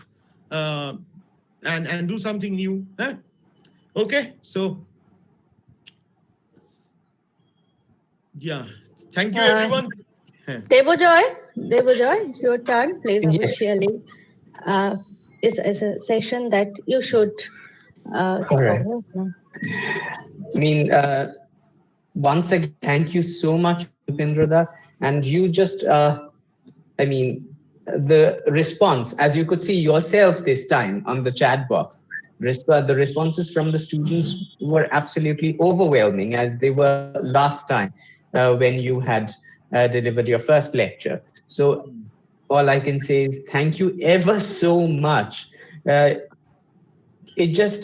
and do something new. Okay, so yeah, thank you everyone. Debojoy, it's your turn, please. Yes. Officially, it's a session that you should take All right. over. I mean, once again, thank you so much, Upendrada. And you just, the response, as you could see yourself this time on the chat box, The responses from the students were absolutely overwhelming, as they were last time when you had delivered your first lecture. So all I can say is thank you ever so much. It just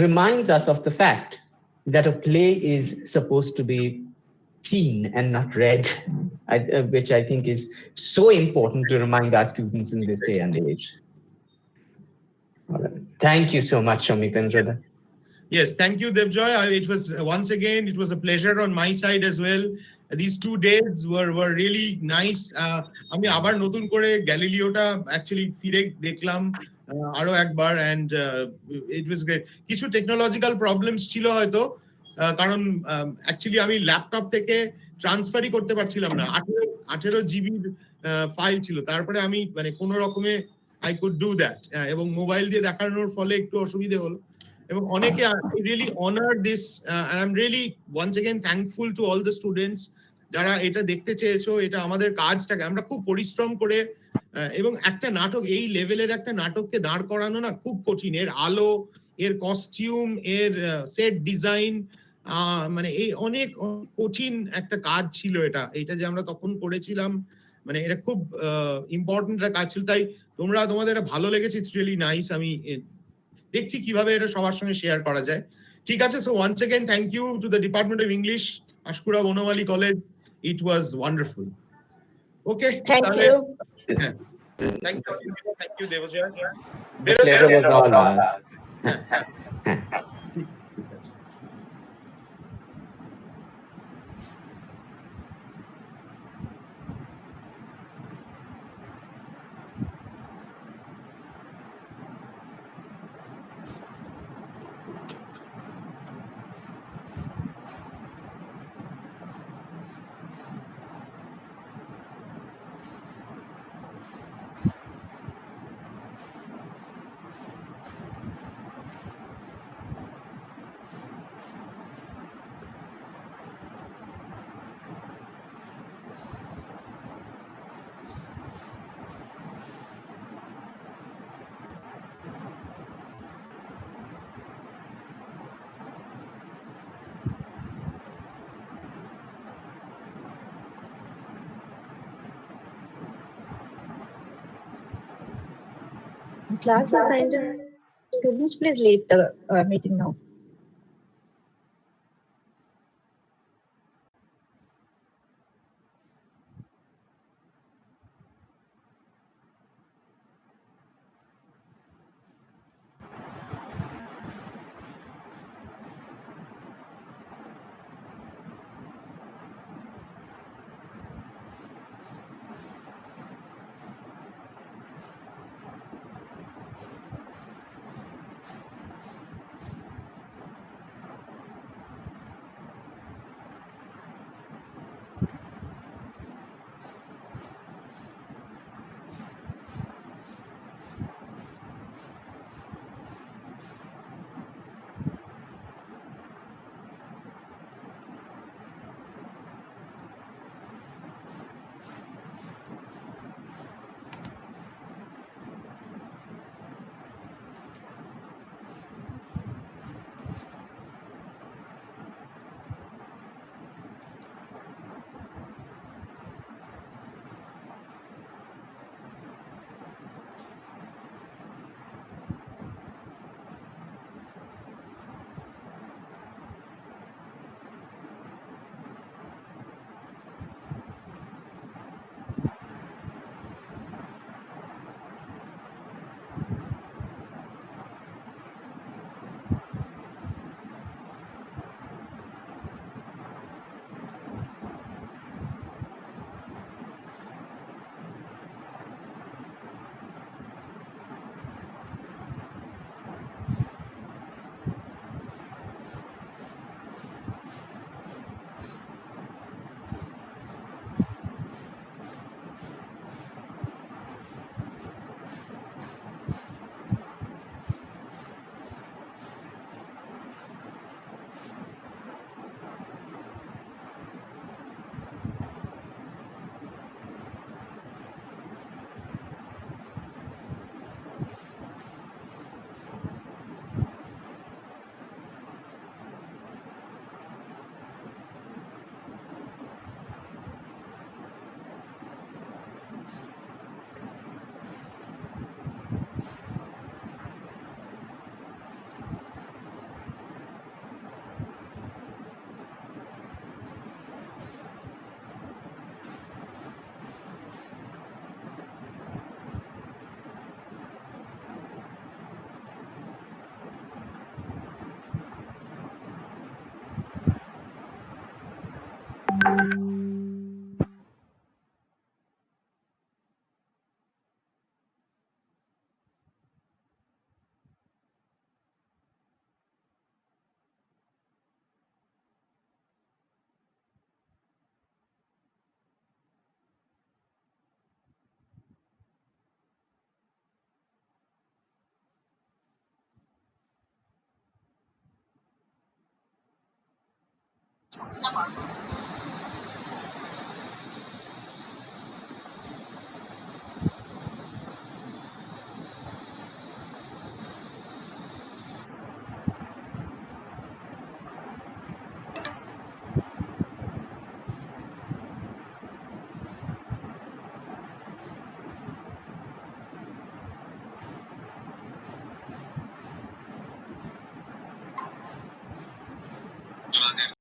reminds us of the fact that a play is supposed to be seen and not read, which I think is so important to remind our students in this day and age. All right. Thank you so much, Soumipendra. Yes, thank you, Devjoy. It was once again, it was a pleasure on my side as well. These 2 days were really nice. আমি আবার নতুন করে গ্যালিলিওটা অ্যাকচুয়ালি ফিরে দেখলাম আরো একবার, and it was great. কিছু টেকনোলজিক্যাল প্রবলেমস ছিল হয়তো, কারণ অ্যাকচুয়ালি আমি ল্যাপটপ থেকে ট্রান্সফারই করতে পারছিলাম না। 18 জিবির ফাইল ছিল, তারপরে আমি মানে কোনো রকমে আই কুড ডু দ্যাট, এবং মোবাইল দিয়ে দেখানোর ফলে একটু অসুবিধে হলো। এবং অনেকে really honor this, and I'm really once again thankful to all the students যারা এটা দেখতে চেয়েছো। এটা আমাদের কাজটাকে আমরা খুব পরিশ্রম করে, এবং একটা নাটক এই লেভেলের একটা নাটককে দাঁড় করানো না খুব কঠিন। এর আলো, এর কস্টিউম, এর সেট ডিজাইন, মানে এই অনেক কঠিন একটা কাজ ছিল এটা। এটা যে আমরা তখন করেছিলাম, মানে এটা খুব ইম্পর্টেন্ট একটা কাজ ছিল। তাই তোমাদের এটা ভালো লেগেছে, ইটস রিয়েলি নাইস। আমি দেখছি কিভাবে এটা সবার সঙ্গে শেয়ার করা যায়। ঠিক আছে, so once again thank you to the department of English, Ashkura Banamali college. It was wonderful. Okay, Thank you. হ্যাঁ, thank you Debjoy. The pleasure was all ours. ঠিক আছে। Class assigned students, please leave the meeting now.